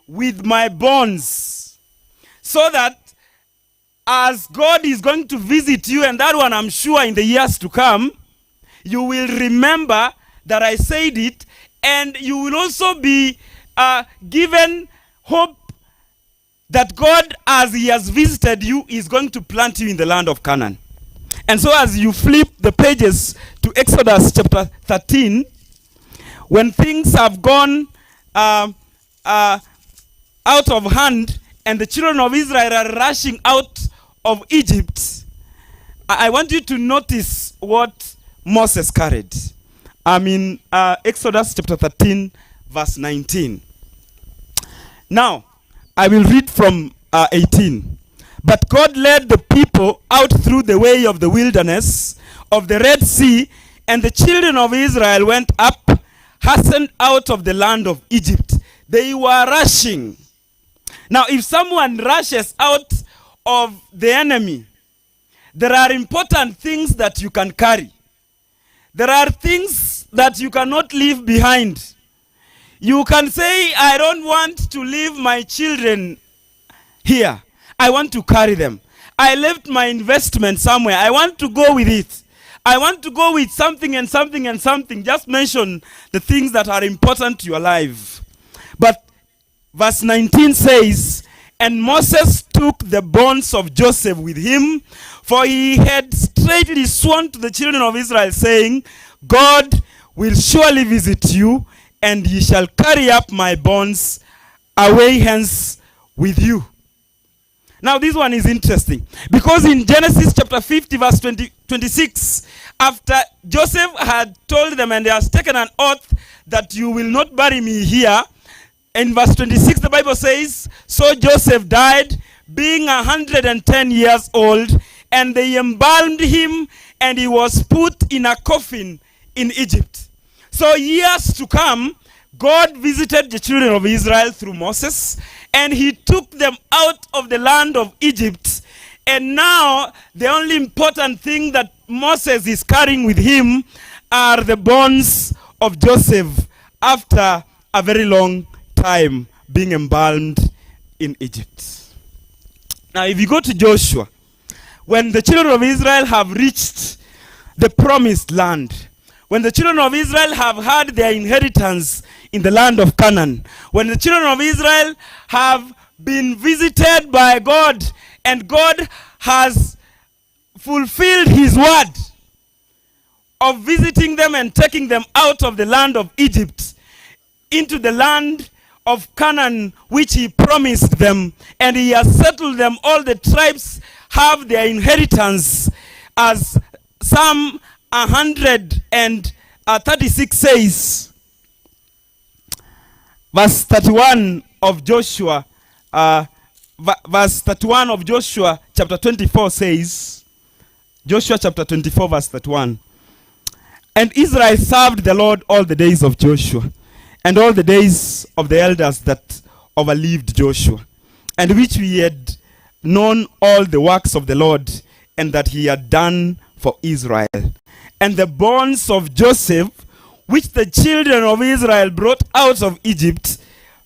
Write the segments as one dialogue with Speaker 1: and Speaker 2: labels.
Speaker 1: with my bonds, so that as God is going to visit you, and that one I'm sure in the years to come, you will remember that I said it, and you will also be given hope that God, as he has visited you, is going to plant you in the land of Canaan. And so as you flip the pages to Exodus chapter 13, when things have gone out of hand and the children of Israel are rushing out of Egypt, I want you to notice what Moses carried. I'm in Exodus chapter 13, verse 19. Now, I will read from 18. But God led the people out through the way of the wilderness of the Red Sea, and the children of Israel went up, hastened out of the land of Egypt. They were rushing. Now, if someone rushes out of the enemy, there are important things that you can carry. There are things that you cannot leave behind. You can say, I don't want to leave my children here. I want to carry them. I left my investment somewhere. I want to go with it. I want to go with something and something and something. Just mention the things that are important to your life. But verse 19 says, and Moses took the bonds of Joseph with him, for he had straightly sworn to the children of Israel, saying, God will surely visit you, and ye shall carry up my bonds away hence with you. Now this one is interesting, because in Genesis chapter 50 verse 26, after Joseph had told them and he has taken an oath that you will not bury me here, in verse 26 the Bible says, so Joseph died being 110 years old, and they embalmed him, and he was put in a coffin in Egypt. So years to come, God visited the children of Israel through Moses, and he took them out of the land of Egypt. And now the only important thing that Moses is carrying with him are the bonds of Joseph after a very long time being embalmed in Egypt. Now if you go to Joshua, when the children of Israel have reached the promised land, when the children of Israel have had their inheritance in the land of Canaan, when the children of Israel have been visited by God, and God has fulfilled his word of visiting them and taking them out of the land of Egypt into the land of Canaan, which he promised them, and he has settled them. All the tribes have their inheritance, as Psalm 136 says, verse 31 of Joshua, verse 31 of Joshua chapter 24 says, Joshua chapter 24 verse 31, and Israel served the Lord all the days of Joshua, and all the days of the elders that overlived Joshua, and which we had known all the works of the Lord, and that he had done for Israel. And the bonds of Joseph, which the children of Israel brought out of Egypt,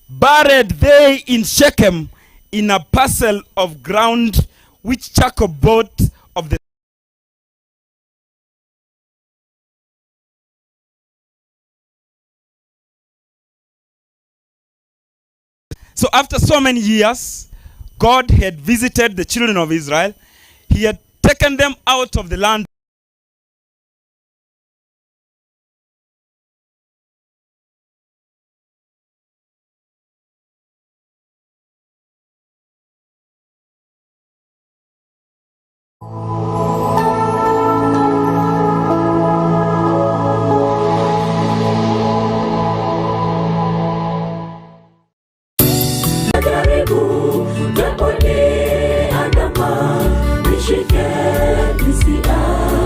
Speaker 1: buried they in Shechem in a parcel of ground which Jacob bought of the. So after so many years, God had visited the children of Israel. He had taken them out of the land.
Speaker 2: Andama, nishike, nisia.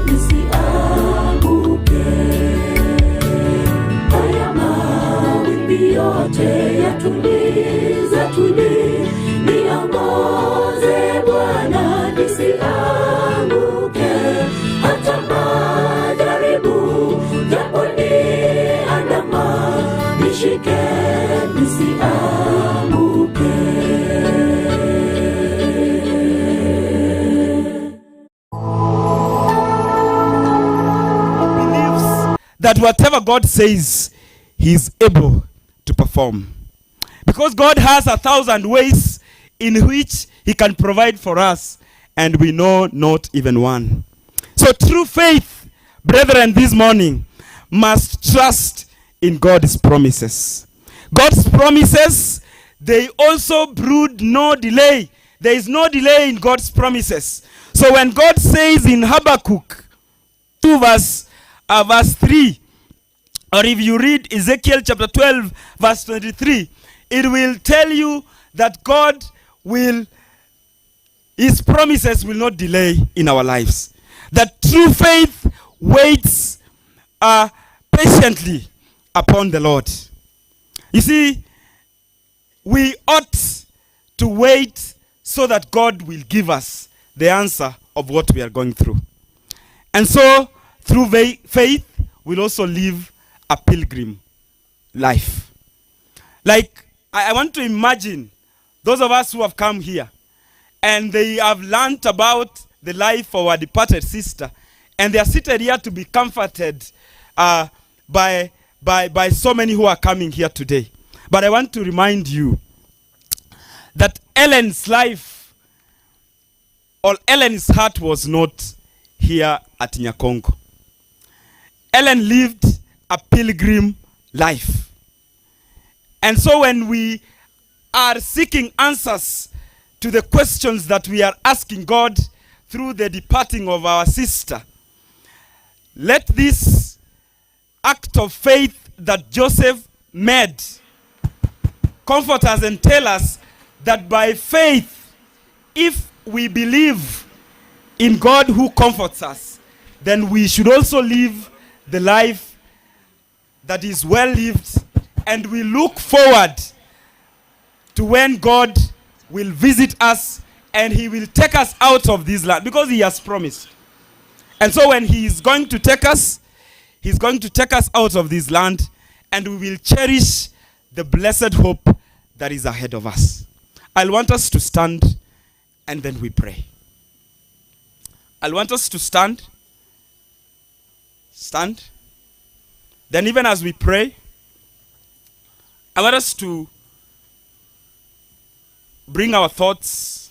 Speaker 2: nisianguke. Haya mawimbi yote yatulize, niongoze Bwana nisianguke. Hata majaribu yaponiandama, nishike nisianguke.
Speaker 1: That whatever God says, He is able to perform. Because God has 1,000 ways in which He can provide for us, and we know not even one. So true faith, brethren, this morning must trust in God's promises. God's promises, they also brood no delay. There is no delay in God's promises. So when God says in Habakkuk 2 verse 3, or if you read Ezekiel chapter 12 verse 23, it will tell you that God will, His promises will not delay in our lives. That true faith waits patiently upon the Lord. You see, we ought to wait so that God will give us the answer of what we are going through. And so, through faith, we'll also live a pilgrim life. Like, I want to imagine those of us who have come here and they have learned about the life of our departed sister, and they are seated here to be comforted by so many who are coming here today. But I want to remind you that Ellen's life, or Ellen's heart, was not here at Nyakongo. Ellen lived a pilgrim life. And so when we are seeking answers to the questions that we are asking God through the departing of our sister, let this act of faith that Joseph made comfort us and tell us that by faith, if we believe in God who comforts us, then we should also live the life that is well lived, and we look forward to when God will visit us and He will take us out of this land, because He has promised. And so when He is going to take us, He's going to take us out of this land, and we will cherish the blessed hope that is ahead of us. I'll want us to stand, and then we pray. I'll want us to stand. Stand. Then even as we pray, I want us to bring our thoughts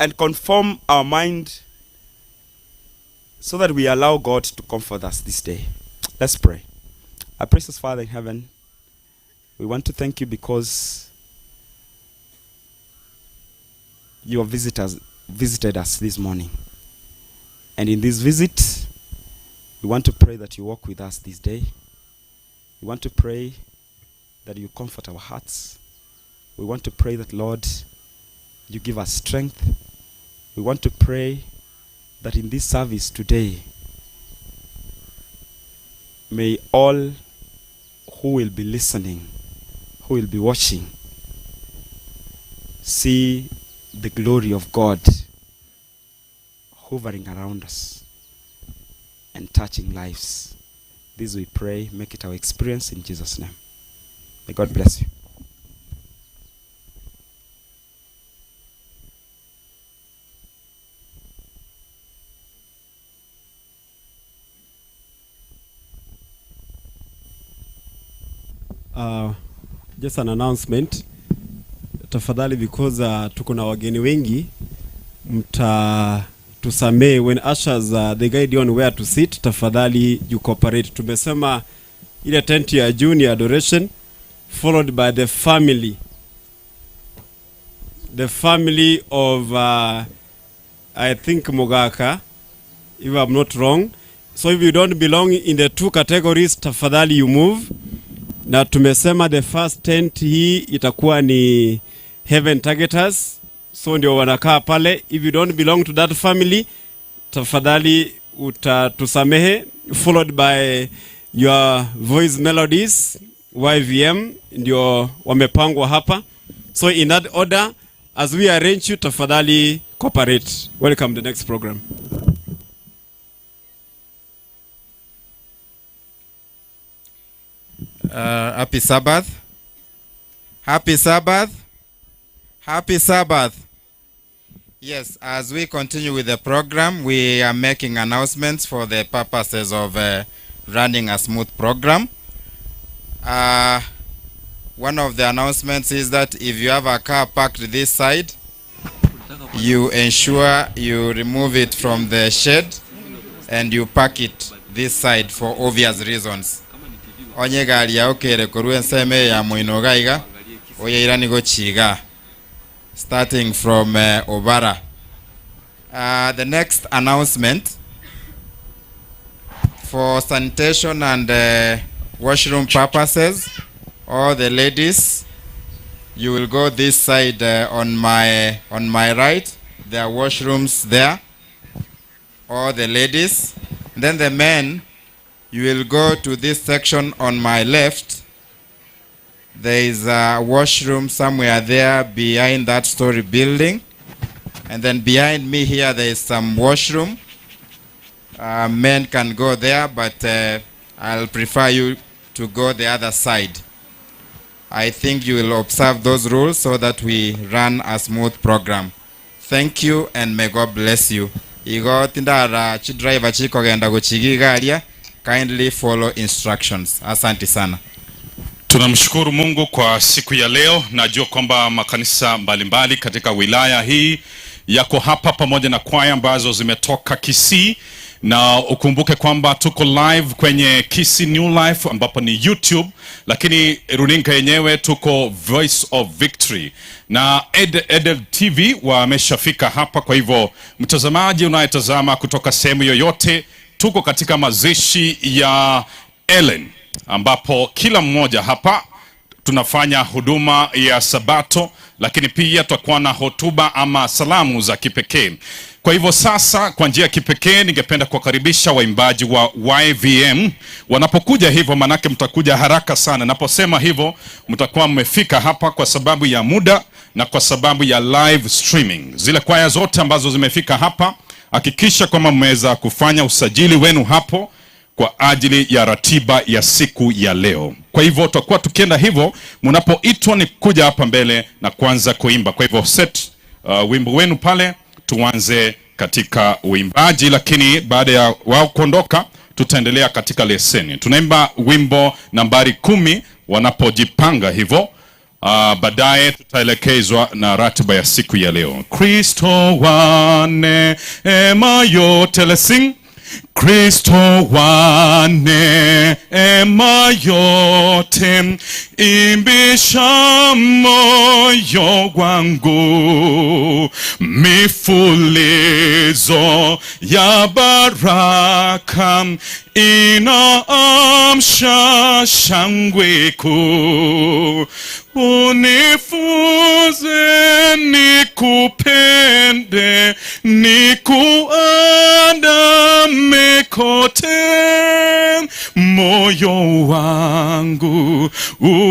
Speaker 1: and conform our mind so that we allow God to comfort us this day. Let's pray. Our precious Father in heaven, we want to thank you because you have visited us this morning. And in this visit, we want to pray that you walk with us this day. We want to pray that you comfort our hearts. We want to pray that, Lord, you give us strength. We want to pray that in this service today, may all who will be listening, who will be watching, see the glory of God hovering around us and touching lives. This we pray, make it our experience in Jesus' name. May God bless you.
Speaker 3: Just an announcement. Tafadhali, because tuko na wageni wengi, tusamee when ushers they guide you on where to sit. Tafadhali you cooperate. Tumesema ile tent ya junior adoration followed by the family of I think Mogaka, if I'm not wrong. So if you don't belong in the two categories, tafadhali you move. Na tumesema the first tent hii itakuwa ni Heaven Targeters. so ndio wanakaa pale. If you don't belong to that family, tafadhali utatusamehe. Followed by your voice melodies, YVM ndio wamepangwa hapa. So in that order, as we arrange you, tafadhali cooperate. Welcome to the next program.
Speaker 4: Happy Sabbath. Happy Sabbath. Happy Sabbath. Yes, as we continue with the program, we are making announcements for the purposes of running a smooth program. One of the announcements is that if you have a car parked this side, you ensure you remove it from the shed and you park it this side for obvious reasons. Onye gari ya okere kurue nseme ya muinogaiga oye irani go chiga, starting from Obara. The next announcement for sanitation and washroom purposes, all the ladies, you will go this side on my right. There are washrooms there. All the ladies. Then the men, you will go to this section on my left. There is a washroom somewhere there behind that story building. And then behind me here, there is some washroom. Men can go there, but I'll prefer you to go the other side. I think you will observe those rules so that we run a smooth program. Thank you and may God bless you. Igo tindara chidriver chiko genda kuchigi garia. Kindly follow instructions. Asante sana.
Speaker 5: Tunamshukuru Mungu kwa siku ya leo. Najua kwamba makanisa mbalimbali katika wilaya hii yako hapa pamoja na kwaya ambazo zimetoka Kisii, na ukumbuke kwamba tuko live kwenye Kisii New Life ambapo ni YouTube, lakini runinga yenyewe tuko Voice of Victory na Edel TV wameshafika hapa. Kwa hivyo mtazamaji unayetazama kutoka sehemu yoyote, tuko katika mazishi ya Ellen ambapo kila mmoja hapa tunafanya huduma ya Sabato, lakini pia tutakuwa na hotuba ama salamu za kipekee. Kwa hivyo sasa kwa njia ya kipekee ningependa kuwakaribisha waimbaji wa YVM. Wanapokuja hivyo manake mtakuja haraka sana. Naposema hivyo mtakuwa mmefika hapa kwa sababu ya muda na kwa sababu ya live streaming. Zile kwaya zote ambazo zimefika hapa, hakikisha kwamba mmeweza kufanya usajili wenu hapo kwa ajili ya ratiba ya siku ya leo. Kwa hivyo tutakuwa tukienda hivyo, mnapoitwa ni kuja hapa mbele na kuanza kuimba. Kwa hivyo set wimbo wenu pale, tuanze katika uimbaji, lakini baada ya wao kuondoka tutaendelea katika leseni. Tunaimba wimbo nambari 10 wanapojipanga hivyo. Baadaye tutaelekezwa na ratiba ya siku ya leo. Kristo wane ema yote, let's sing. Kristo wane ema yote, imbisha moyo wangu, mifulizo ya baraka inaamsha shangwe kuu. Unifunze nikupende, nikuandame kote, moyo wangu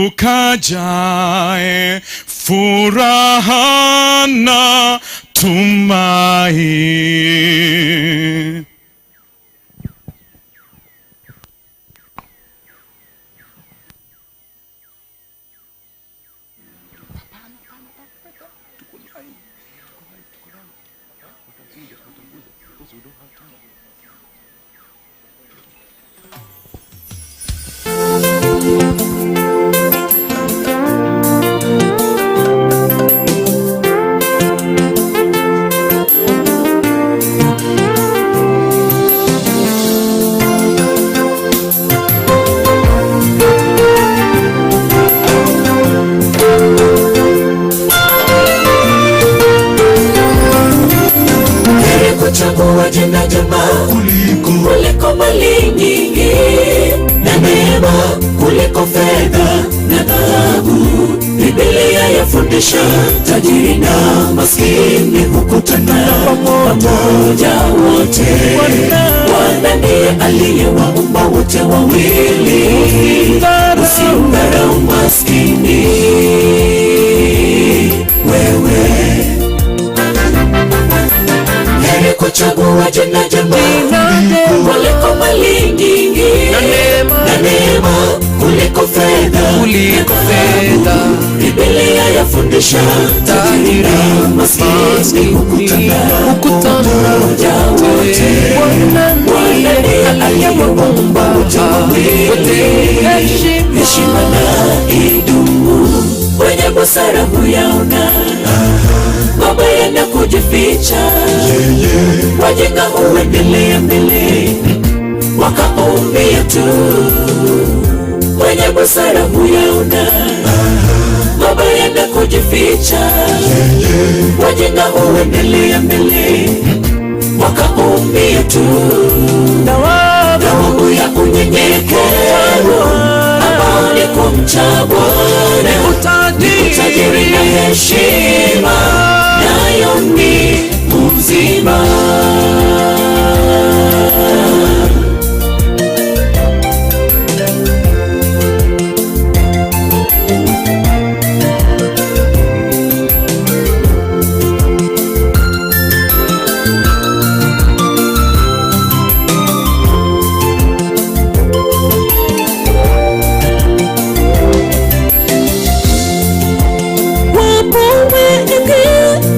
Speaker 5: ukajae furaha na tumaini.
Speaker 2: Chagua jina jema kuliko mali nyingi, na neema kuliko fedha na dhahabu. Biblia yafundisha tajiri na maskini hukutana pamoja wote. Bwana ndiye aliyewaumba wote wawili. Usimdharau maskini wewe. Heri kuchagua jina jema kuliko mali nyingi, na neema kuliko fedha. Biblia yafundisha tajiri na maskini hukutana pamoja wote. Bwana ndiye aliyewaumba wote wawili. Heshima na idumu, wenye busara huyaona mabaya na kujificha. Wajinga huendelea mbele wakaumia tu. Wenye busara huyaona mabaya na kujificha. Wajinga huendelea mbele wakaumia tu. Thawabu ya unyenyekevu ambao ni kumcha Bwana ni utajiri na heshima, nayo ni uzima.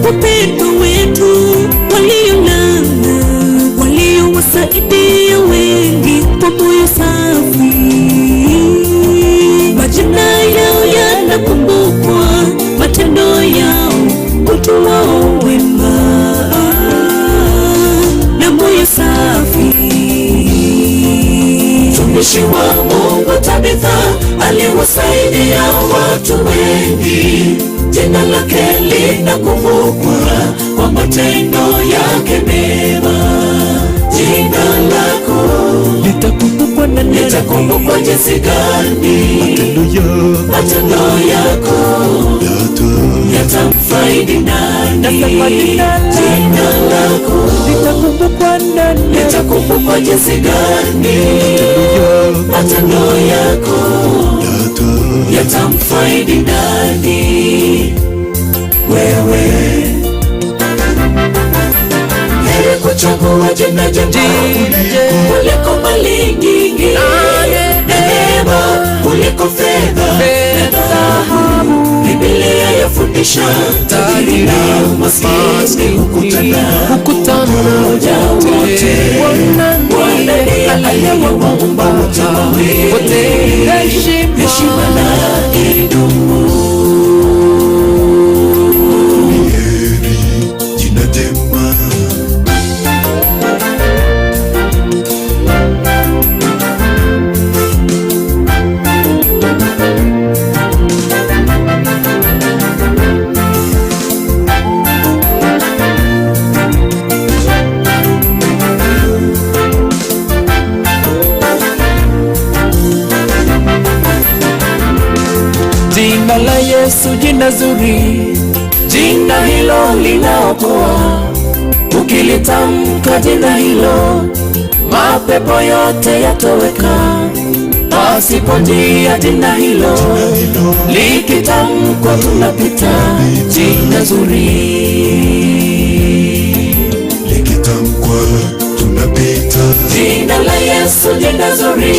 Speaker 2: Wapendo wetu waliolala, waliowasaidia wengi kwa moyo safi. Majina yao yanakumbukwa, matendo yao utu wao wema na moyo safi. Mtumishi wa Mungu Tabitha aliwasaidia watu wengi. Jina lake linakumbukwa kwa matendo yake mema. Jina lako litakumbukwa na litakumbukwa jinsi gani. Matendo yako yatamfaidi nani? Jina lako litakumbukwa jinsi gani. Matendo yako yatamfaidi nani? Wewe. Heri kuchagua jina jema kuliko mali nyingi, neema kuliko fedha na dhahabu. Biblia yafundisha tajiri na maskini hukutana pamoja wote. Bwana ndiye aliyewaumba wote wawili. Heshima na idumu. Jina la Yesu jina zuri, jina hilo linaokoa. Ukilitamka jina hilo, mapepo yote yatoweka. Pasipo njia jina hilo likitamkwa tunapita. Jina zuri likitamkwa tunapita. Jina la Yesu jina zuri,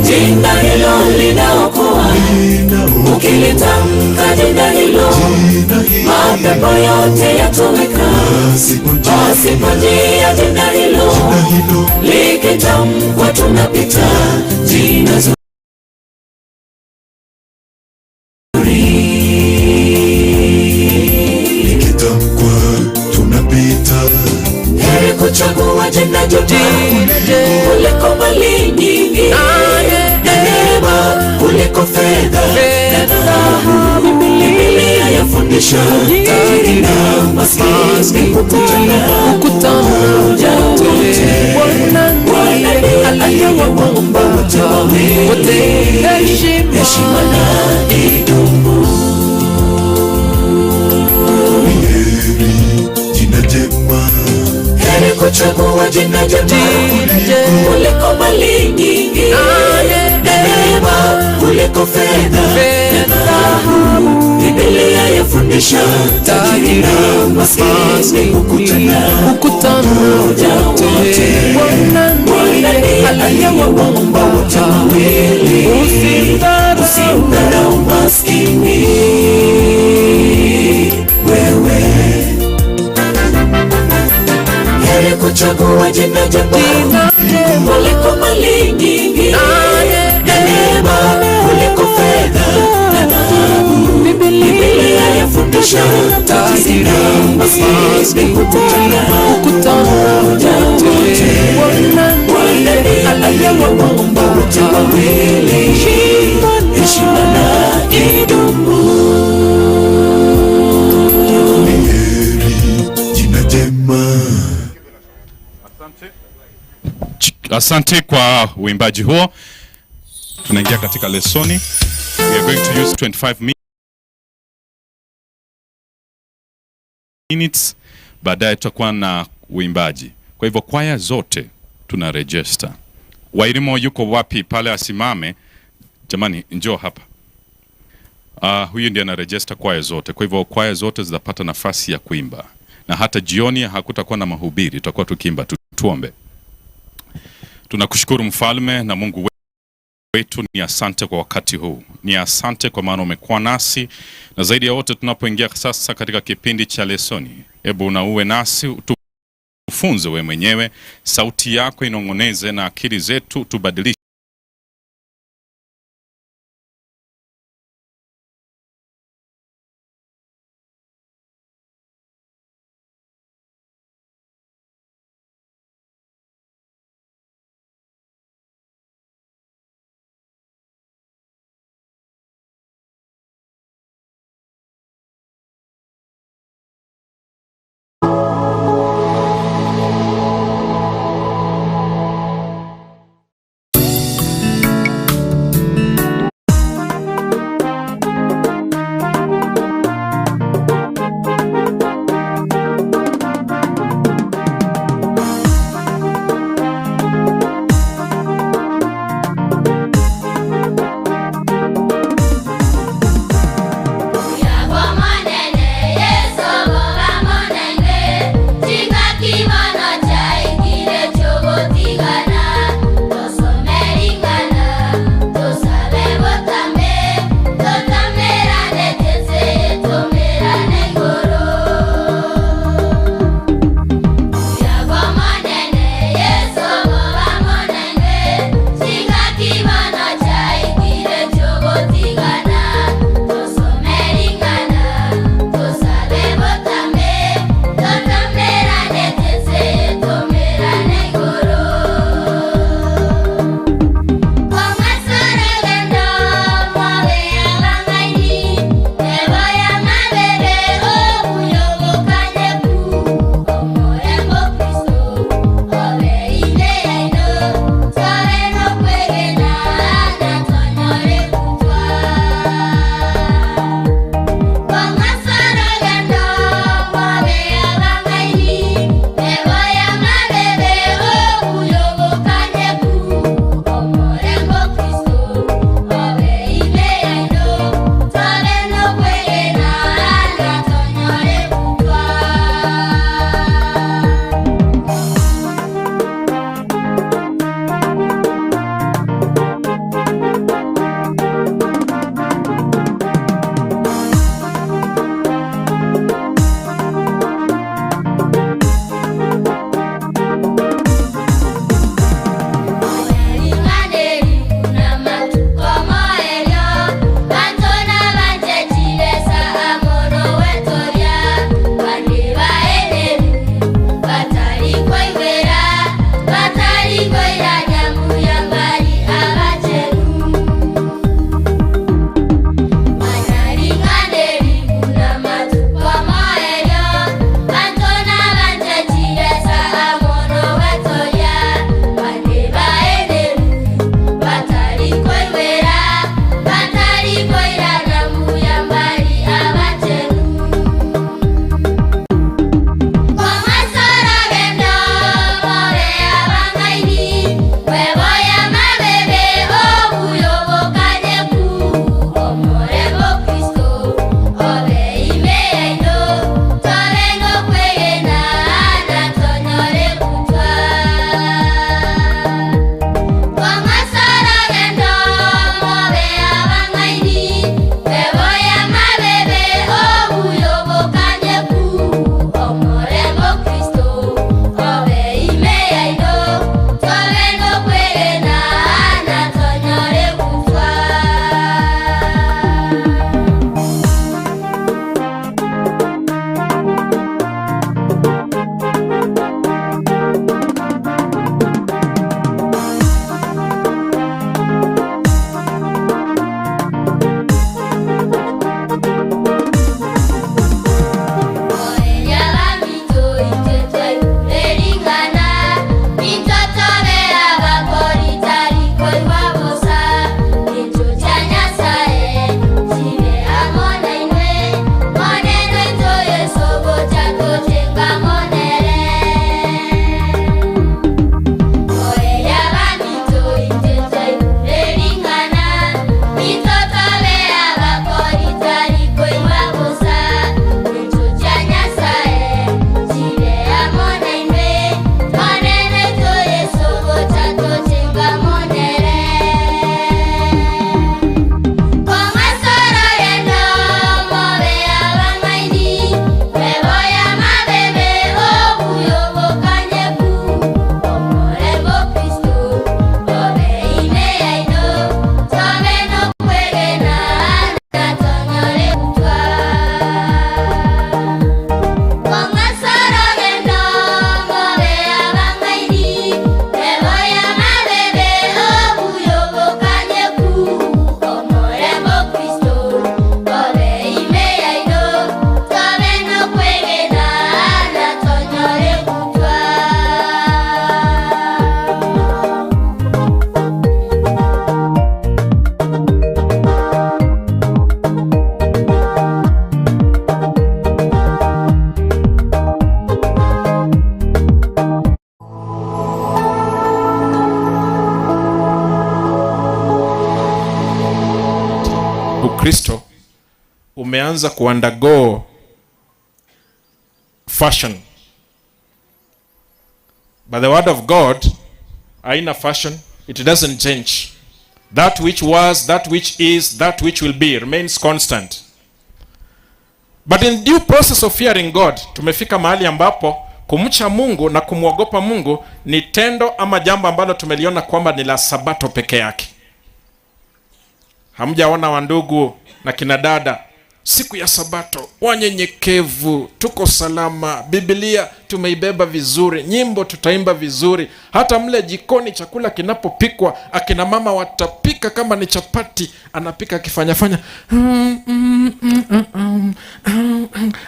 Speaker 2: jina hilo linaokoa. Ukilitamka jina hilo, mapepo yote yatoweka. Pasipo njia jina hilo likitamkwa tunapita. Jina zuri likitamkwa tunapita. Heri kuchagua jina jema kuliko mali nyingi, neema kuliko fedha na dhahabu. Biblia yafundisha tajiri na maskini hukutana pamoja wote. Bwana ndiye aliyewaumba wote wawili. Heshima na idumu. kuchagua jina jema kuliko mali nyingi, neema kuliko fedha na dhahabu. Biblia yafundisha tajiri na maskini hukutana wote. Bwana ndiye aliyewaumba wote wawili. Usimdharau maskini wewe. Heri kuchagua jina jema kuliko mali nyingi, neema kuliko fedha na dhahabu. Biblia yafundisha tajiri na maskini hukutana wote. Bwana ndiye aliyewaumba wote wawili. Heshima na idumu. Jina jema.
Speaker 5: Asante kwa uimbaji huo. Tunaingia katika lesoni. We are going to use 25 minutes. Baadaye tutakuwa na uimbaji. Kwa hivyo kwaya zote tuna register. Wairimo yuko wapi pale asimame? Jamani njoo hapa. Huyu ndiye ana register kwaya zote. Kwa hivyo kwaya zote zitapata nafasi ya kuimba. Na hata jioni hakutakuwa na mahubiri, tutakuwa tukiimba. Tuombe. Tunakushukuru Mfalme na Mungu wetu, ni asante kwa wakati huu. Ni asante kwa maana umekuwa nasi, na zaidi ya wote tunapoingia sasa katika kipindi cha lesoni. Hebu na uwe nasi, tufunze wewe mwenyewe, sauti yako inongoneze na akili zetu tubadilishe.
Speaker 6: tumeanza kuundergo fashion. But the word of God haina fashion, it doesn't change. That which was, that which is, that which will be remains constant. But in due process of fearing God, tumefika mahali ambapo kumcha Mungu na kumwogopa Mungu ni tendo ama jambo ambalo tumeliona kwamba ni la Sabato peke yake. Hamjaona wandugu na kina dada siku ya Sabato wanyenyekevu, tuko salama, Biblia tumeibeba vizuri, nyimbo tutaimba vizuri, hata mle jikoni chakula kinapopikwa akina mama watapika, kama ni chapati anapika akifanya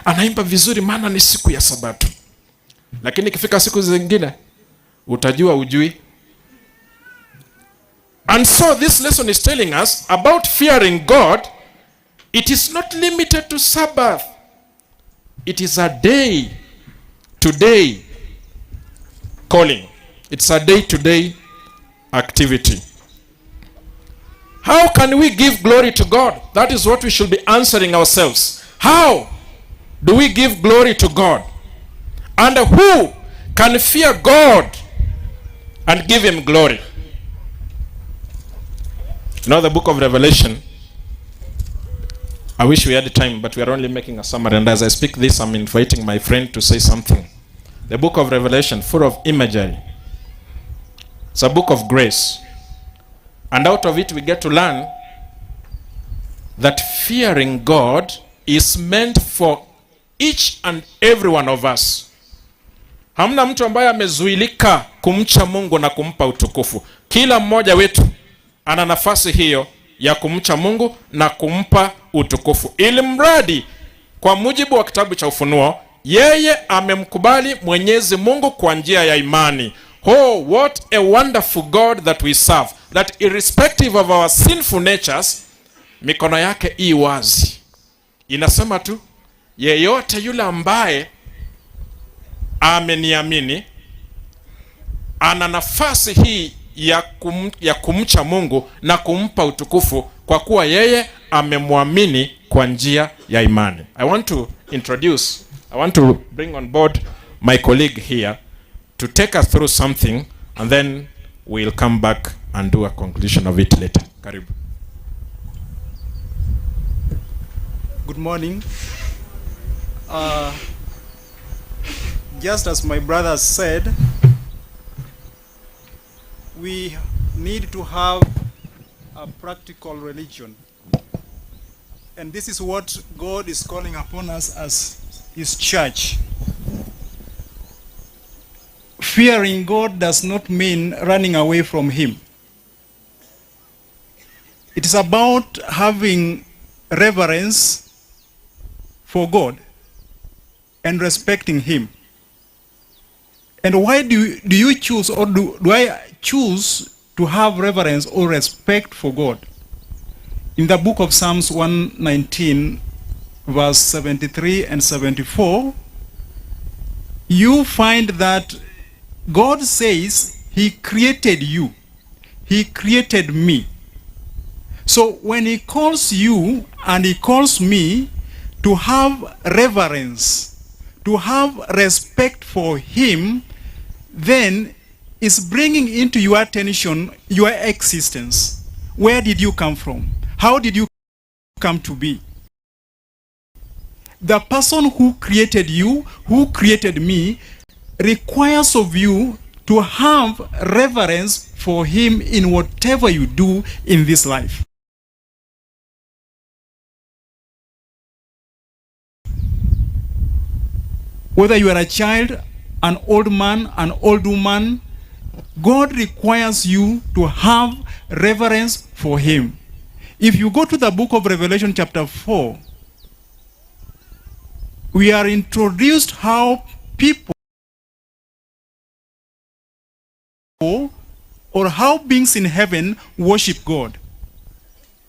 Speaker 6: anaimba vizuri, maana ni siku ya Sabato. Lakini ikifika siku zingine utajua ujui. And so this lesson is telling us about fearing God. It is not limited to Sabbath. It is a day-to-day calling. It's a day-to-day activity. How can we give glory to God? That is what we should be answering ourselves. How do we give glory to God? And who can fear God and give him glory? You know, the book of Revelation, I wish we had time, but we are only making a summary. And as I speak this, I'm inviting my friend to say something. The book of Revelation, full of imagery. It's a book of grace. And out of it, we get to learn that fearing God is meant for each and every one of us. Hamna mtu ambaye amezuilika kumcha Mungu na kumpa utukufu. Kila mmoja wetu ana nafasi hiyo ya kumcha Mungu na kumpa utukufu, ili mradi kwa mujibu wa kitabu cha Ufunuo yeye amemkubali Mwenyezi Mungu kwa njia ya imani. Oh, what a wonderful God that we serve, that irrespective of our sinful natures, mikono yake i wazi. Inasema tu yeyote yule ambaye ameniamini ana nafasi hii ya kumcha Mungu na kumpa utukufu kwa kuwa yeye amemwamini kwa njia ya imani. I want to bring on board my colleague here to take us through something, and then we'll come back and do a conclusion of it later. Karibu.
Speaker 7: Good morning. Just as my brother said, we need to have a practical religion. And this is what God is calling upon us as his church. Fearing God does not mean running away from him. It is about having reverence for God and respecting him. And why do you choose, or do I choose to have reverence or respect for God? In the book of Psalms 119, verse 73 and 74, you find that God says he created you. He created me. So when he calls you and he calls me to have reverence, to have respect for him, then is bringing into your attention your existence. Where did you come from? How did you come to be? The person who created you, who created me, requires of you to have reverence for him in whatever you do in this life. Whether you are a child, an old man, an old woman, God requires you to have reverence for him. If you go to the book of Revelation chapter 4, we are introduced how people or how beings in heaven worship God.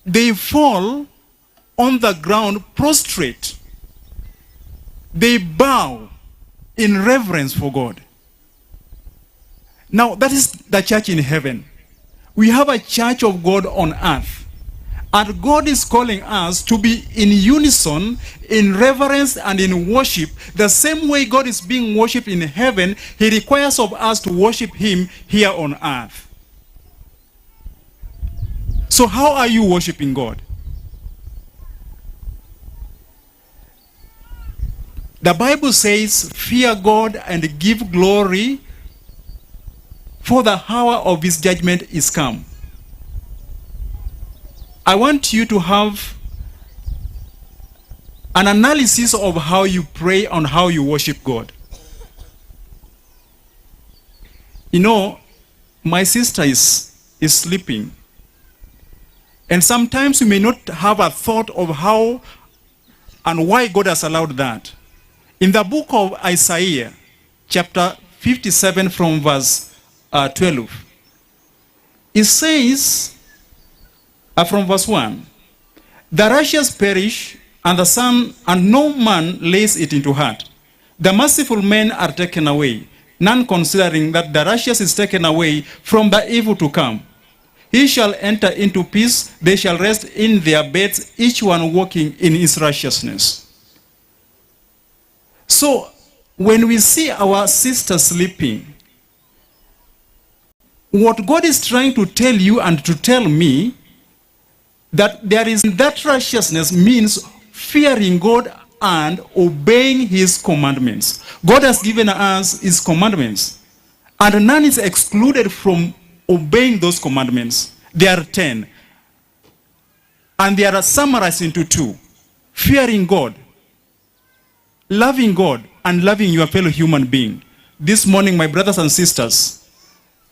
Speaker 7: They fall on the ground prostrate. They bow in reverence for God. Now that is the church in heaven. We have a church of God on earth. And God is calling us to be in unison, in reverence and in worship. The same way God is being worshipped in heaven, he requires of us to worship him here on earth. So how are you worshiping God? The Bible says, fear God and give glory, for the hour of his judgment is come. I want you to have an analysis of how you pray and how you worship God. You know, my sister is sleeping. And sometimes you may not have a thought of how and why God has allowed that. In the book of Isaiah, chapter 57 from verse 12, it says, from verse 1, the righteous perish, and the son, and no man lays it into heart. The merciful men are taken away, none considering that the righteous is taken away from the evil to come. He shall enter into peace, they shall rest in their beds, each one walking in his righteousness. So, when we see our sister sleeping, what God is trying to tell you and to tell me, that there is that righteousness means fearing God and obeying his commandments. God has given us his commandments, and none is excluded from obeying those commandments. There are 10, and they are summarized into 2: fearing God, loving God, and loving your fellow human being. This morning, my brothers and sisters,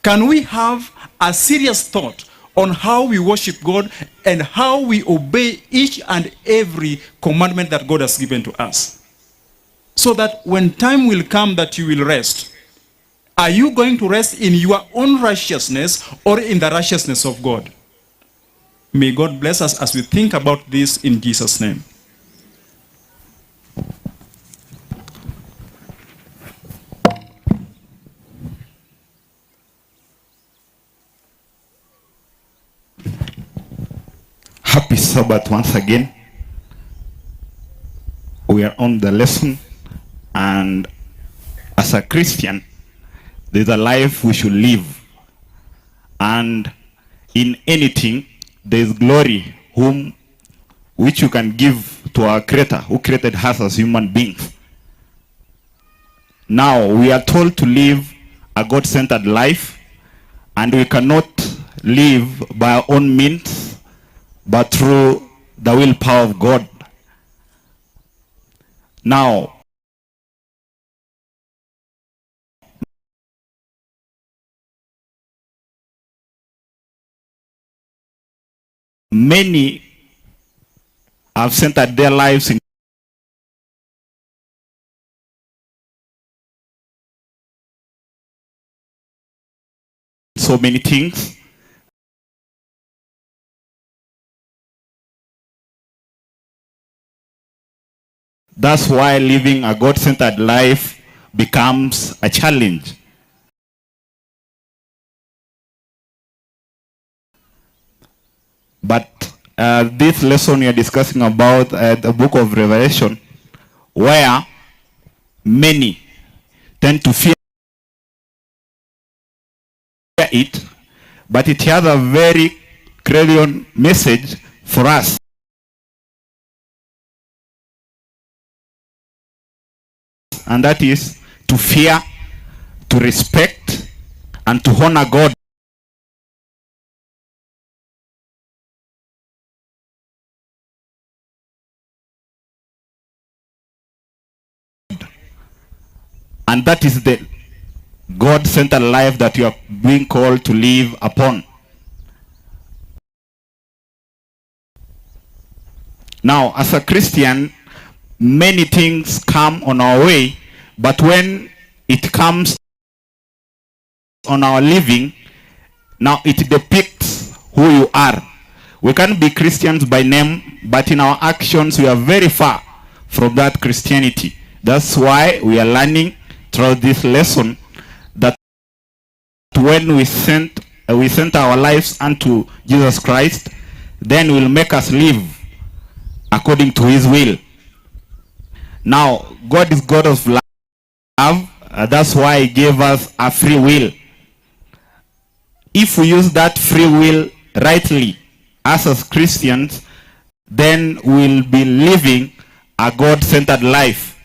Speaker 7: can we have a serious thought on how we worship God and how we obey each and every commandment that God has given to us? So that when time will come that you will rest, are you going to rest in your own righteousness or in the righteousness of God? May God bless us as we think about this in Jesus' name.
Speaker 1: Happy Sabbath once again. We are on the lesson, and as a Christian, there's a life we should live, and in anything there's glory which you can give to our Creator who created us as human beings. Now we are told to live a God-centered life, and we cannot live by our own means but through the willpower of God. Now, many have centered their lives in so many things. That's why living a God-centered life becomes a challenge. But this lesson we are discussing about the book of Revelation, where many tend to fear it, but it has a very clear message for us. And that is to fear, to respect, and to honor God. And that is the God-centered life that you are being called to live upon. Now, as a Christian, many things come on our way, but when it comes on our living, now it depicts who you are. We can be Christians by name, but in our actions we are very far from that Christianity. That's why we are learning throughout this lesson that when we sent our lives unto Jesus Christ,
Speaker 8: then will make us live according to his will. Now, God is God of love. That's why he gave us a free will. If we use that free will rightly, us as Christians, then we'll be living a God-centered life.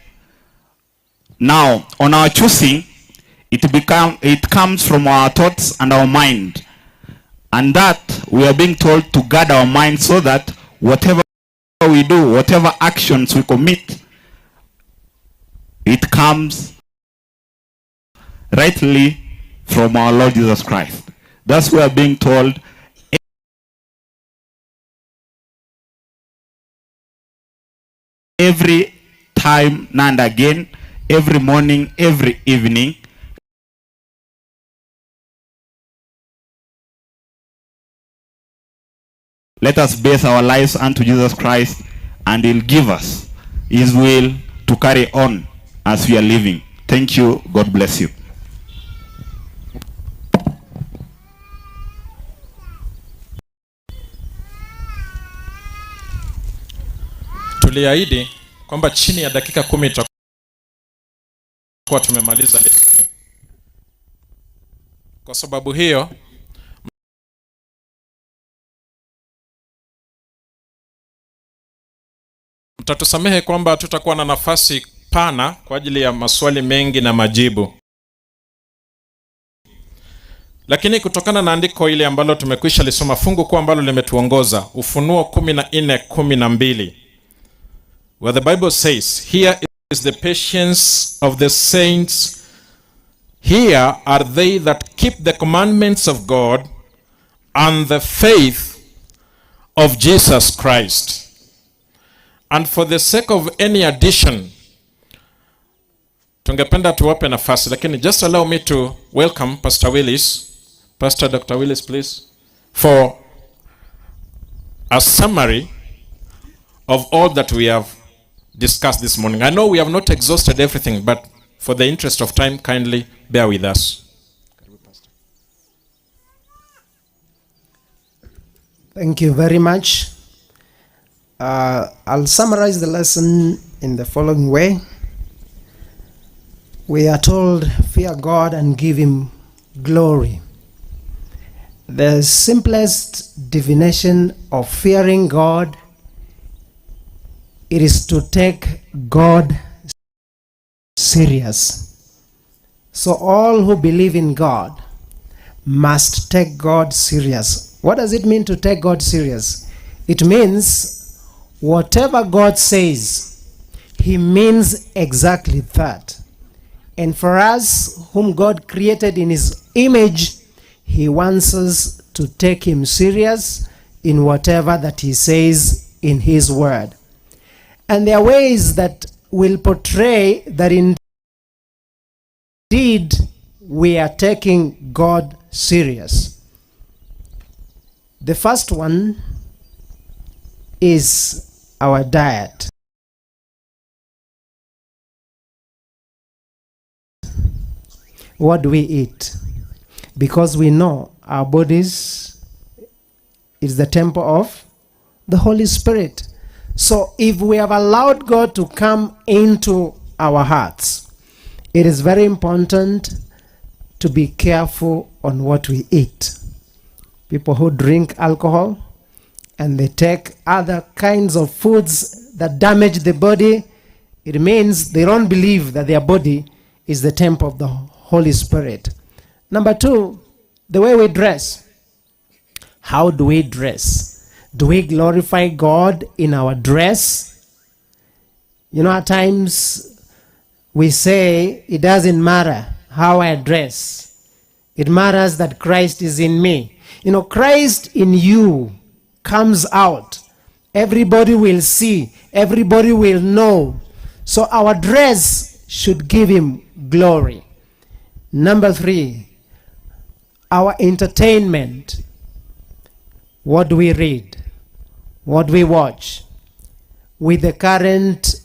Speaker 8: Now, on our choosing, it comes from our thoughts and our mind. And that we are being told to guard our mind so that whatever we do, whatever actions we commit, it comes rightly from our Lord Jesus Christ. Thus we are being told every time and again, every morning, every evening, let us base our lives unto Jesus Christ, and he'll give us his will to carry on as we are living. Thank you. God bless you.
Speaker 6: Tuliahidi kwamba chini ya dakika 10 tutakuwa tumemaliza lesson. Kwa sababu hiyo mtatusamehe kwamba tutakuwa na nafasi pana kwa ajili ya maswali mengi na majibu. Lakini kutokana na andiko ile ambalo tumekwisha lisoma, fungu kwa ambalo limetuongoza, Ufunuo 14:12, where the Bible says, "Here is the patience of the saints. Here are they that keep the commandments of God and the faith of Jesus Christ." And for the sake of any addition, tungependa tuwape nafasi, lakini just allow me to welcome Pastor Willis. Pastor Dr. Willis, please, for a summary of all that we have discussed this morning. I know we have not exhausted everything, but for the interest of time, kindly bear with us.
Speaker 9: Thank you very much. I'll summarize the lesson in the following way. We are told, fear God and give him glory. The simplest definition of fearing God, it is to take God serious. So all who believe in God must take God serious. What does it mean to take God serious? It means whatever God says, he means exactly that. And for us, whom God created in his image, he wants us to take him serious in whatever that he says in his word. And there are ways that will portray that indeed we are taking God serious. The first one is our diet. What do we eat? Because we know our bodies is the temple of the Holy Spirit. So if we have allowed God to come into our hearts, it is very important to be careful on what we eat. People who drink alcohol and they take other kinds of foods that damage the body, it means they don't believe that their body is the temple of the Holy Spirit. Number two, the way we dress. How do we dress? Do we glorify God in our dress? You know, at times we say it doesn't matter how I dress. It matters that Christ is in me. You know, Christ in you comes out. Everybody will see. Everybody will know. So our dress should give him glory. Number three, our entertainment. What do we read? What do we watch? With the current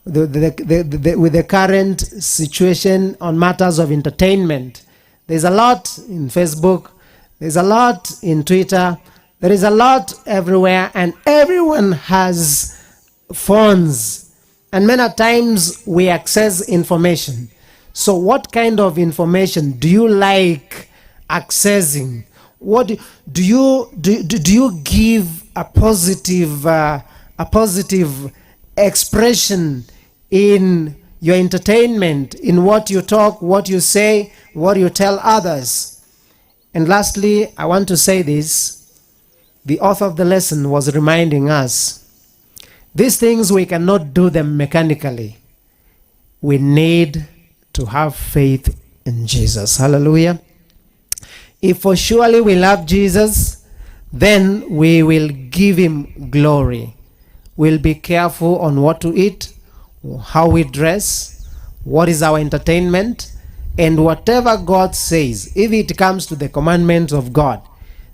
Speaker 9: with the current situation on matters of entertainment, there's a lot in Facebook, there's a lot in Twitter, There is a lot everywhere, and everyone has phones. And many times we access information. So what kind of information do you like accessing? What do you give a positive expression in your entertainment, in what you talk, what you say, what you tell others? And lastly, I want to say this. The author of the lesson was reminding us, these things we cannot do them mechanically. We need to have faith in Jesus. Hallelujah. If for surely we love Jesus, then we will give him glory. We'll be careful on what to eat, how we dress, what is our entertainment, and whatever God says, if it comes to the commandments of God.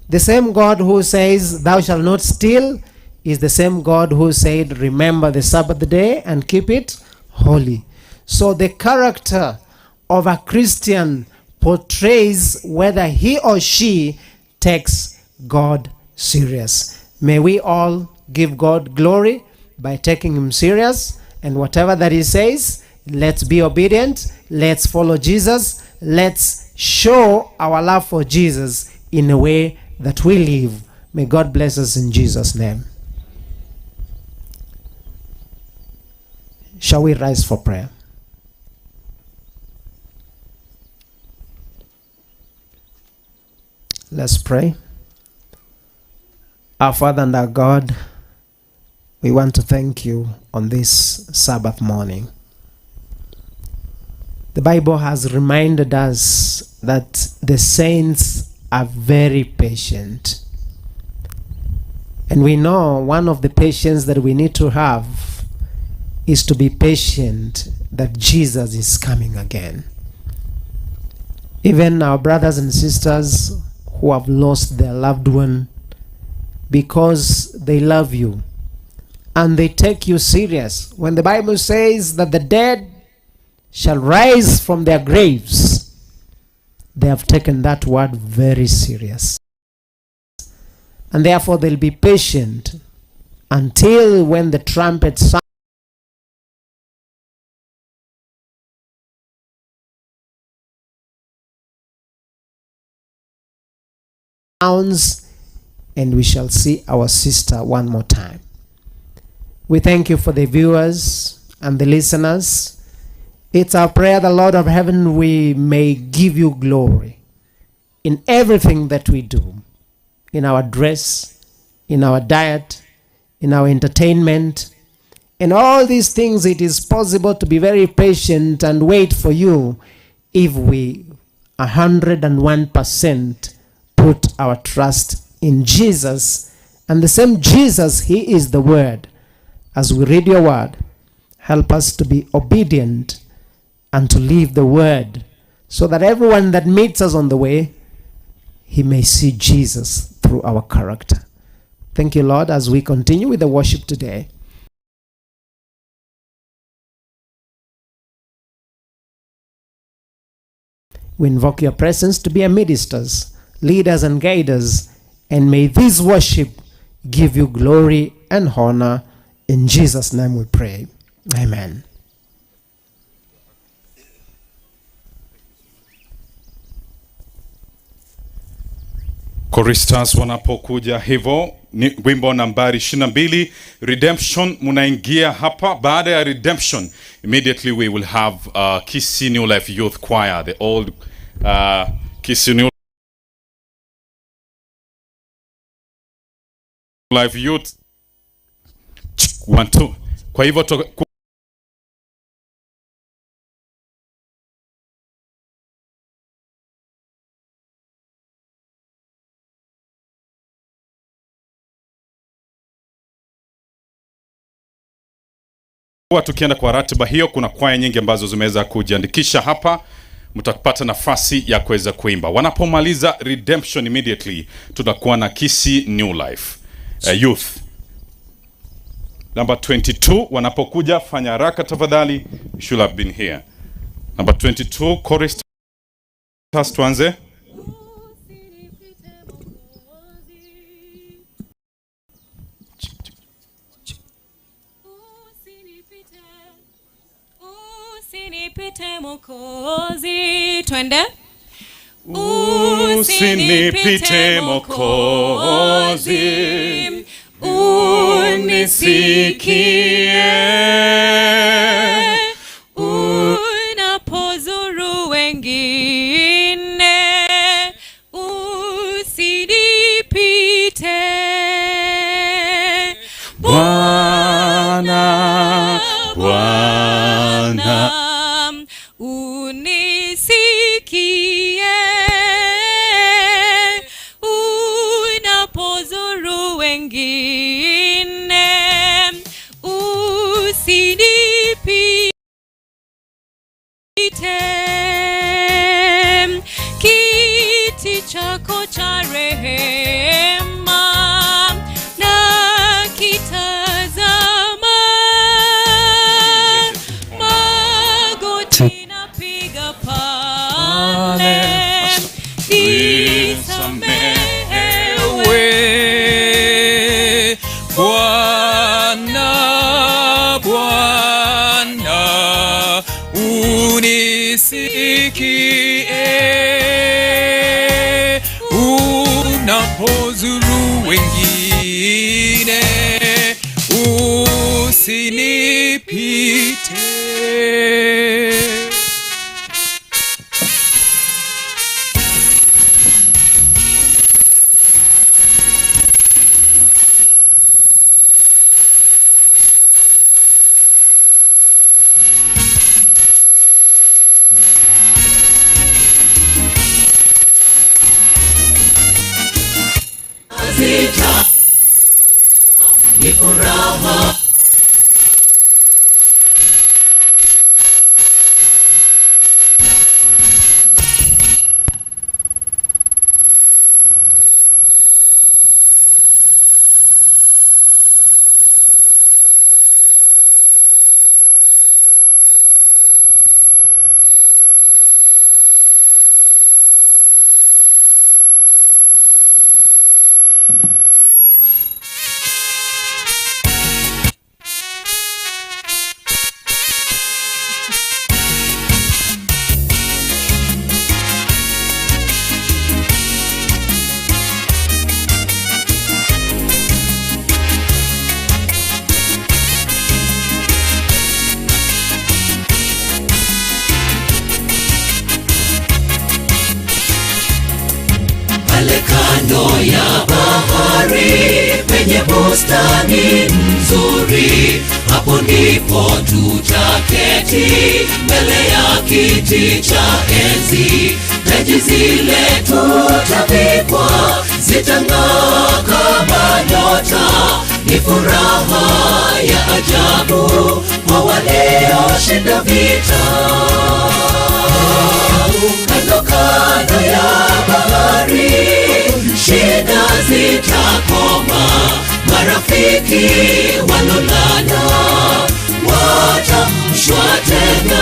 Speaker 9: The same God who says, thou shalt not steal, is the same God who said, remember the Sabbath day and keep it holy. So the character of a Christian portrays whether he or she takes God serious. May we all give God glory by taking him serious, and whatever that he says, let's be obedient, let's follow Jesus, let's show our love for Jesus in a way that we live. May God bless us in Jesus' name. Shall we rise for prayer? Let's pray. Our Father and our God, we want to thank you on this Sabbath morning. The Bible has reminded us that the saints are very patient. And we know one of the patience that we need to have is to be patient that Jesus is coming again. Even our brothers and sisters who have lost their loved one, because they love you and they take you serious. When the Bible says that the dead shall rise from their graves, they have taken that word very serious. And therefore they'll be patient until when the trumpet sounds, and we shall see our sister one more time. We thank you for the viewers and the listeners. It's our prayer, the Lord of heaven, we may give you glory in everything that we do, in our dress, in our diet, in our entertainment. In all these things, it is possible to be very patient and wait for you if we 101% put our trust in Jesus. And the same Jesus, he is the word. As we read your word, help us to be obedient and to live the word, so that everyone that meets us on the way, he may see Jesus through our character. Thank you, Lord, as we continue with the worship today. We invoke your presence to be our ministers, leaders, and guiders, and may this worship give you glory and honor. In Jesus' name we pray. Amen.
Speaker 5: Choristers wanapokuja hivyo, ni wimbo nambari 22, Redemption. Munaingia hapa. Baada ya Redemption, immediately we will have Kisii New Life Youth Choir, the old Kisii New Life Youth 1 2. Kwa hivyo tukienda kwa ratiba hiyo, kuna kwaya nyingi ambazo zimeweza kujiandikisha hapa. Mtapata nafasi ya kuweza kuimba. Wanapomaliza Redemption, immediately tutakuwa na Kisii New Life Youth number 22. Wanapokuja, fanya haraka tafadhali. You should have been here. Number 22, chorus tuanze.
Speaker 10: Usinipite Mwokozi, twende.
Speaker 5: Usinipite Mwokozi, unisikie
Speaker 10: unapozuru wengine, usinipite
Speaker 5: Bwana, Bwana,
Speaker 10: unisikie unapozuru wengine, usinipite. Kiti chako cha rehema na kitazama, magoti napiga pale, nisamehewe.
Speaker 2: Bwana, Bwana, unisikie unapozuru wengine, usinipite.
Speaker 11: Zita ni furaha. Kando ya bahari penye bustani nzuri, hapo ndipo tutaketi mbele ya kiti cha enzi. Taji zile tutavikwa zitang'aa kama nyota, ni furaha ya ajabu kwa walioshinda vita. Kando kando ya bahari shida zitakoma, marafiki walolala watamshwa tena,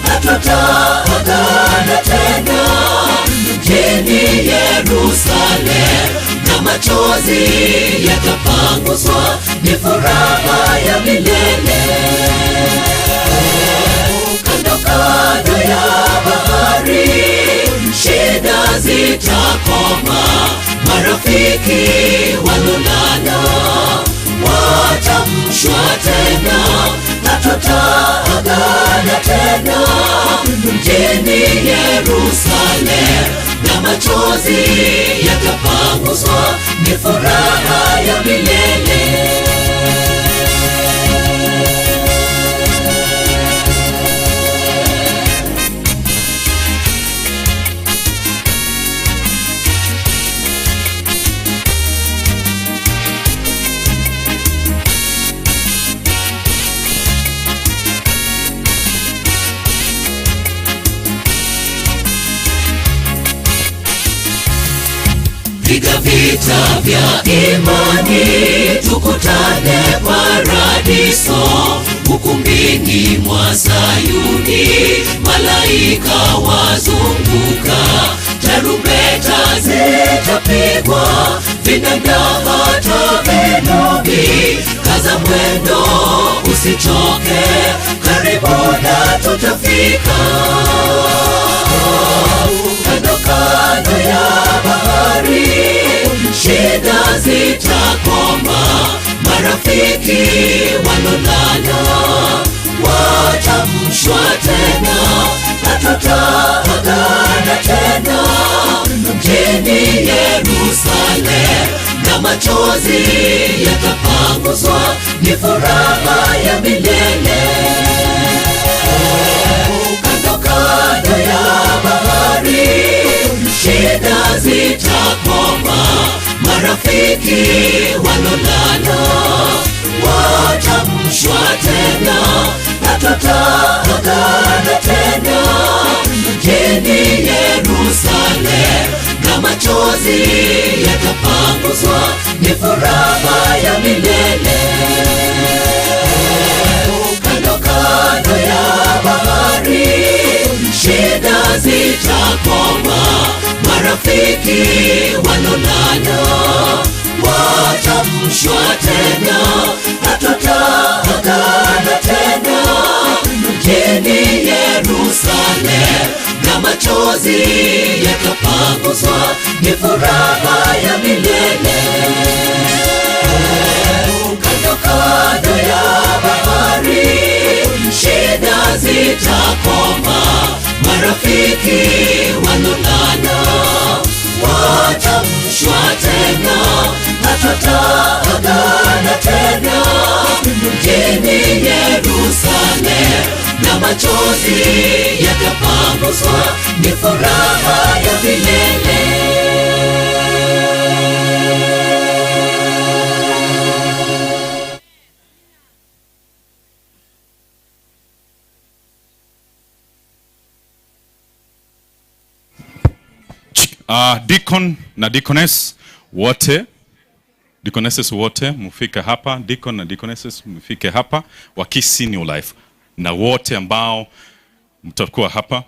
Speaker 11: hatutaagana tena mjini Yerusalem, na machozi yatapanguzwa, ni furaha ya milele. Kando kando ya bahari shida zitakoma, marafiki walolala watamshwa tena, hatutaagana tena mjini Yerusalem, na machozi yatapanguzwa, ni furaha ya milele. Piga vita vya imani, tukutane paradiso, ukumbini mwa Sayuni, malaika wazunguka, tarumbeta zitapigwa, vinanda hata Nairobi, kaza mwendo usichoke, karibu na tutafika. Kando kando ya bahari, shida zitakoma, marafiki walolala watamshwa tena, na tutaagana tena mjini Yerusalem, na machozi yatapanguzwa, ni furaha ya milele. Kando kando ya bahari, shida zitakoma, marafiki walolala watamshwa tena, na tutaagana tena mjini Yerusalem, na machozi yatapanguzwa, ni furaha ya milele. Kando kando ya bahari, shida zitakoma, marafiki walolala watamshwa tena, na tutaagana tena mjini Yerusalem, na machozi yatapanguzwa, ni furaha ya milele. Kando kando ya bahari, shida zitakoma, marafiki walolala watamshwa tena, na tutaagana tena mjini Yerusalem, na machozi yatapanguzwa, ni furaha ya milele.
Speaker 5: Deacon na deaconess wote, deaconesses wote mfike hapa, deacon na deaconesses mfike hapa, Wakisi New Life, na wote ambao mtakuwa hapa,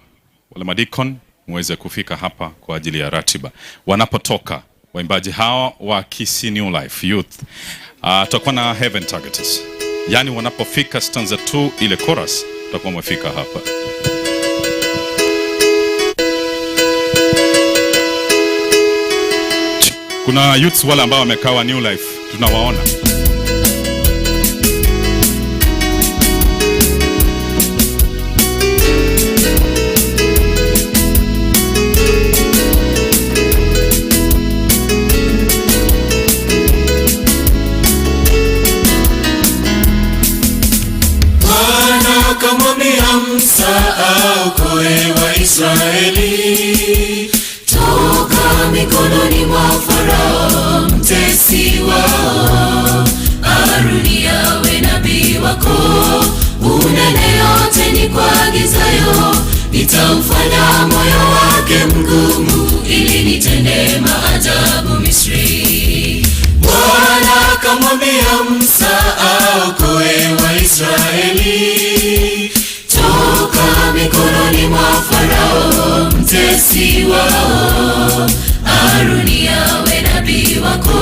Speaker 5: wale madikon muweze kufika hapa kwa ajili ya ratiba. Wanapotoka waimbaji hawa wa Kisi New Life Youth, tutakuwa na Heaven Targets, yani wanapofika stanza 2 ile chorus tutakuwa wamefika hapa. Kuna youths wale ambao wamekawa New Life, tunawaona.
Speaker 11: Bwana kamwambia Musa aokoe Waisraeli toka mikononi mwa Farao mtesi wao. Haruni awe nabii wako, unene yote ni kuagizayo, nitaufanya moyo wake mgumu, ili nitende maajabu Misri. Bwana kamwambia Musa aokoe Waisraeli toka mikononi mwa Farao mtesi wao. Haruni awe nabii wako,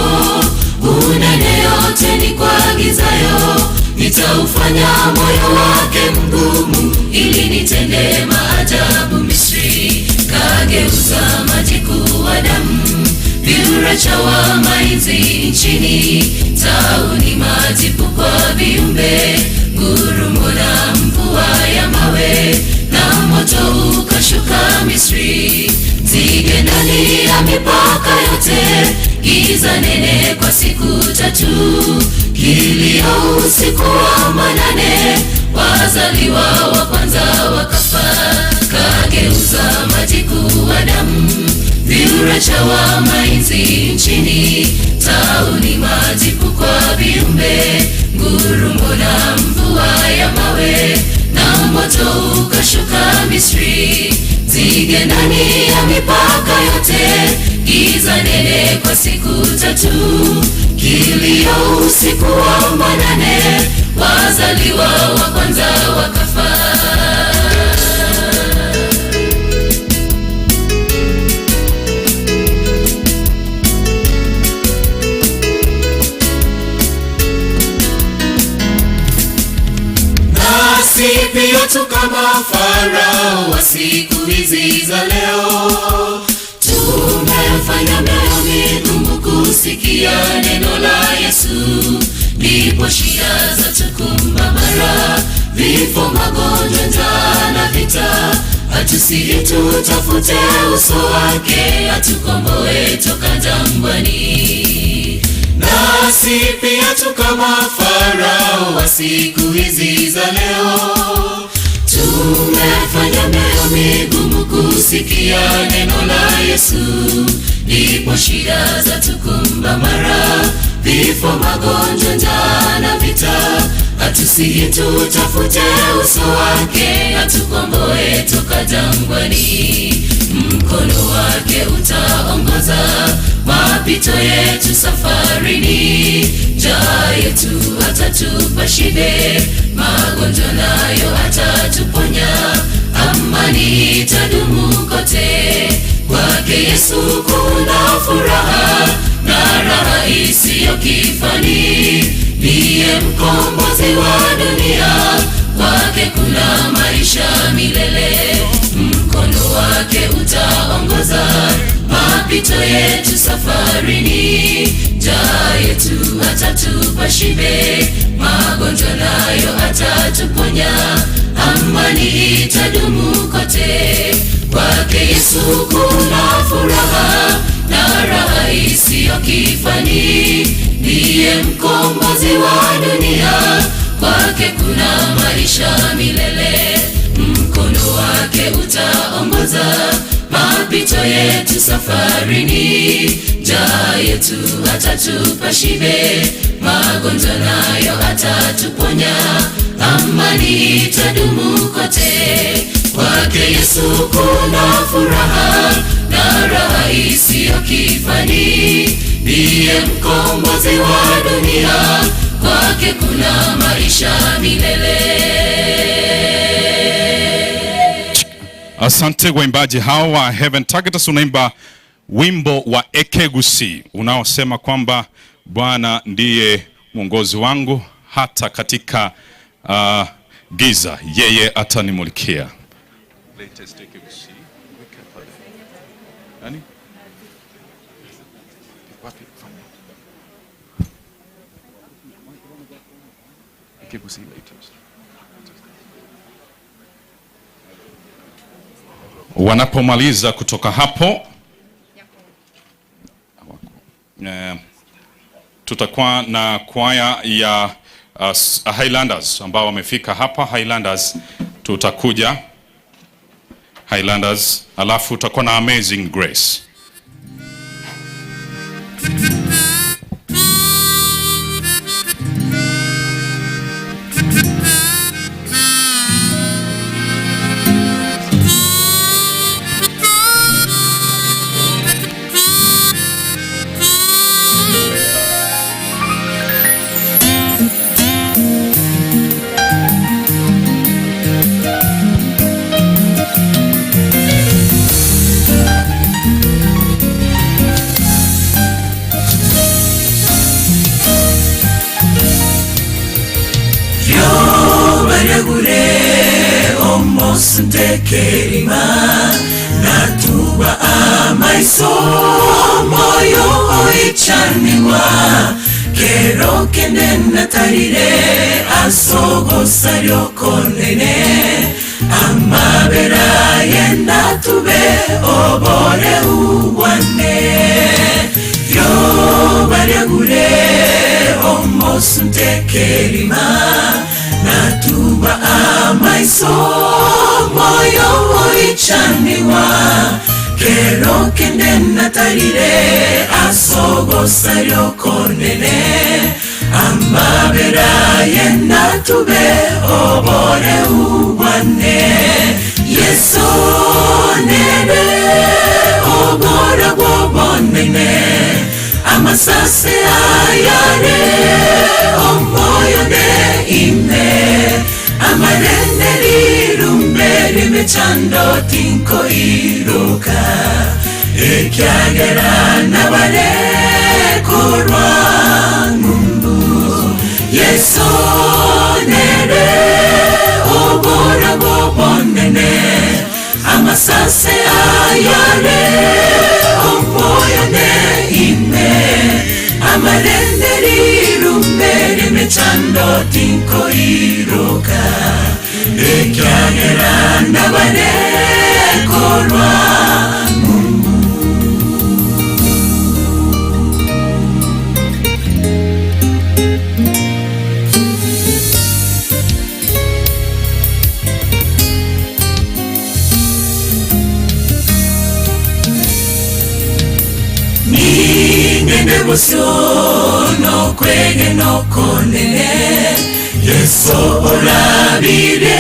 Speaker 11: unene yote ni kuagizayo, nitaufanya moyo wake mgumu, ili nitende maajabu Misri. Kageuza maji kuwa damu, viura chawa mainzi nchini, tauni majipu kwa viumbe, ngurumo na mvua ya mawe, na moto ukashuka Misri. Nzige ndani ya mipaka yote, giza nene kwa siku 3, kilio usiku wa manane, wazaliwa wa kwanza wakafa. Kageuza maji kuwa damu, viura chawa mainzi nchini, tauni majipu kwa viumbe, ngurumo na mvua ya mawe, na moto ukashuka Misri. Nzige ndani ya mipaka yote, giza nene kwa siku 3, kilio usiku wa manane, wazaliwa wa kwanza wakafa. tu kama Farao wa siku hizi za leo. Tumefanya mioyo migumu kusikia neno la Yesu, ndipo shida za tukumba mara, vifo, magonjwa, njaa na vita. Atusihi tutafute uso wake, atukomboe toka jangwani. Nasi pia tu kama Farao wa siku hizi za leo. Tumefanya mioyo migumu kusikia neno la Yesu, ndipo shida za tukumba mara, vifo, magonjwa, njaa na vita. Atusihi tutafute uso wake, atukomboe toka jangwani. Mkono wake utaongoza mapito yetu safarini, njaa yetu atatupa shibe, magonjwa nayo atatuponya. Amani itadumu kote, kwake Yesu kuna furaha na raha isiyo kifani. Ndiye mkombozi wa dunia, kwake kuna maisha milele. Mkono wake utaongoza mapito yetu safarini, njaa yetu atatupa shibe, magonjwa nayo atatuponya. Amani itadumu kote, kwake Yesu kuna furaha na raha isiyo kifani. Ndiye mkombozi wa dunia, kwake kuna maisha milele. Mkono wake utaongoza mapito yetu safarini, njaa yetu atatupa shibe, magonjwa nayo atatuponya. Amani itadumu kote, kwake Yesu kuna furaha na raha isiyo kifani. Ndiye mkombozi wa dunia, kwake kuna maisha milele.
Speaker 5: Asante waimbaji hao wa Heaven Target. Unaimba wimbo wa Ekegusi unaosema kwamba Bwana ndiye mwongozi wangu, hata katika giza yeye atanimulikia. Latest Ekegusi. Nani? Wapi? Ekegusi latest. Wanapomaliza kutoka hapo, tutakuwa na kwaya ya Highlanders ambao wamefika hapa. Highlanders tutakuja Highlanders, alafu tutakuwa na Amazing Grace.
Speaker 2: Kerima natuba amaiso moyo oichaniwa kero kende natarire asogo sario konene amabera yenda tube obore ubwane yo bariagure omosunte kerima natuba amaiso moyo oichaniwa kero kende natarire asogo sario konene amabera yenda tube obore ubwane yeso nene obora bobonene amasase ayare omoyo ne ime amarene rirumbe rimechando tinko iruka ekyagera nabare korwa mungu yeso nere
Speaker 11: obora bobonene amasase ayare ompoyone ime amarenderi rumbere mechando tinko iroka ekyagera nabane korwa no kwege no konene Yeso olabire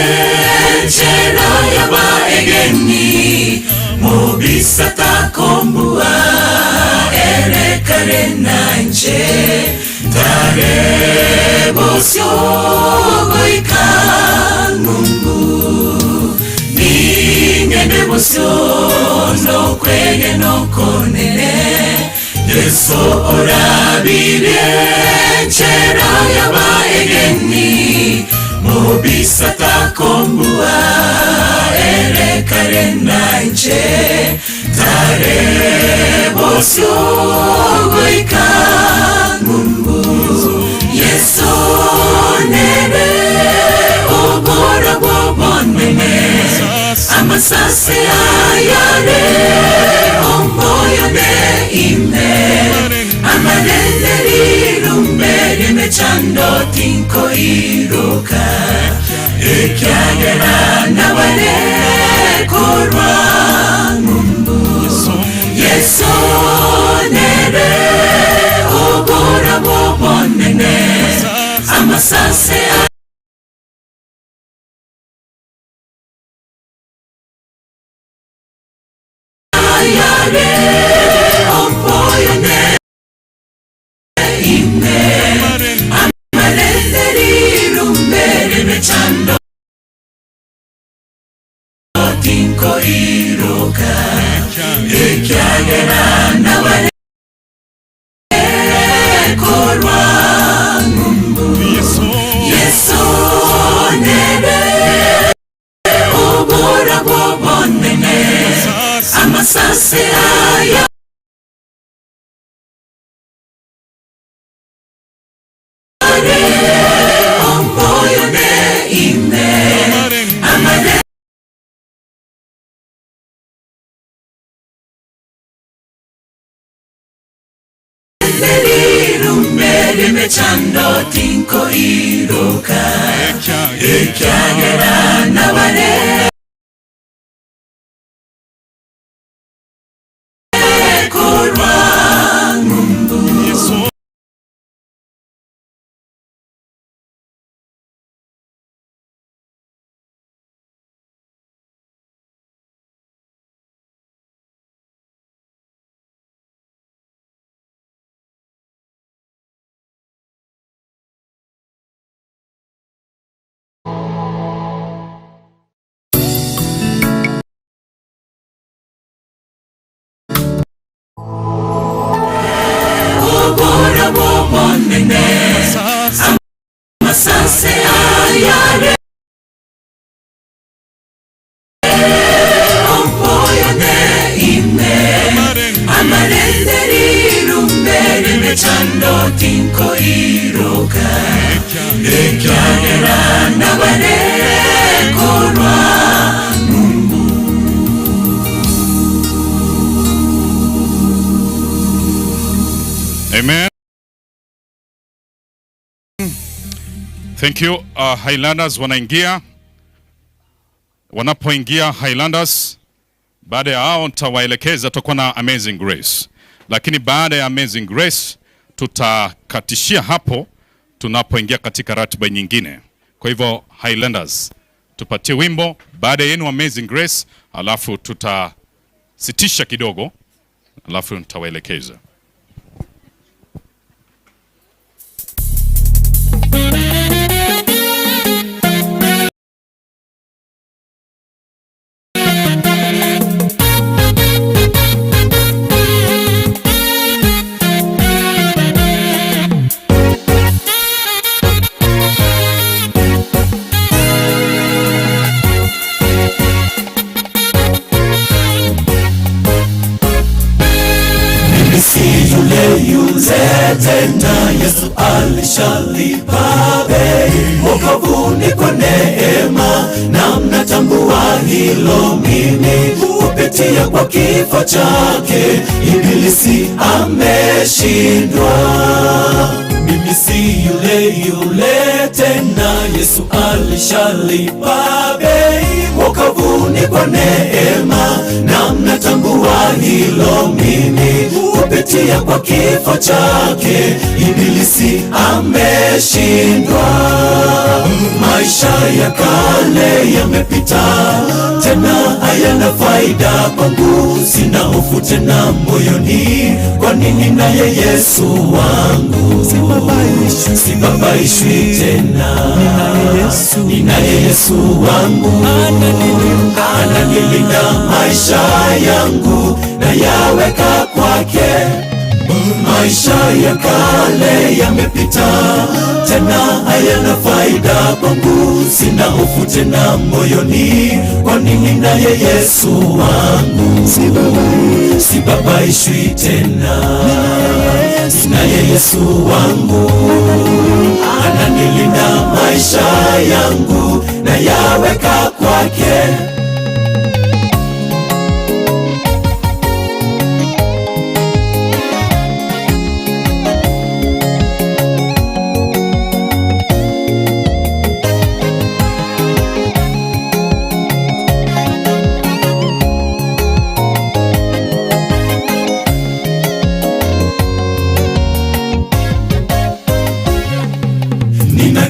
Speaker 11: chera yaba egeni mobisa takombua ere karenanje tare bosyo goika mungu ningende bosyo no kwege no konene Yeso orabire chera yaba egeni mobisa takombua ere karenanje tare bosyo goika mungu Yeso nere obora bobonene amasase ayare omboyone ime amarenderi rumbere mechando tinko iroka ekyagera nabane korwa mungu Yeso nere obora bobonene amasase ayare ompoyone ime amarenderi rumbere mechando tinko iroka ekyagera nabane korwa mungu Yeso nere obora bobonene amasase aya omboyone ime amarenderi rumbere mechando tinko iroka ekyagera nabane korwa mungu obora bobonene amasase ayare ompoyone ime amarenderi rumbere mechando tinko iroka ekyagera nabane korwa mungu
Speaker 5: Amen. Thank you. Highlanders wanapoingia Highlanders, baada ya hao nitawaelekeza tutakuwa na Amazing Grace. Lakini baada ya Amazing Grace tutakatishia hapo tunapoingia katika ratiba nyingine. Kwa hivyo Highlanders, tupatie wimbo baada yenu Amazing Grace, alafu tutasitisha kidogo, alafu nitawaelekeza.
Speaker 11: tena, Yesu alishalipa bei. Wokovu ni kwa neema, na mnatambua hilo. Mimi kupitia kwa kifo chake, ibilisi ameshindwa. Mimi si yule tena, Yesu alishalipa bei. Wokovu ni kwa neema, na mnatambua hilo. Mimi kupitia kwa kifo chake, ibilisi ameshindwa. Maisha ya kale yamepita, tena hayana faida kwangu. Sina hofu tena moyoni, kwa nini naye Yesu wangu. Sibabaishwi tena, ninaye Yesu wangu. Ananilinda maisha yangu, na yaweka kwake. Maisha ya kale yamepita, tena hayana faida kwangu. Sina hofu tena moyoni, kwa nini naye Yesu wangu. Sibabaishwi tena, naye Yesu wangu. Ananilinda maisha yangu, na yaweka kwake.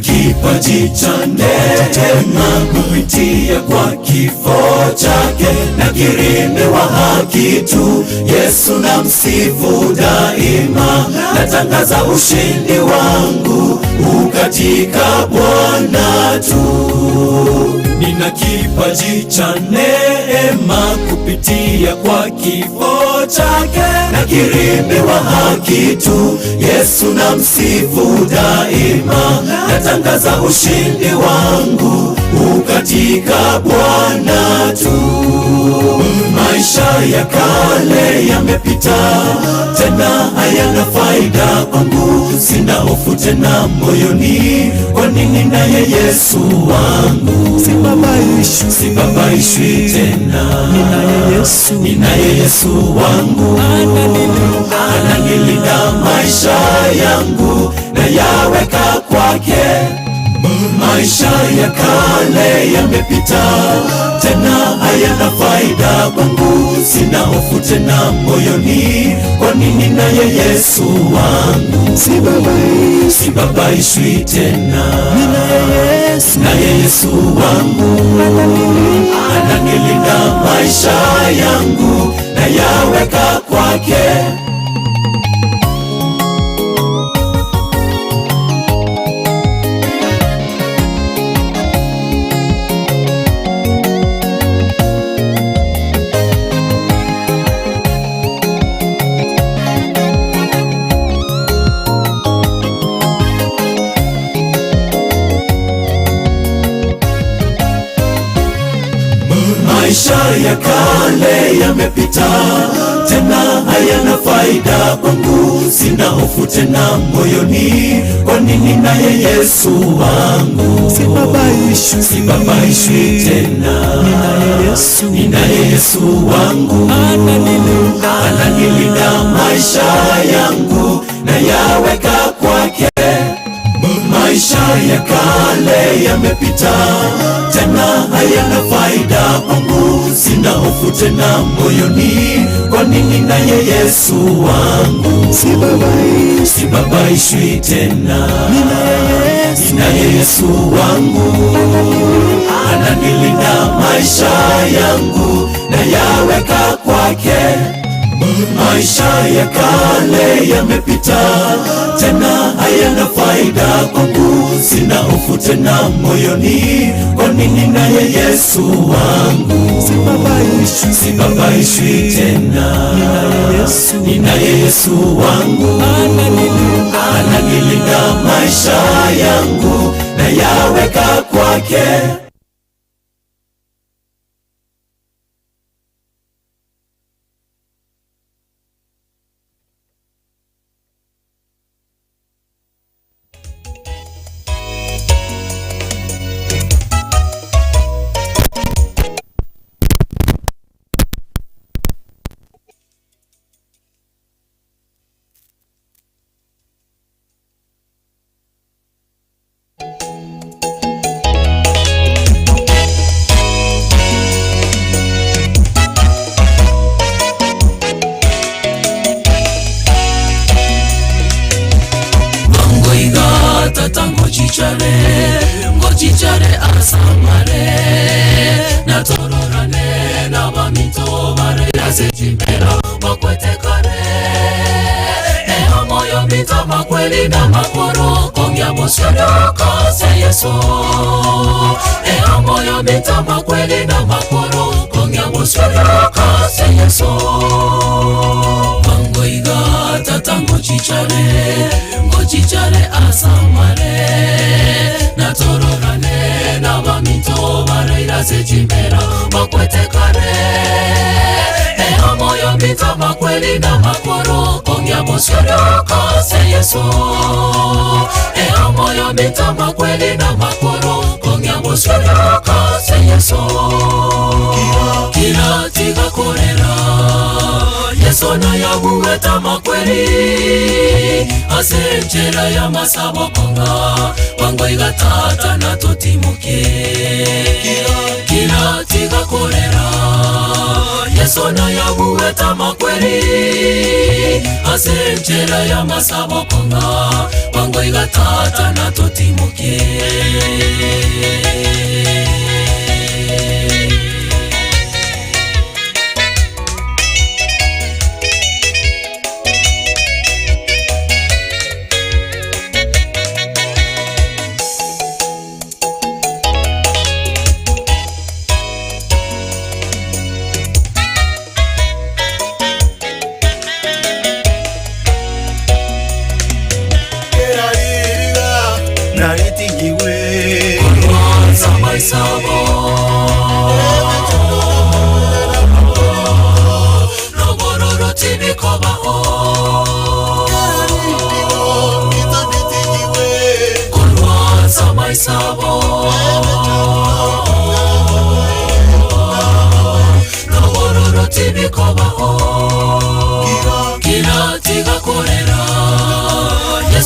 Speaker 11: Kipaji cha neema kupitia kwa kifo chake, na kirimi wa haki tu, Yesu na msifu daima. Natangaza ushindi wangu ukatika Bwana tu. Nina kipaji cha neema kupitia kwa kifo chake, na kirimi wa haki tu, Yesu na msifu daima. Natangaza ushindi wangu ukatika Bwana tu. Maisha ya kale yamepita, tena hayana faida kwangu. Sina hofu tena moyoni, kwa nini naye Yesu wangu. Sibabaishwi tena, ninaye Yesu wangu. Ananilinda maisha yangu, na yaweka kwake. Maisha ya kale yamepita, tena hayana faida kwangu. Sina hofu tena moyoni, kwa nini naye Yesu wangu. Sibabaishwi tena, naye Yesu wangu. Ananilinda maisha yangu, na yaweka kwake. Maisha ya kale yamepita, tena hayana faida kwangu. Sina hofu tena moyoni, kwa nini naye Yesu wangu. Sibabaishwi tena, ninaye Yesu wangu. Ananilinda maisha yangu, na yaweka kwake. Maisha ya kale yamepita, tena hayana faida kwangu. Sina hofu tena moyoni, kwa nini naye Yesu wangu. Sibabaishwi tena, ninaye Yesu wangu. Ananilinda maisha yangu, na yaweka kwake. Maisha ya kale yamepita, tena hayana faida kwangu. Sina hofu tena moyoni, kwa nini naye Yesu wangu. Sibabaishwi tena, ninaye Yesu wangu. Ananilinda maisha yangu, na yaweka kwake. ngochichare asamare natororane nabamito barera sechimbera makwetekare moyo mito makweli na makoro kongya bosyono kase Yesu moyo mito makweli na makoro kongya bosyono kase Yesu bangoiga tata ngochichare asamare natororane nabamito barera sechimbera makwetekare moyo mito makweli na makoro kongya bosyono kase Yesu moyo mito makweli na makoro kongya bosyono kase Yesu kila tiga korera Yesu na yabuweta makweli asenchera ya masabo konga wangoiga tata na totimuke kila tiga korera Yesu na yabuweta makweli asenchera ya masabo konga wangoiga tata na totimuke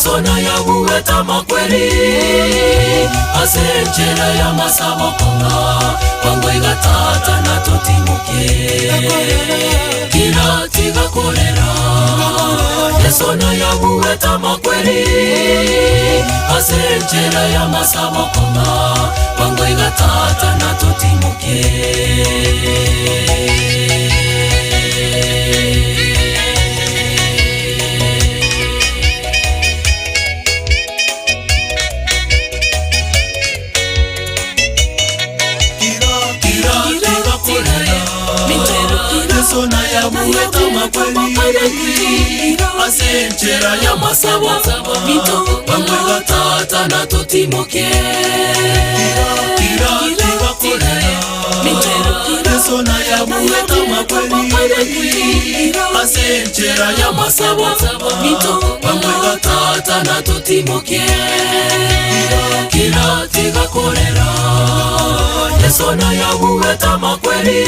Speaker 11: Sona ya buweta makweli asenchera ya masabo konga wangoiga tata na totimuke kila tiga kolera Sona ya buweta makweli asenchera ya masabo konga wangoiga tata na totimuke Sona ya buweta makweli asenchera ya masabo mito bangwega tata na totimuke kira tiga kolera Sona ya buweta makweli asenchera ya masabo mito bangwega tata na totimuke kira tiga kolera Sona ya buweta makweli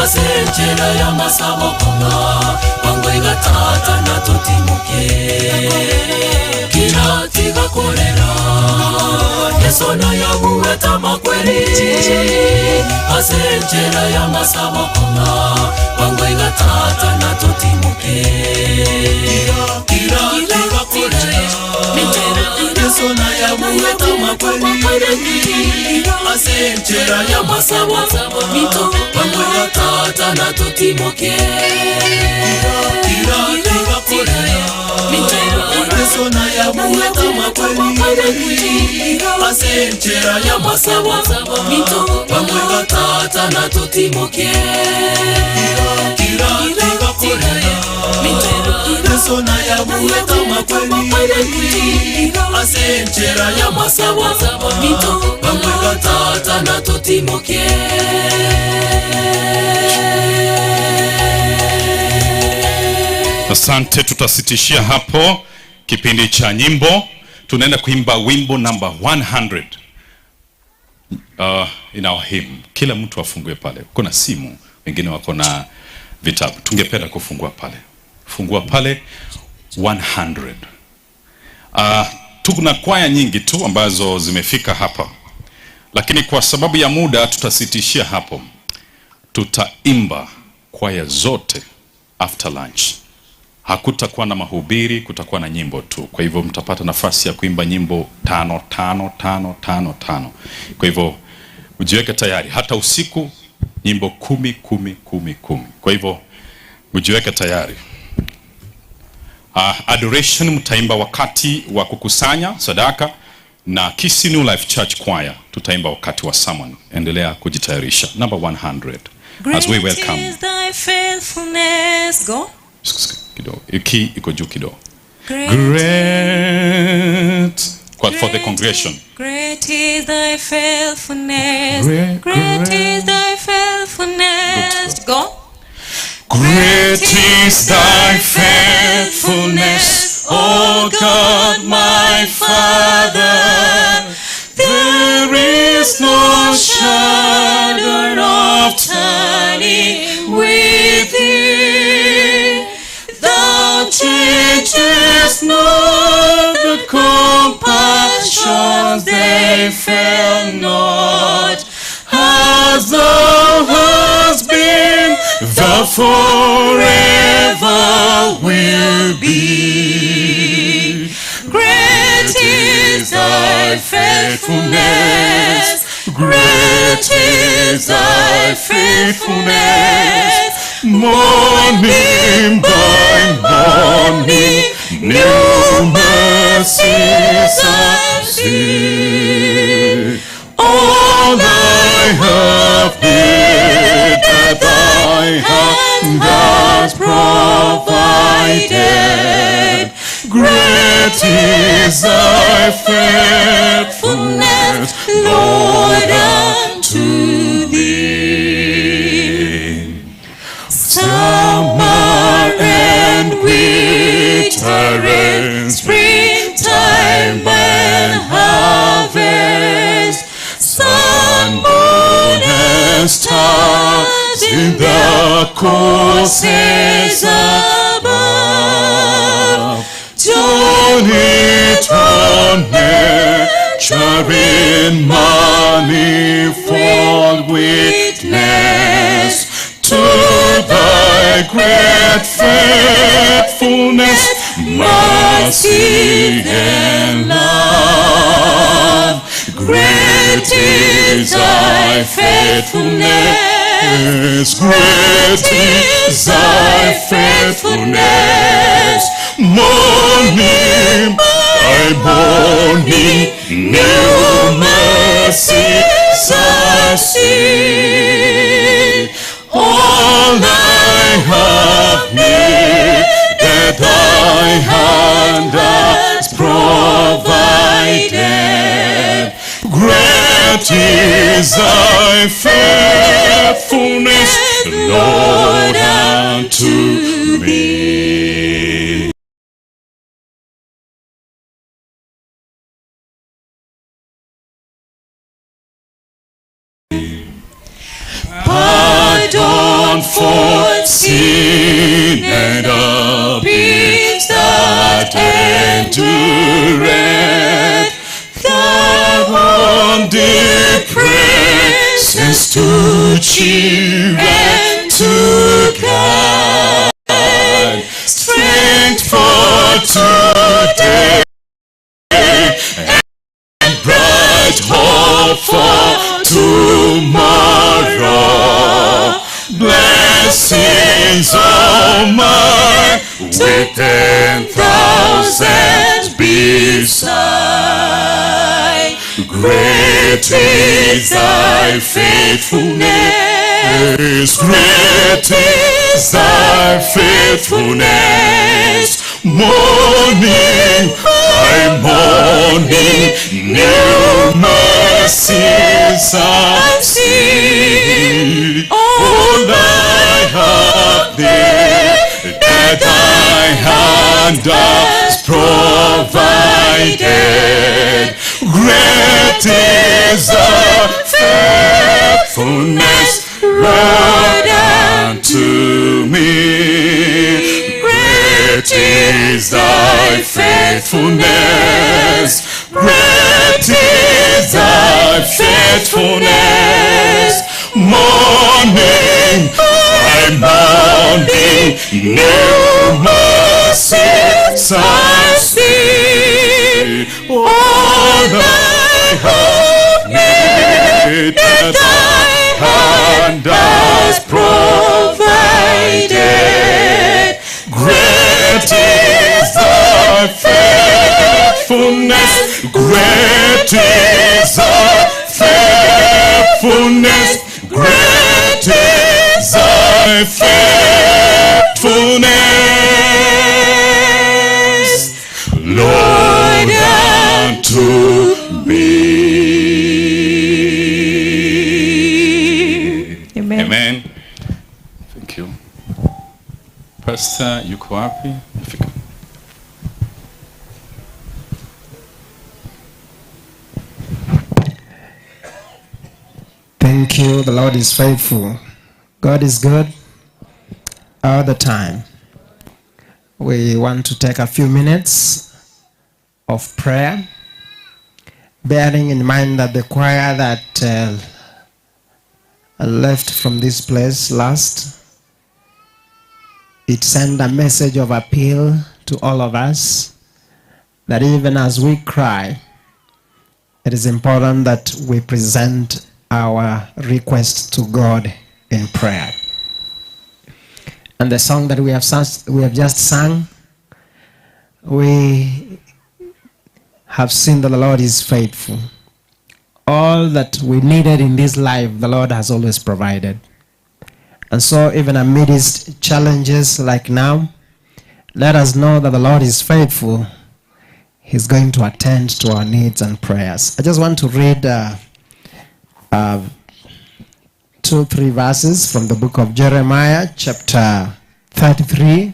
Speaker 11: asenchera ya masabo konga wangoiga tata na totimuke kila tiga kolera Sona ya buweta makweli asenchera ya masabo konga wangoiga tata na totimuke kila tiga kolera Sona ya buweta makweli asenchera ya masabo mito bangwega tata na totimuke kila tiga kolera Sona ya buweta makweli asenchera ya masabo mito bangwega tata na totimuke kila tiga kolera Sona ya buweta makweli asenchera ya masabo mito bangwega tata na totimuke
Speaker 5: Asante, tutasitishia hapo kipindi cha nyimbo. Tunaenda kuimba wimbo number 100 in our hymn. Kila mtu afungue pale. Kuna simu, wengine wako na vitabu. Tungependa kufungua pale. Fungua pale 100. Tuna kwaya nyingi tu ambazo zimefika hapa, lakini kwa sababu ya muda tutasitishia hapo. Tutaimba kwaya zote after lunch. Hakutakuwa na mahubiri, kutakuwa na nyimbo tu. Kwa hivyo mtapata nafasi ya kuimba nyimbo 5 5 5 5 5. Kwa hivyo ujiweke tayari, hata usiku nyimbo 10 10 10 10. Kwa hivyo ujiweke tayari. Adoration mtaimba wakati wa kukusanya sadaka, na Kisii New Life Church Choir tutaimba wakati wa sermon. Endelea kujitayarisha. Number 100 as we welcome.
Speaker 10: Great is thy faithfulness. Go.
Speaker 5: Kidogo. Iki iko juu kidogo.
Speaker 10: Great.
Speaker 5: For the congregation.
Speaker 10: Great is thy faithfulness.
Speaker 5: Great
Speaker 10: is thy faithfulness. Go.
Speaker 5: Great is thy faithfulness, O God my Father.
Speaker 10: There is no shadow of turning with thee. Thou changest not, the compassions they fail not. As thou hast been,
Speaker 5: Thou forever will be.
Speaker 10: great is thy faithfulness. Great is thy faithfulness.
Speaker 5: Morning by morning, new mercies I see. All I have needed, thy hand has provided. Great is thy faithfulness, Lord, unto thee.
Speaker 10: Summer and winter and springtime and harvest, sun, moon, and stars in the courses above,
Speaker 5: Join it on nature in manifold witness to thy great faithfulness, mercy and love. Great is thy faithfulness, great is thy faithfulness. Morning by morning, new mercies I see. All I have needed, thy hand has provided. Great is thy faithfulness, Lord, unto me.
Speaker 10: pardon for sin and abuse that endureth. Thy wounded presence to cheer and to guide. Strength for today and bright hope for tomorrow. Blessings all mine with 10,000 beside. Great is thy faithfulness, great is thy faithfulness. Morning by morning, new mercies I see. All I have needed, thy hand has provided. Great is thy faithfulness, Lord, unto me. Great is thy faithfulness, great is thy faithfulness. Morning by morning, new mercies I see all I have needed, thy hand has provided. Great is thy faithfulness, great is thy faithfulness, great is thy faithfulness, Lord, unto me.
Speaker 5: Amen. Amen. Thank you. Pastor, yuko wapi? Fika.
Speaker 9: Thank you. The Lord is faithful. God is good all the time. We want to take a few minutes of prayer, bearing in mind that the choir that left from this place last, it sent a message of appeal to all of us that even as we cry, it is important that we present our requests to God in prayer. And the song that we have just sung, we have seen that the Lord is faithful. All that we needed in this life, the Lord has always provided. And so even amidst challenges like now, let us know that the Lord is faithful. He's going to attend to our needs and prayers. I just want to read 2-3 verses from the book of Jeremiah, chapter 33,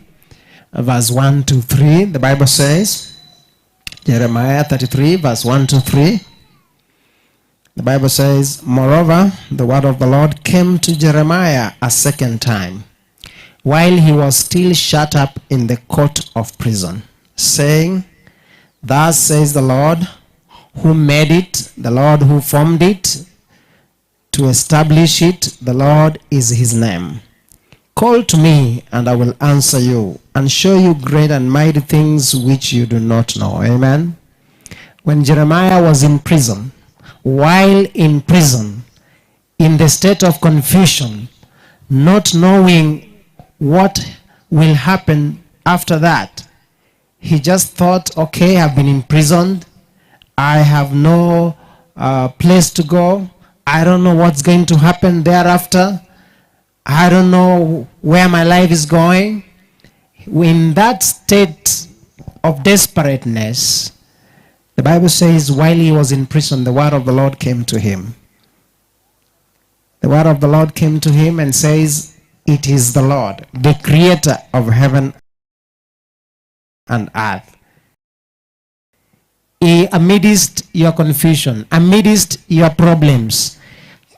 Speaker 9: verse 1-3. The Bible says, Jeremiah 33, verse 1-3. The Bible says, moreover, the word of the Lord came to Jeremiah a second time, while he was still shut up in the court of prison, saying, thus says the Lord, who made it, the Lord who formed it, to establish it, the Lord is his name. Call to me, and I will answer you, and show you great and mighty things which you do not know. Amen. When Jeremiah was in prison, while in prison, in the state of confusion, not knowing what will happen after that, he just thought, okay, I've been imprisoned. I have no place to go. I don't know what's going to happen thereafter. I don't know where my life is going. In that state of desperateness, the Bible says while he was in prison, the word of the Lord came to him. The word of the Lord came to him and says, it is the Lord, the creator of heaven and earth. Amidst your confusion, amidst your problems,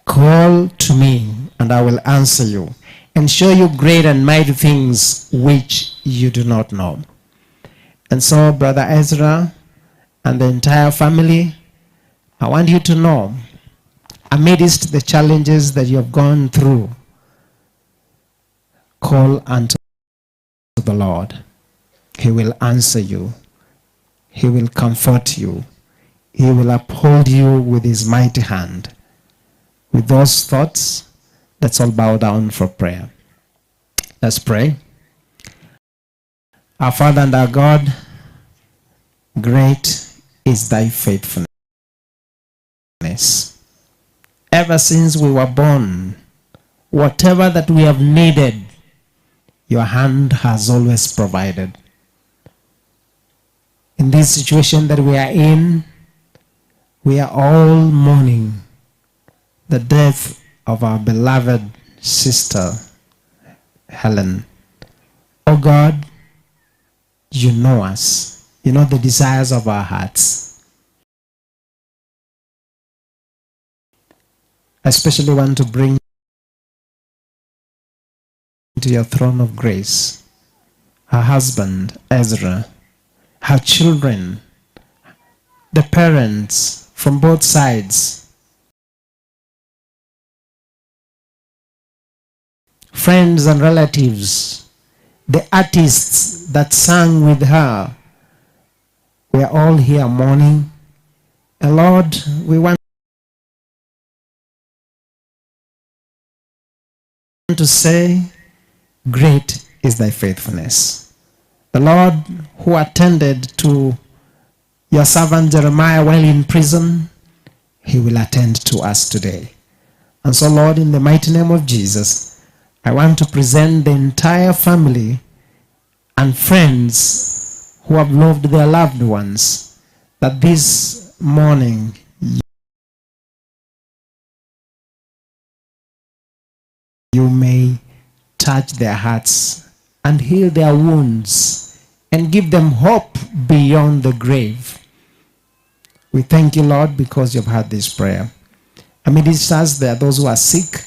Speaker 9: call to me and I will answer you and show you great and mighty things which you do not know. And so, Brother Ezra and the entire family, I want you to know, amidst the challenges that you have gone through, call unto the Lord. He will answer you. He will comfort you. He will uphold you with his mighty hand. With those thoughts, let's all bow down for prayer. Let's pray. Our Father and our God, great is thy faithfulness. Ever since we were born, whatever that we have needed, your hand has always provided. In this situation that we are in, we are all mourning the death of our beloved sister, Helen. Oh God, you know us. You know the desires of our hearts. I especially want to bring to your throne of grace her husband, Ezra, her children, the parents from both sides, friends and relatives, the artists that sang with her We are all here mourning. And Lord, we want to say, great is thy faithfulness. The Lord who attended to your servant Jeremiah while in prison, he will attend to us today. And so, Lord, in the mighty name of Jesus, I want to present the entire family and friends who have loved their loved ones, that this morning you may touch their hearts and heal their wounds and give them hope beyond the grave. We thank you, Lord, because you've heard this prayer. Amidst us, there are those who are sick.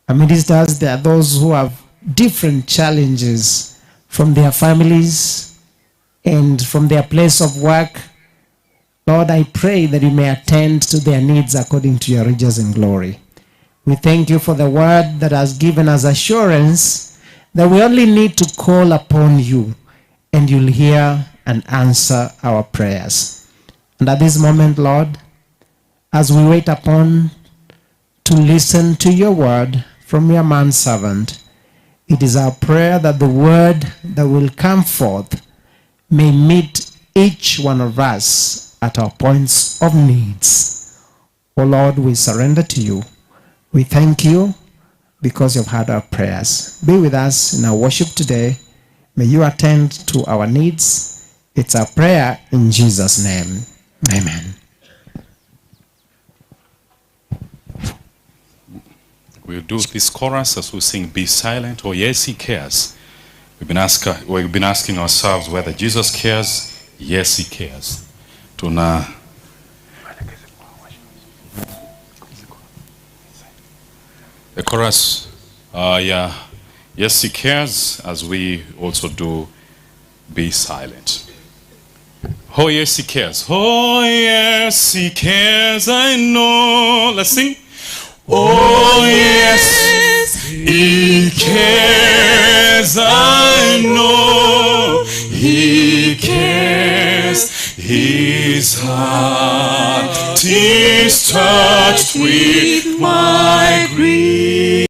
Speaker 9: Amidst us, there are those who have different challenges from their families and from their place of work. Lord, I pray that you may attend to their needs according to your riches and glory. We thank you for the word that has given us assurance that we only need to call upon you and you'll hear and answer our prayers. And at this moment, Lord, as we wait upon to listen to your word from your manservant, it is our prayer that the word that will come forth may meet each one of us at our points of needs. Oh Lord, we surrender to you. We thank you because you've heard our prayers. Be with us in our worship today. May you attend to our needs. It's our prayer in Jesus' name. Amen.
Speaker 5: We'll do this chorus as we sing Be Silent, or Yes, He Cares. We've been asking ourselves whether Jesus cares. Yes, He cares. The chorus, yes, He cares, as we also do Be Silent. Oh, yes, He cares. Oh, yes, He cares, I know. Let's sing. Oh, yes, He cares, I know. He cares. His heart is touched with my grief.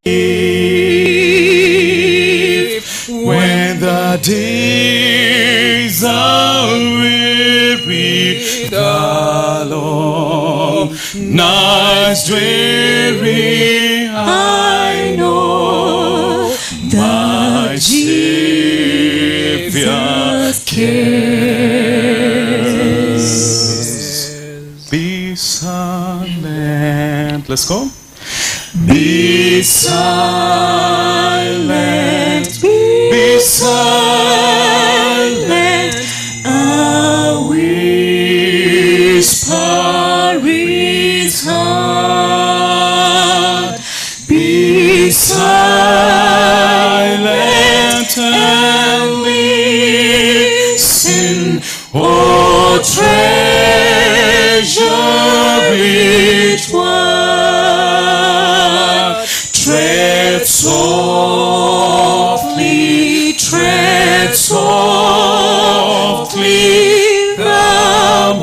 Speaker 5: When the days are weary, the long nights dreary, I know my Savior cares. Be silent. Let's go. Be silent. Be silent. A whisper is heard. Be silent and listen. Oh, treasure each word. Tread softly, tread softly. The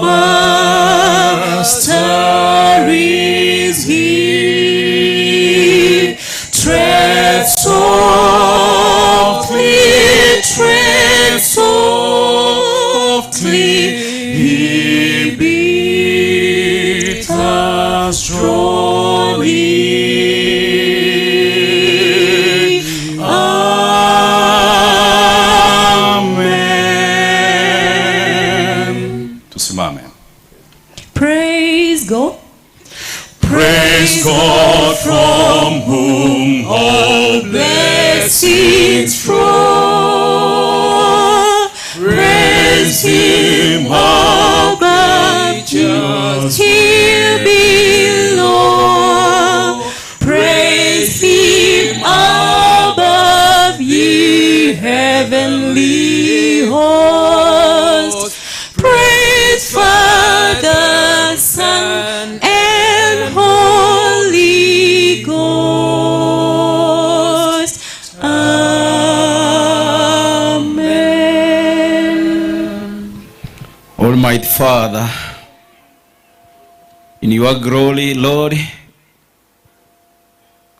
Speaker 5: Master is here. Tread softly, tread softly. He beats us strongly. Amen. Tusimame.
Speaker 10: Praise God.
Speaker 5: Praise God, from whom all blessings flow. Praise Him above, just here below. Praise Him above, ye heavenly hosts. Praise Father, Son, and Holy Ghost. Amen.
Speaker 8: Almighty
Speaker 12: Almighty Father, in your glory, Lord,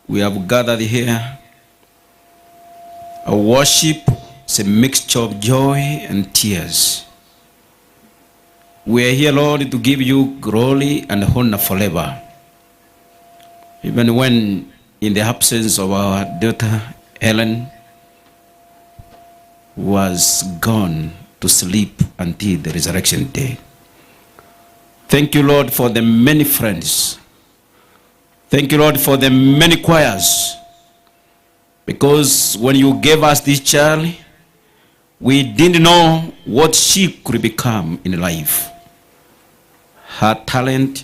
Speaker 12: we have gathered here. Our worship is a mixture of joy and tears. We are here, Lord, to give you glory and honor forever. Even when in the absence of our daughter Helen, who was gone to sleep until the resurrection day. Thank you, Lord, for the many friends. Thank you, Lord, for the many choirs. Because when you gave us this child, we didn't know what she could become in life. Her talent,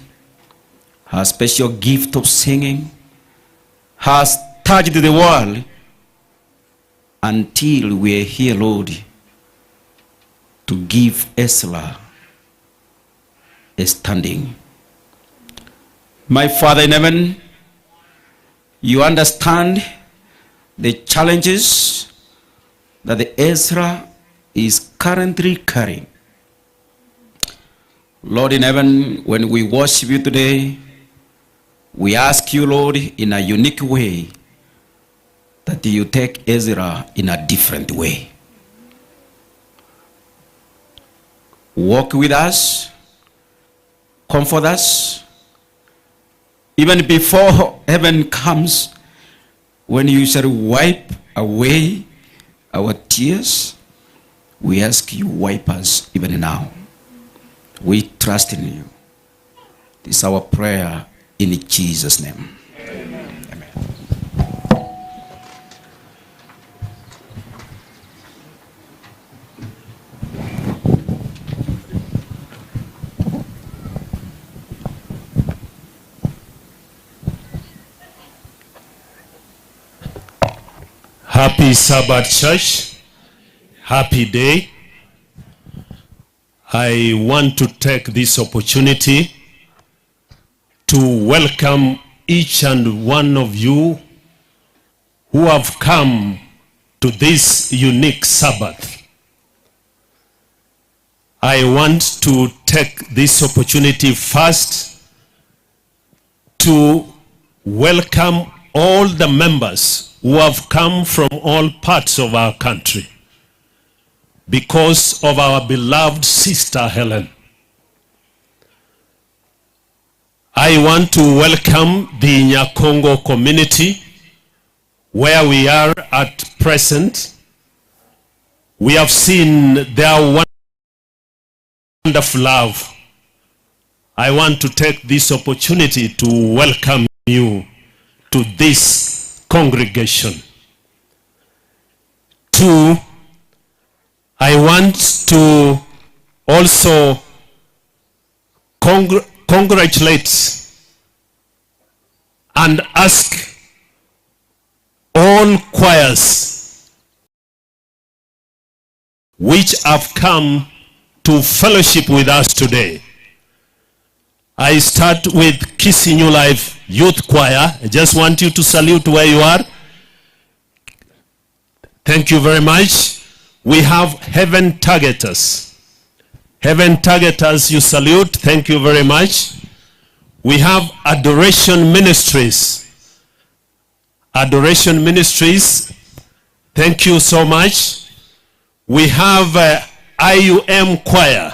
Speaker 12: her special gift of singing has touched the world until we are here, Lord, to give Ezra a standing. My Father in heaven, you understand the challenges that the Ezra is currently carrying. Lord in heaven, when we worship you today, we ask you, Lord, in a unique way, that you take Ezra in a different way. Walk with us, comfort us, even before heaven comes, when you shall wipe away our tears, we ask you, wipe us even now. We trust in you. This is our prayer in Jesus' name. Amen. Amen.
Speaker 13: Happy Sabbath, church. Happy day. I want to take this opportunity to welcome each and one of you who have come to this unique Sabbath. I want to take this opportunity first to welcome all the members who have come from all parts of our country because of our beloved sister Helen. I want to welcome the Nyakongo community where we are at present. We have seen their wonderful love. I want to take this opportunity to welcome you to this congregation. 2, I want to also congratulate and ask all choirs which have come to fellowship with us today. I start with Kisii New Life Youth Choir. I just want you to salute where you are. Thank you very much. We have Heaven Targeters. Heaven Targeters, you salute. Thank you very much. We have Adoration Ministries. Adoration Ministries, thank you so much. We have IUM Choir.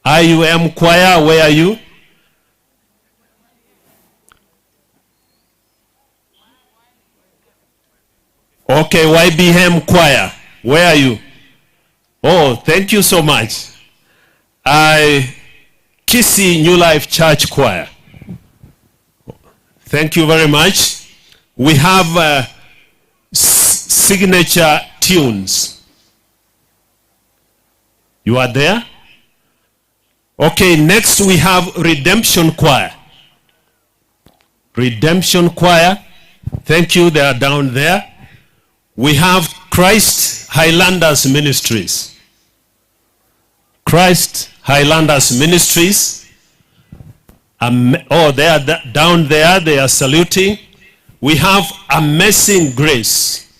Speaker 13: IUM Choir, where are you? Okay, YBM Choir. Where are you? Oh, thank you so much. Kisii New Life Church Choir. Thank you very much. We have Signature Tunes. You are there? Okay, next we have Redemption Choir. Redemption Choir. Thank you, they are down there. We have Christ Highlanders Ministries. Christ Highlanders Ministries. Oh, they are down there. They are saluting. We have Amazing Grace.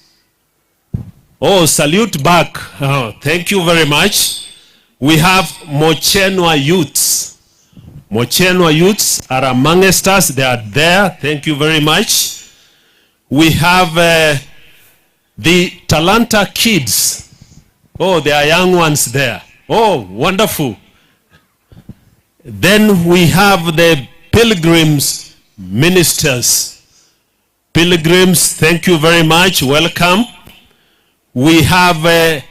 Speaker 13: Oh, salute back. Oh, thank you very much. we have Mochenwa youths. Mochenwa youths are amongst us. They are there. Thank you very much. We have the Talanta kids. Oh, they are young ones there. Oh, wonderful. Then we have the pilgrims ministers. Pilgrims, thank you very much. Welcome. We have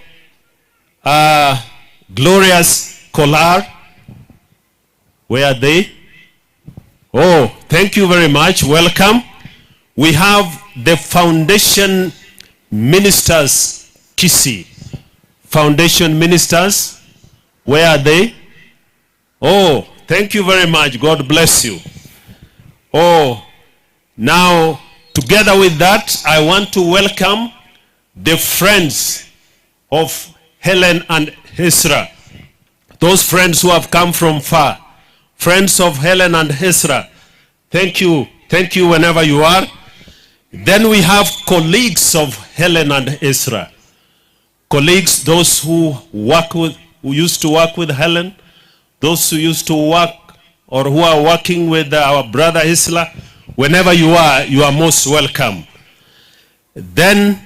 Speaker 13: Glorious Kolar. Where are they? Oh, thank you very much. Welcome. We have the foundation ministers, Kisii. Foundation ministers. Where are they? Oh, thank you very much. God bless you. Oh, now, together with that, I want to welcome the friends of Helen and Ezra. Those friends who have come from far. Friends of Helen and Ezra. Thank you. Thank you whenever you are. Then we have colleagues of Helen and Ezra. Colleagues, those who used to work with Helen, those who used to work or who are working with our brother Ezra. Whenever you are most welcome. Then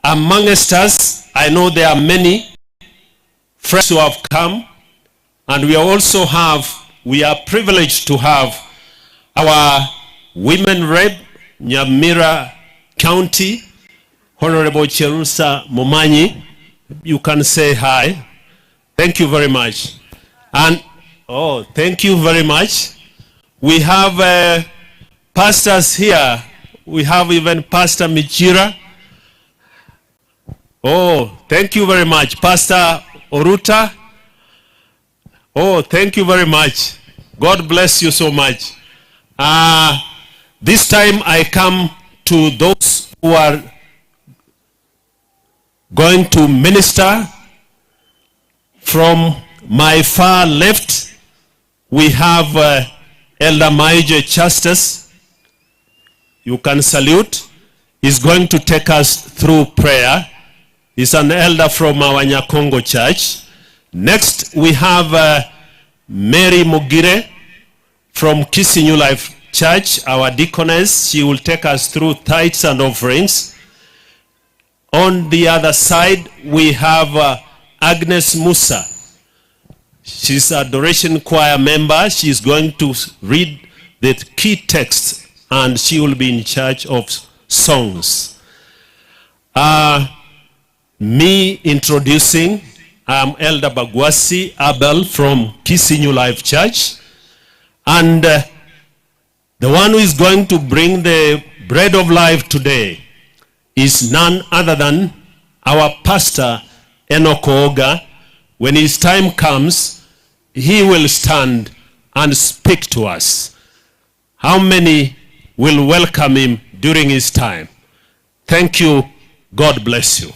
Speaker 13: amongst us, I know there are many friends who have come, and we are privileged to have our women rep, Nyamira County, Honorable Cherusa Momanyi. You can say hi. Thank you very much. And oh, thank you very much. We have pastors here. We have even Pastor Michira. Oh, thank you very much. Pastor Oruta. Oh, thank you very much. God bless you so much. This time I come to those who are going to minister. From my far left, we have Elder Maije Chastas. You can salute. He's going to take us through prayer. He's an elder from our Nyakongo church. Next, we have Mary Mugire from Kisii New Life Church, our deaconess. She will take us through tithes and offerings. On the other side, we have Agnes Musa. She's an adoration choir member. She's going to read the key text, and she will be in charge of songs. Me introducing, I'm Elder Bagwasi Abel from Kisii New Life Church. And the one who is going to bring the bread of life today is none other than our pastor, Enoch Oga. When his time comes, he will stand and speak to us. How many will welcome him during his time? Thank you. God bless you.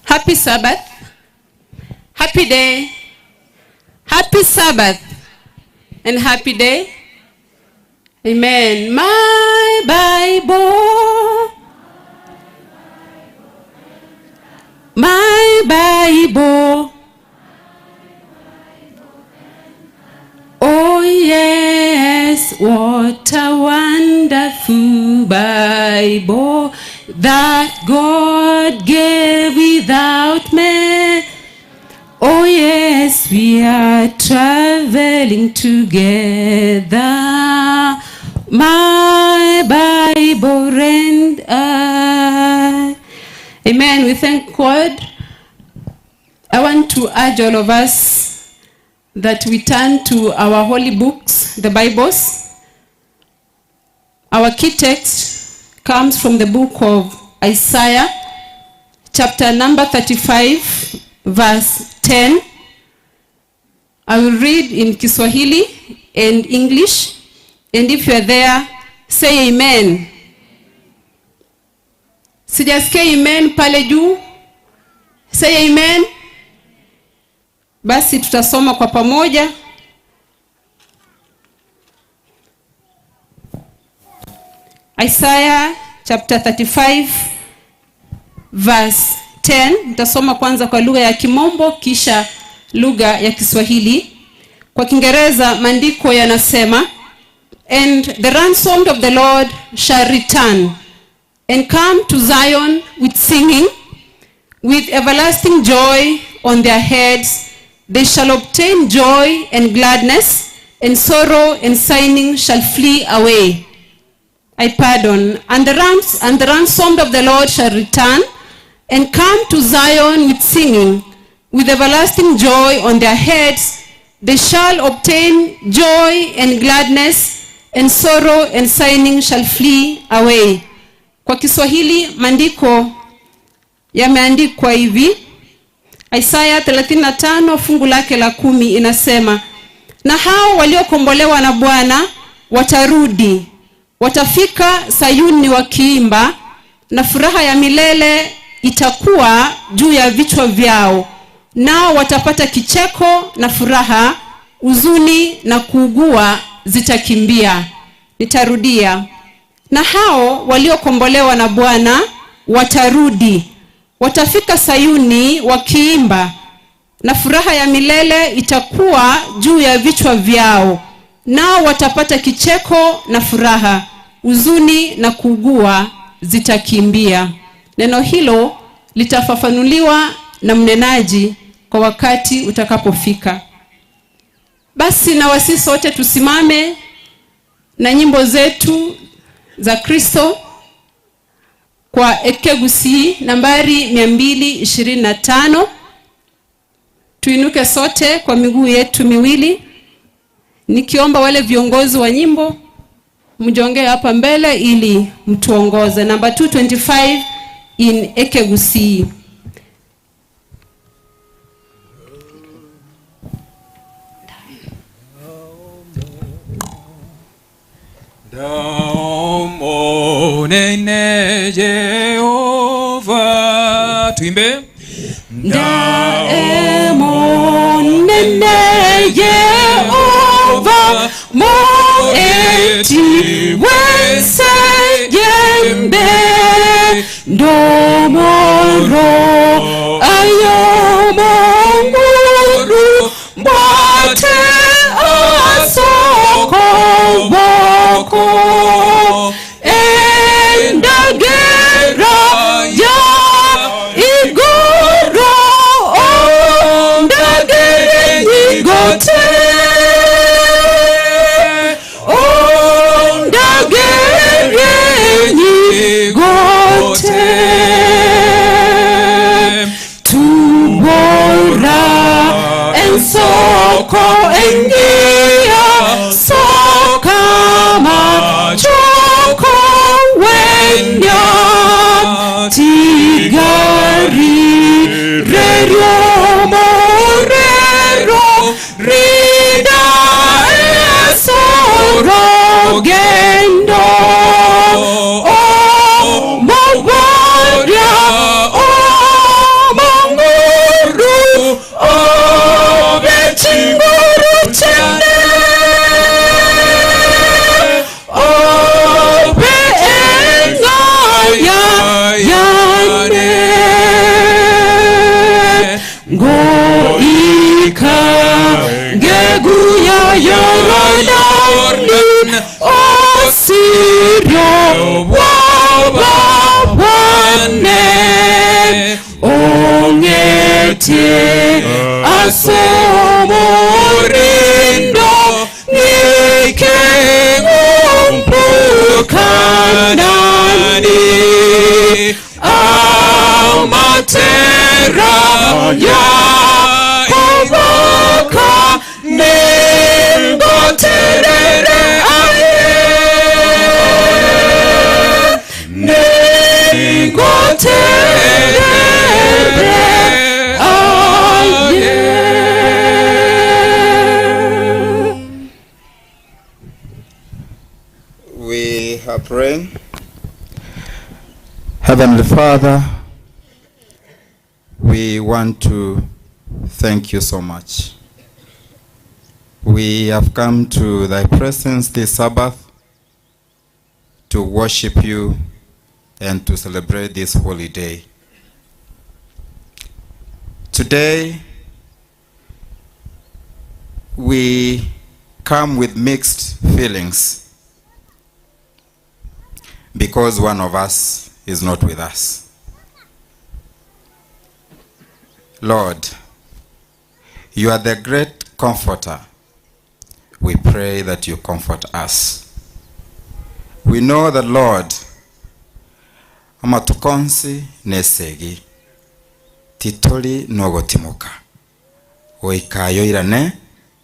Speaker 10: Happy Sabbath. Happy day. Happy Sabbath. And happy day. Amen. My Bible. My Bible. Oh yes, what a wonderful Bible that God gave without me. Oh yes, we are traveling together. My Bible and I. Amen. We thank God. I want to urge all of us that we turn to our holy books, the Bibles. Our key text comes from the book of Isaiah, chapter number 35, verse 10. I will read in Kiswahili and English, and if you are there, say amen. Sijasikia amen pale juu. Say amen. Basi tutasoma kwa pamoja. Isaiah chapter 35 verse 10. Nitasoma kwanza kwa lugha ya Kimombo kisha lugha ya Kiswahili. Kwa Kiingereza maandiko yanasema, and the ransomed of the Lord shall return and come to Zion with singing, with everlasting joy on their heads. They shall obtain joy and gladness, and sorrow and sighing shall flee away. I pardon. And the ransomed of the Lord shall return and come to Zion with singing, with everlasting joy on their heads. They shall obtain joy and gladness, and sorrow and sighing shall flee away. Kwa Kiswahili maandiko yameandikwa hivi. Isaiah 35 fungu lake la 10 inasema, na hao waliokombolewa na Bwana watarudi, watafika Sayuni wakiimba, na furaha ya milele itakuwa juu ya vichwa vyao. Nao watapata kicheko na furaha, huzuni na kuugua zitakimbia. Nitarudia. Na hao waliokombolewa na Bwana watarudi, watafika Sayuni wakiimba, na furaha ya milele itakuwa juu ya vichwa vyao. Nao watapata kicheko na furaha, huzuni na kuugua zitakimbia. Neno hilo litafafanuliwa na mnenaji kwa wakati utakapofika. Basi na wasi sote tusimame na nyimbo zetu za Kristo kwa Ekegusi nambari 225. Tuinuke sote kwa miguu yetu miwili, nikiomba wale viongozi wa nyimbo mjongee hapa mbele ili mtuongoze. Number 225 in Ekegusi.
Speaker 14: Damonene Jehova, tuimbe.
Speaker 2: Daemonene Jehova, moeti wense jembe, ndomoro ayomonguru, mbate asoko boko, endagera ya igoro, ondagere nigote, ondagere nigote, tubora ensoko engia sokama choko wenya tigari rerio morero rida esoro gendo o mogoria o monguru o betinguru chende o beenga ya yane go ika geguya yorodon o sirio wabane ongete asomorindo nike umpukanani amatera ya koboka nengoterere aye nengoterere aye.
Speaker 4: praying. Heavenly Father, we want to thank you so much. We have come to thy presence this Sabbath to worship you and to celebrate this holy day. Today, we come with mixed feelings because one of us is not with us. Lord, you are the great comforter. We pray that you comfort us. We know that, Lord, amatukonsi nesegi titoli nogotimuka oikayo irane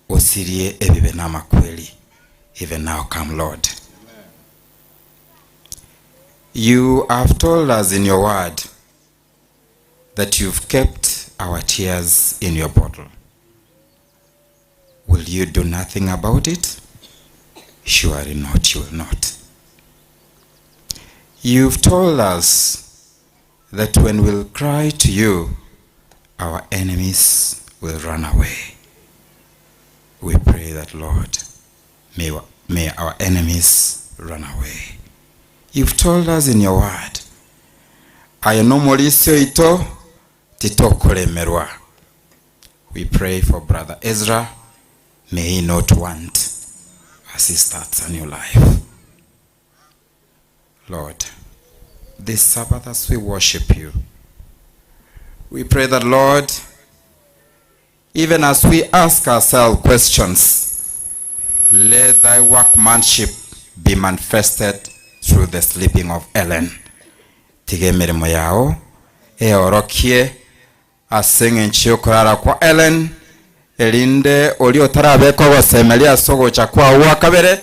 Speaker 4: osirie ebibe namakweli. Even now come, Lord. You have told us in your word that you've kept our tears in your bottle. Will you do nothing about it? Surely not, you will not. You've told us that when we'll cry to you, our enemies will run away. We pray that, Lord, may our enemies run away. You've told us in your word, ayanomolisi ito titokolemerwa. We pray for Brother Ezra. May he not want as he starts a new life. Lord, this Sabbath as we worship you, we pray that, Lord, even as we ask ourselves questions, let thy workmanship be manifested through the sleeping of Ellen. Tige mirimo yao eorokie asenge nchio kurara kwa Ellen elinde olio tarabe kogo semelia sogo chakwa wakabere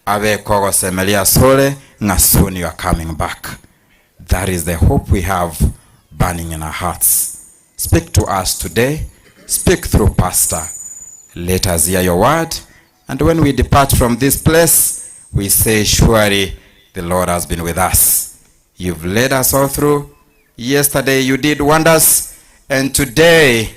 Speaker 4: abe kogo semelia sole nga soon you are coming back. That is the hope we have burning in our hearts. Speak to us today. Speak through Pastor. Let us hear your word. And when we depart from this place, we say, surely the Lord has been with us. You've led us all through. Yesterday you did wonders. And today,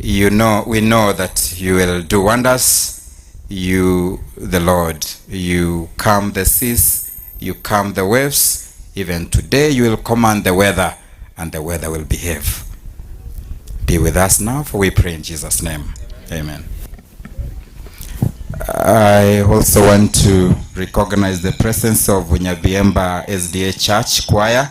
Speaker 4: we know that you will do wonders. You, the Lord, you calm the seas, you calm the waves. Even today you will command the weather, and the weather will behave. Be with us now, for we pray in Jesus' name. Amen. I also want to recognize the presence of Nyabiemba SDA Church Choir.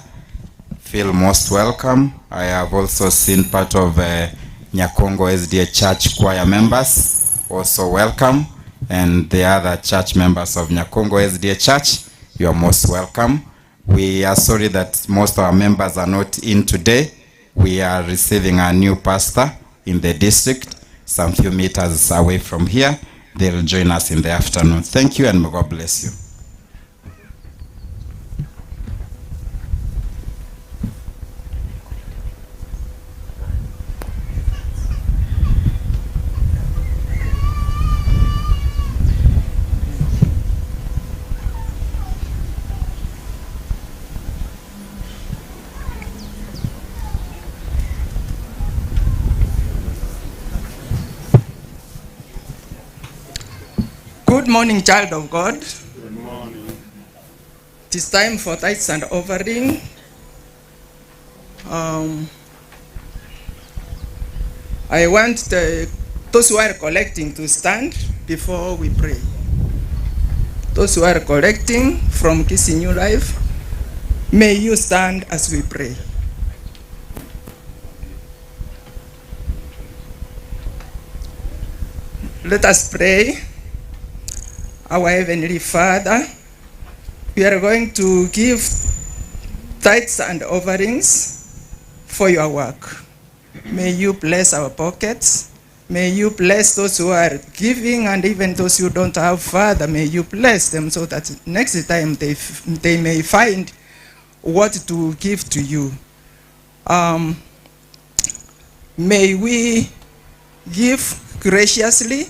Speaker 4: Feel most welcome. I have also seen part of Nyakongo SDA Church Choir members. Also welcome. And the other church members of Nyakongo SDA Church, you are most welcome. We are sorry that most of our members are not in today. We are receiving a new pastor in the district, some few meters away from here. They'll join us in the afternoon. Thank you, and may God bless you.
Speaker 14: Good morning, child of God. Good morning. It is time for tithes and offering. I want those who are collecting to stand before we pray. Those who are collecting from Kissing New Life, may you stand as we pray. Let us pray. Our Heavenly Father, we are going to give tithes and offerings for your work. May you bless our pockets. May you bless those who are giving, and even those who don't have, Father, may you bless them so that next time they may find what to give to you. May we give graciously,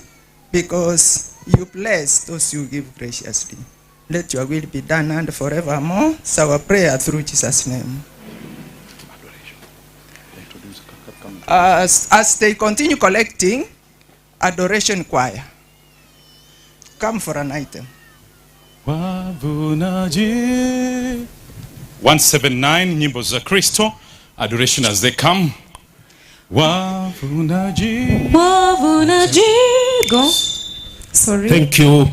Speaker 14: because you bless those who give graciously. Let your will be done and forevermore. It's our prayer through Jesus' name. As they continue collecting, adoration choir, come for an item.
Speaker 5: 179 nyimbo za Kristo, adoration as they come. Wavunaji.
Speaker 10: Go. Sorry.
Speaker 13: Thank you.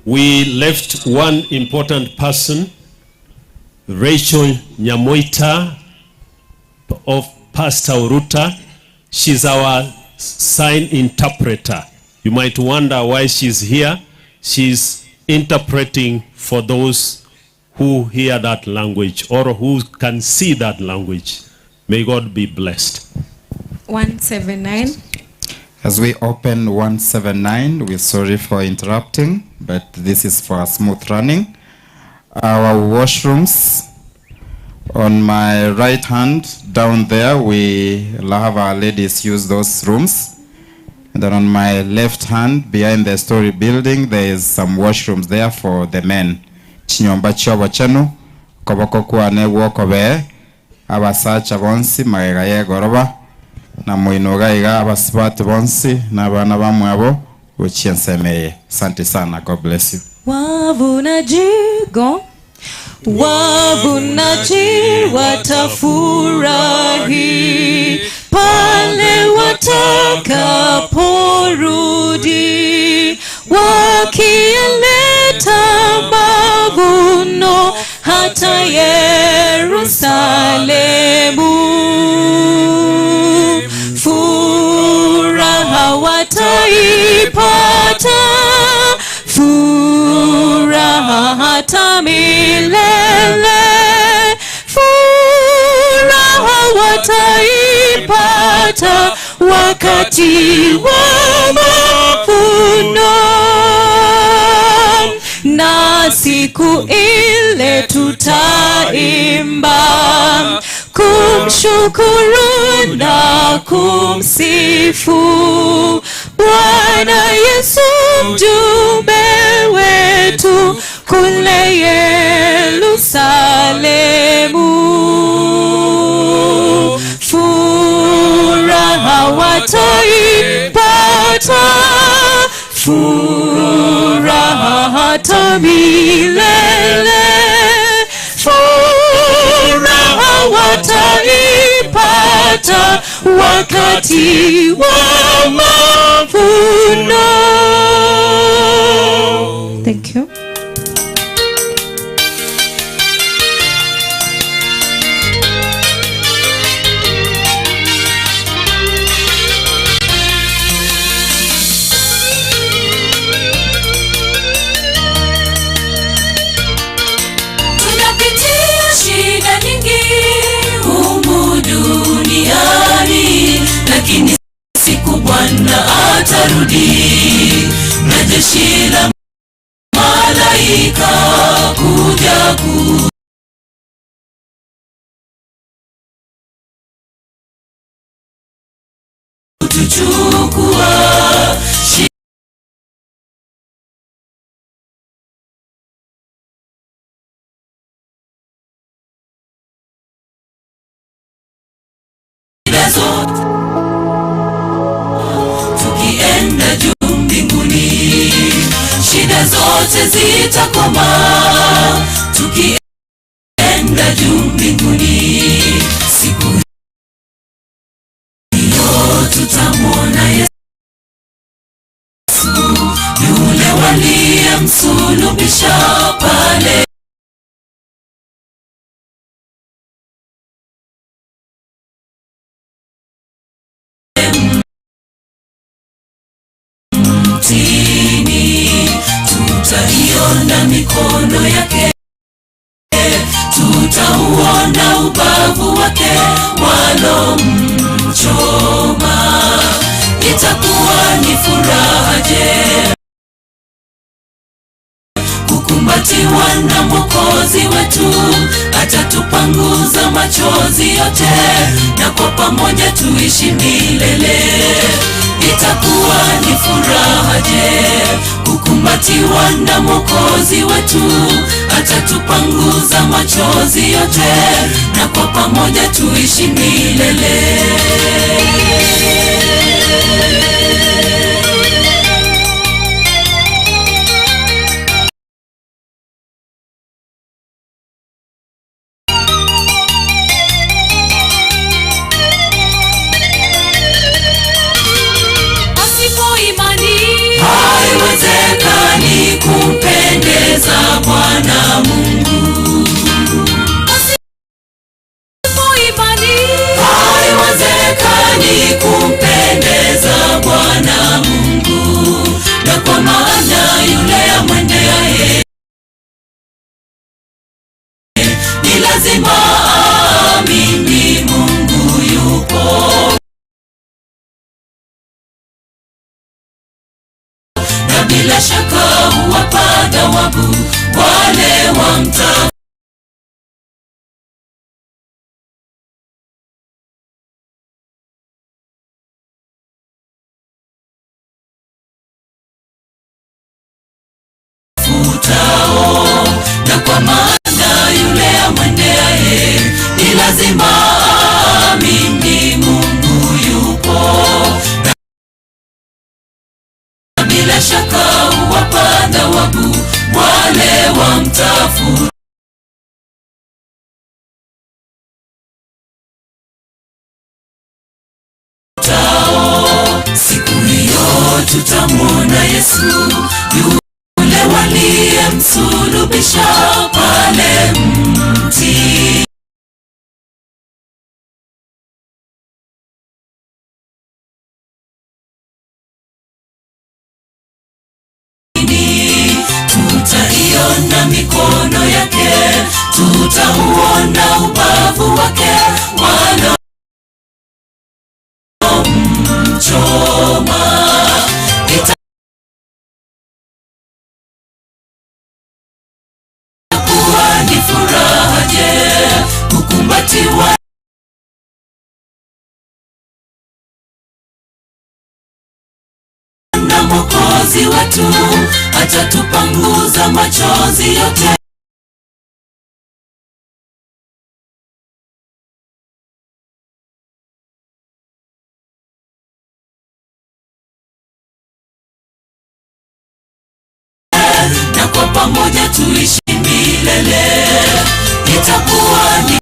Speaker 13: We left one important person, Rachel Nyamoita of Pastor Uruta. She's our sign interpreter. You might wonder why she's here. She's interpreting for those who hear that language or who can see that language. May God be blessed.
Speaker 10: 179.
Speaker 4: As we open 179, we're sorry for interrupting, but this is for smooth running. Our washrooms, on my right hand, down there, we have our ladies use those rooms. And then on my left hand, behind the story building, there is some washrooms there for the men. Chinyomba chobo chenu, koboko kuane wokobe, abasacha bonsi, magaye goroba, na muinoga iga abasibati bonsi, na bana bamwabo, uchiensemeye. Asante sana, God bless you.
Speaker 10: Wavunaji, go. Wavunaji watafurahi pale watakaporudi, wakieleta mavuno hata Yerusalemu. Furaha wataipata, furaha hata milele, furaha wataipata wakati wa mavuno. Na siku ile tutaimba, kumshukuru na kumsifu Bwana Yesu mjumbe wetu kule Yerusalemu. Furaha wataipata, furaha hata milele, furaha wataipata wakati wa mavuno. Thank you.
Speaker 11: Lakini siku Bwana atarudi na jeshi la malaika kuja kutuchukua. Tukienda juu mbinguni, shida zote zitakoma. Tukienda juu mbinguni, siku hiyo tutamwona Yesu, yule waliyemsulubisha pale mtini. Tutaiona mikono yake, tutauona ubavu wake walomchoma. Itakuwa ni furaha je kukumbatiwa na Mwokozi wetu, atatupanguza machozi yote, na kwa pamoja tuishi milele. Itakuwa ni furaha je kukumbatiwa kukumbatiwa na Mwokozi wetu, atatupanguza machozi yote, na kwa pamoja tuishi milele. Haiwezekani kumpendeza Bwana Mungu. Haiwezekani kumpendeza Bwana Mungu, na kwa maana yule amwendeaye ni lazima aamini Mungu yupo, na bila shaka huwapa thawabu wale wamtafutao. Na kwa maana yule amwendeaye ni lazima aamini Mungu yupo, na bila shaka huwapa thawabu wale wamtafutao. Siku hiyo tutamwona Yesu yule waliyemsulubisha pale mti. Tutaiona mikono yake, tutauona ubavu wake, wanaomchoma. Itakuwa ni furaha je kukumbatiwa na Mwokozi wetu, atatupanguza machozi yote. Na kwa pamoja tuishi milele. Itakuwa ni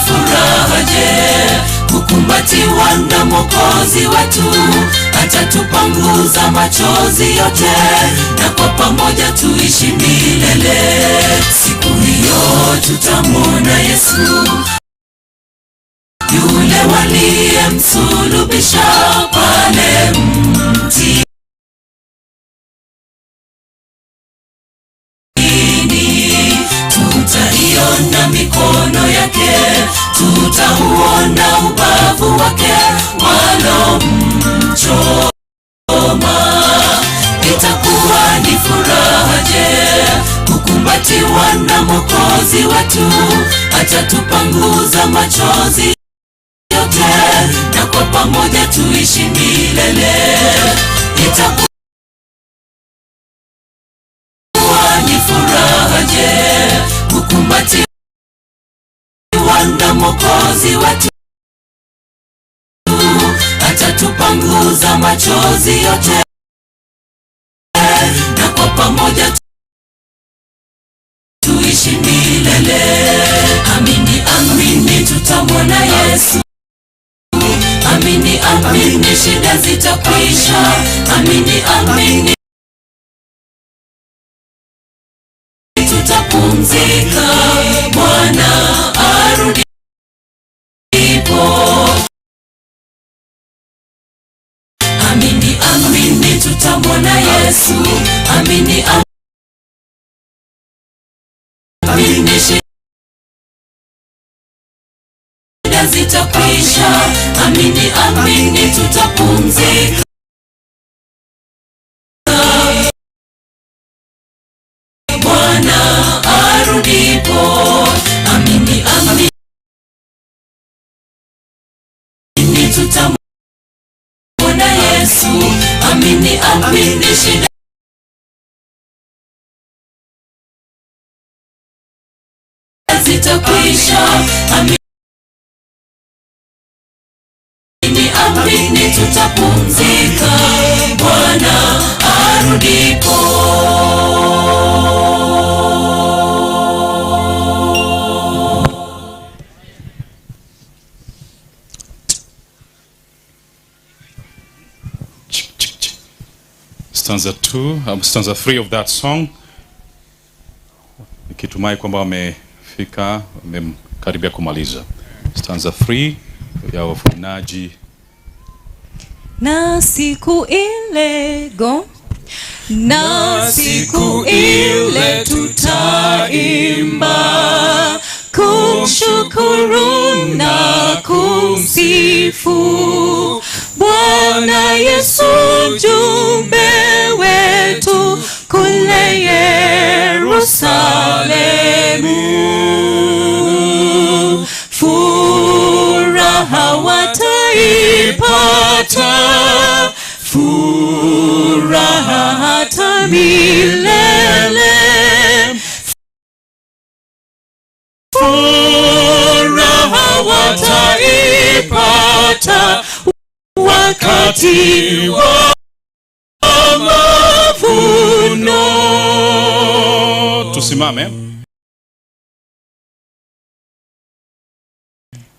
Speaker 11: furaha je kukumbatiwa na Mwokozi wetu, atatupanguza machozi yote, na kwa pamoja tuishi milele. Siku hiyo tutamwona Yesu yule waliyemsulubisha pale mti. Tutaiona mikono yake, tutauona ubavu wake, wanaomchoma. Itakuwa ni furaha je kukumbatiwa na Mwokozi wetu, atatupanguza machozi yote, na kwa pamoja tuishi milele. Itakuwa ni furaha je kukumbatiwa na Mwokozi wetu, atatupanguza machozi yote, na kwa pamoja tuishi milele. Amini, amini tutamwona Yesu. Amini, amini shida zitakwisha. Amini, amini tutapumzika Bwana arudipo. Amini, amini tutamwona Yesu. Amini, amini shida zitakwisha. Amini, amini tutapumzika Bwana arudipo. Amini, amini
Speaker 2: Yesu. Amini, amini, shida zitakwisha. Amini, amini, tutapumzika Bwana arudipo.
Speaker 5: Stanza 2, stanza 3 of that song. Nikitumai kwamba wamefika, wamekaribia kumaliza. Stanza 3 ya wafunaji.
Speaker 15: Na siku ile na siku ile tutaimba, kumshukuru na kumsifu Bwana Yesu, mjumbe wetu kule Yerusalemu. Furaha wataipata, furaha hata milele. Furaha wataipata wakati wa mavuno.
Speaker 5: Tusimame.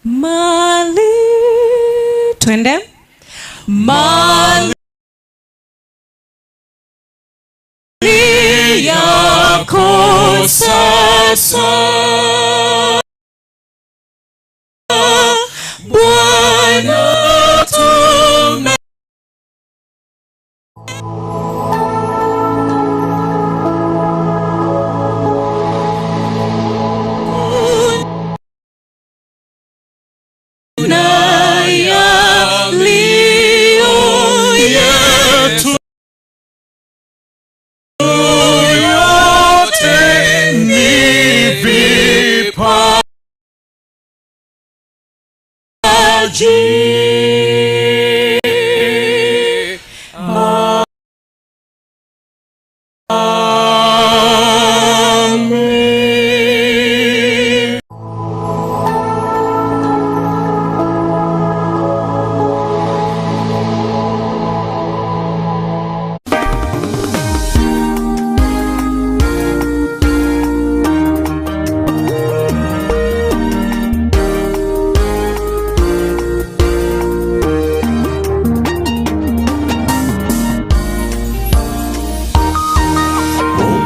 Speaker 15: Mali, twende. Mali yako sasa Bwana tume. Na yaliyo yetu yote ni vipaji.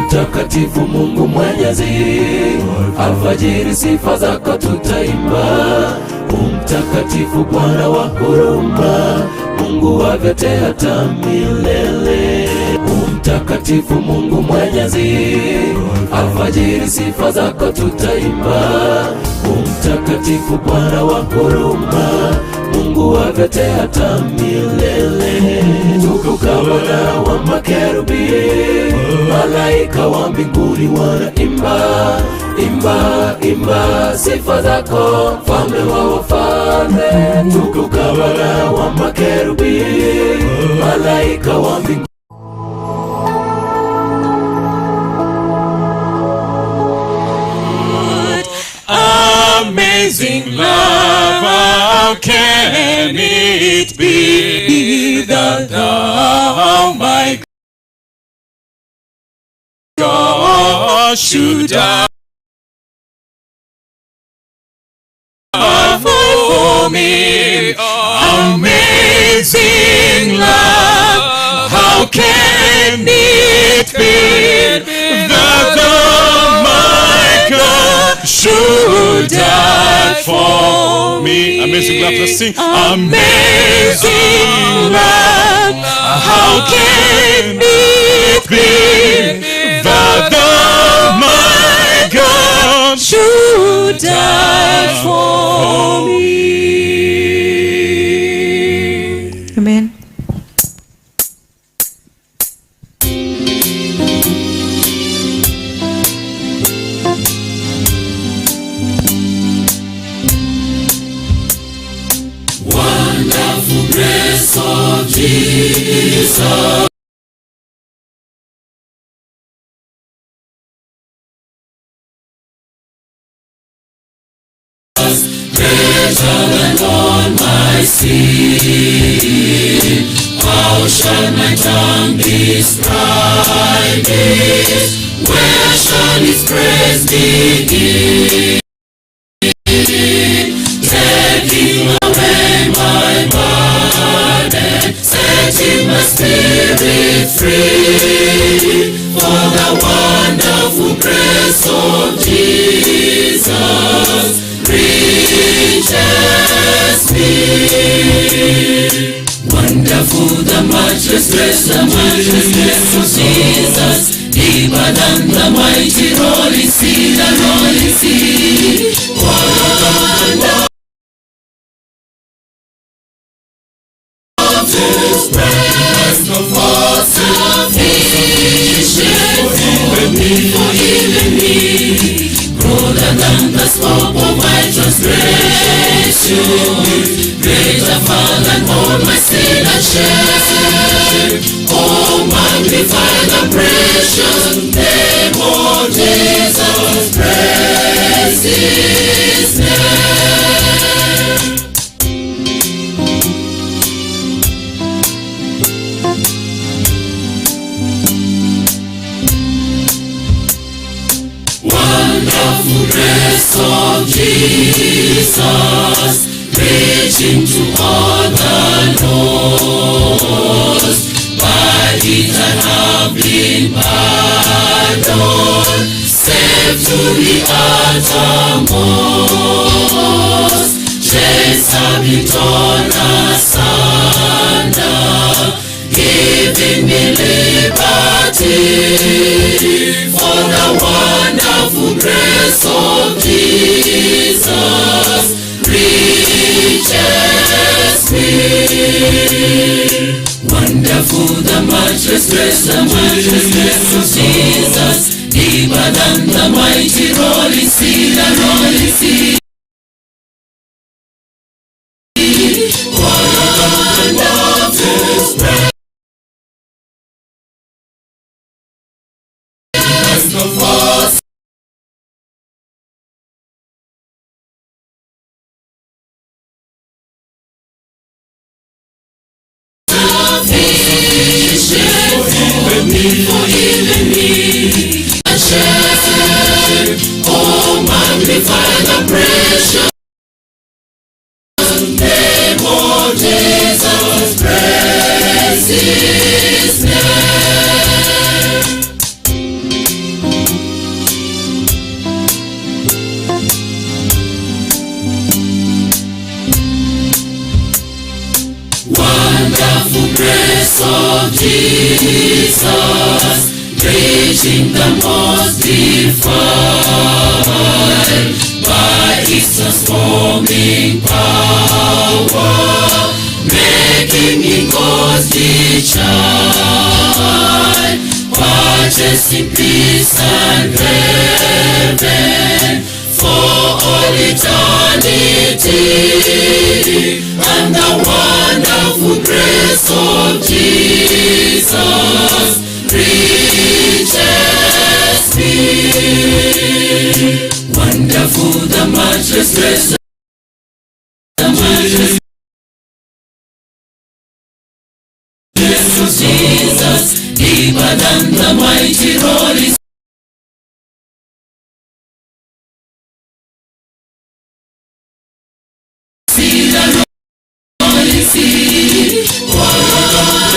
Speaker 11: Mtakatifu Mungu Mwenyezi, alfajiri sifa zako tutaimba. Mtakatifu Bwana wa huruma, Mungu wa vyote hata milele. Mtakatifu Mungu Mwenyezi, alfajiri sifa zako tutaimba. Mtakatifu Bwana wa huruma, Mungu wa vyote hata milele. Tukuka Bwana wa makerubi, malaika wa mbinguni wanaimba, imba, imba sifa zako, mfalme wa wafalme. Tukuka Bwana wa makerubi, malaika wa mbinguni.
Speaker 2: Amazing love, how can it be that thou, my God, should die for me? Amazing love, how can it be that thou, my God, should die for me?
Speaker 5: Amazing love, let's sing.
Speaker 2: Amazing love, how can it be that thou, my God, should die for me? Amen.
Speaker 11: Wonderful grace of Jesus. greater than all my sin. How shall my tongue describe it? Where shall its praise begin? Taking away my burden, setting my spirit free, for the wonderful grace of Jesus reaches me. Wonderful the matchless grace, the matchless grace of Jesus, deeper than the mighty rolling sea, the rolling sea. Wonderful express of all sufficient for even me, broader than the scope of my transgression, greater far than all my sin and shame. Oh, magnify the precious name of Jesus, praise His name. Wonderful grace of Jesus, reaching to all the lost. By it I have been pardoned, saved to the uttermost. Chains have been torn asunder, giving me liberty, for the wonderful grace of Jesus reaches me. Wonderful the matchless grace, the matchless grace of Jesus, deeper than the mighty rolling sea, the rolling sea. Wonderful grace of us. For even me, and share. Oh, magnify the precious name of Jesus, praise His name. Wonderful grace of Jesus, reaching the most defied, by His transforming power, making me God's dear child, purchased in peace and heaven for all eternity, and the wonderful grace of Jesus reaches me. Wonderful the matchless grace, the matchless grace of Jesus, deeper than the mighty rolling sea, the rolling sea.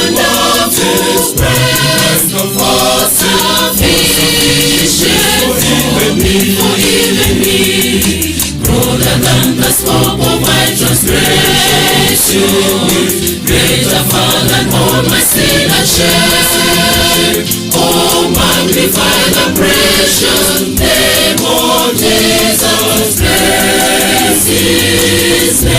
Speaker 11: Wonderful express of all sufficient for even me, broader than the scope of my transgression, greater far than all my sin and shame. Oh, magnify the precious name of Jesus, praise His name.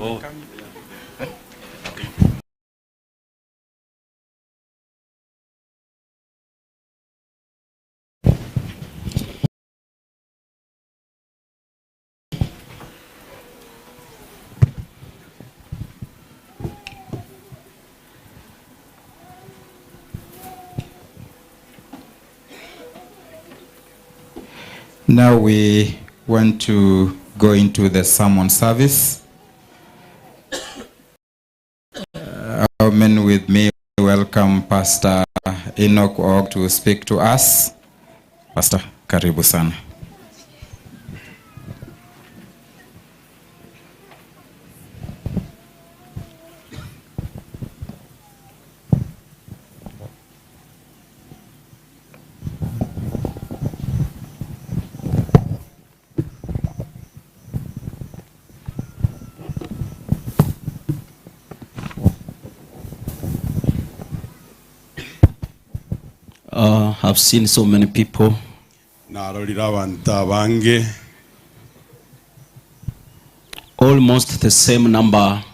Speaker 13: Oh.
Speaker 4: Now we want to go into the sermon service. Amen. With me, welcome Pastor Enoch Og to speak to us. Pastor, karibu sana.
Speaker 12: I've seen so many people. Almost the same number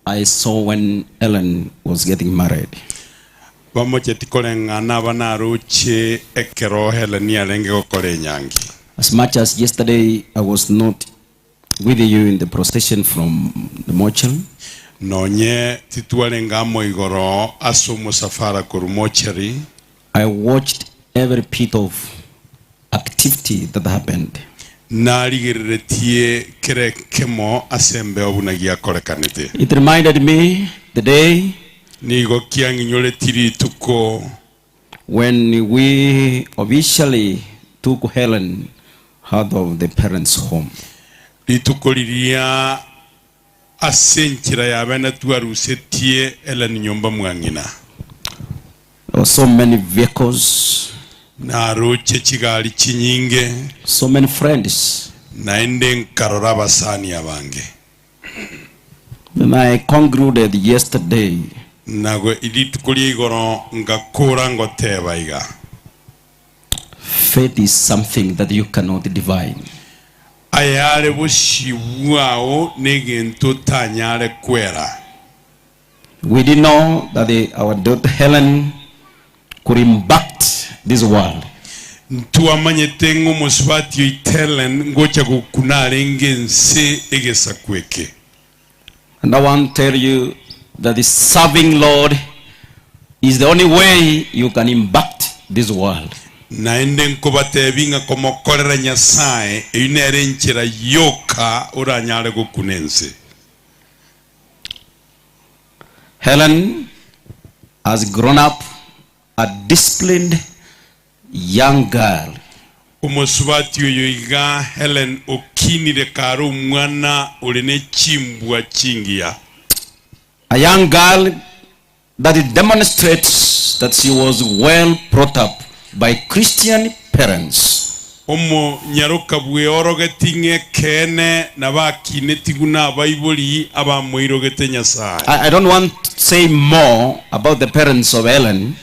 Speaker 12: I saw when Ellen was getting married. As much as yesterday I was not with you in the procession from the mortuary, I watched every bit of activity that happened. It reminded me the day when we officially took Helen out of the parents' home. There were so many vehicles, so many friends. When I concluded yesterday, faith is something that you cannot divine. We didn't know that our daughter Helen could impact this world. And I want to tell you that the serving Lord is the only way you can impact this world. Helen has grown up a disciplined young girl. A young girl that demonstrates that she was well brought up by Christian parents. I don't want to say more about the parents of Ellen,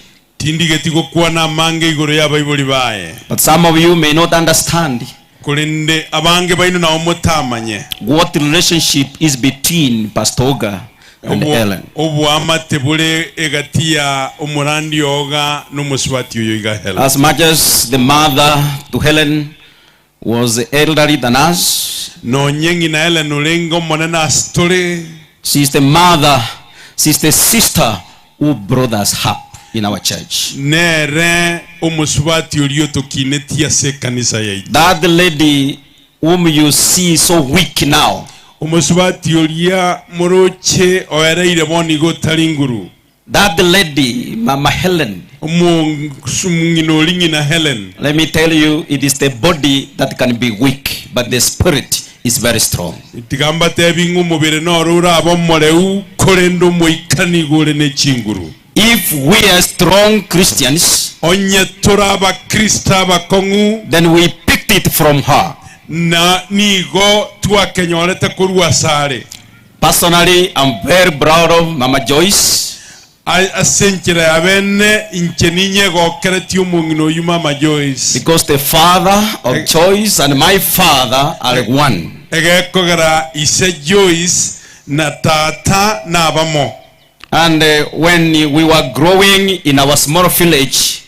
Speaker 12: but some of you may not understand what the relationship is between Pastor Oga and Ellen. As much as the mother to Helen was elderly than us, she's the mother, she's the sister who brought us up in our church. That lady whom you see so weak now, that lady, Mama Helen, let me tell you, it is the body that can be weak, but the spirit is very strong. If we are strong Christians, then we picked it from her. Personally, I'm very proud of Mama Joyce. Because the father of Joyce and my father are one. And when we were growing in our small village,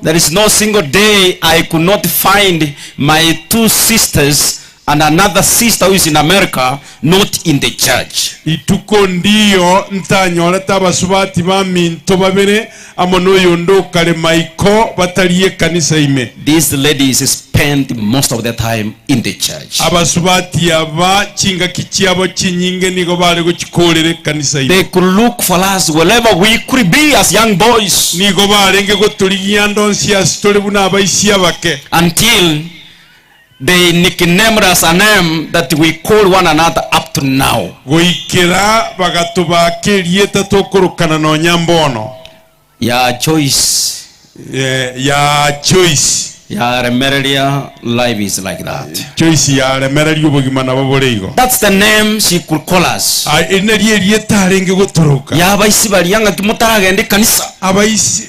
Speaker 12: there is no single day I could not find my two sisters and another sister who is in America, not in the church.
Speaker 16: Ituko ndiyo ntanyoleta abasubati ba minto babere amono yondo kale maiko bataliye kanisa ime.
Speaker 12: These ladies spend most of their time in the church.
Speaker 16: Abasubati aba chinga kichiabo chinyinge nigo bale go chikolere kanisa ime.
Speaker 12: They could look for us wherever we could be as young boys.
Speaker 16: Nigo bale nge go tuligiyando nsia stole buna abaisi abake.
Speaker 12: Until they nicknamed us a name that we call one another up to now.
Speaker 16: Goikera bagatuba kelieta tokorokana no nyambono.
Speaker 12: Ya choice.
Speaker 16: Ya choice.
Speaker 12: Ya remedia life is like that.
Speaker 16: Choice ya remedia ubugima na baboleigo.
Speaker 12: That's the name she could call us.
Speaker 16: Eneri elieta renge gotoroka.
Speaker 12: Ya abaisi baliyanga kimutagende kanisa.
Speaker 16: Abaisi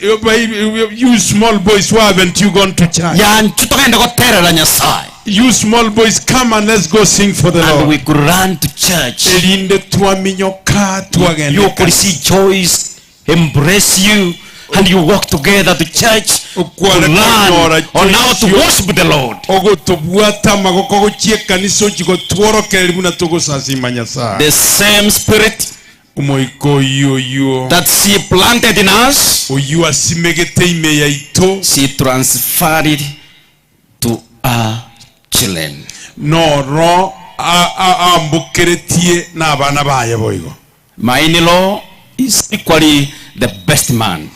Speaker 16: you small boys, why haven't you gone to church?
Speaker 12: Ya ntutagende goterera Nyasaye.
Speaker 16: You small boys, come and let's go sing for the Lord.
Speaker 12: And we could run to church. You could see Joyce embrace you, and you walk together to church to learn on how to worship the Lord. The same spirit that she planted in us, she transferred it to our children. My in-law is equally the best man.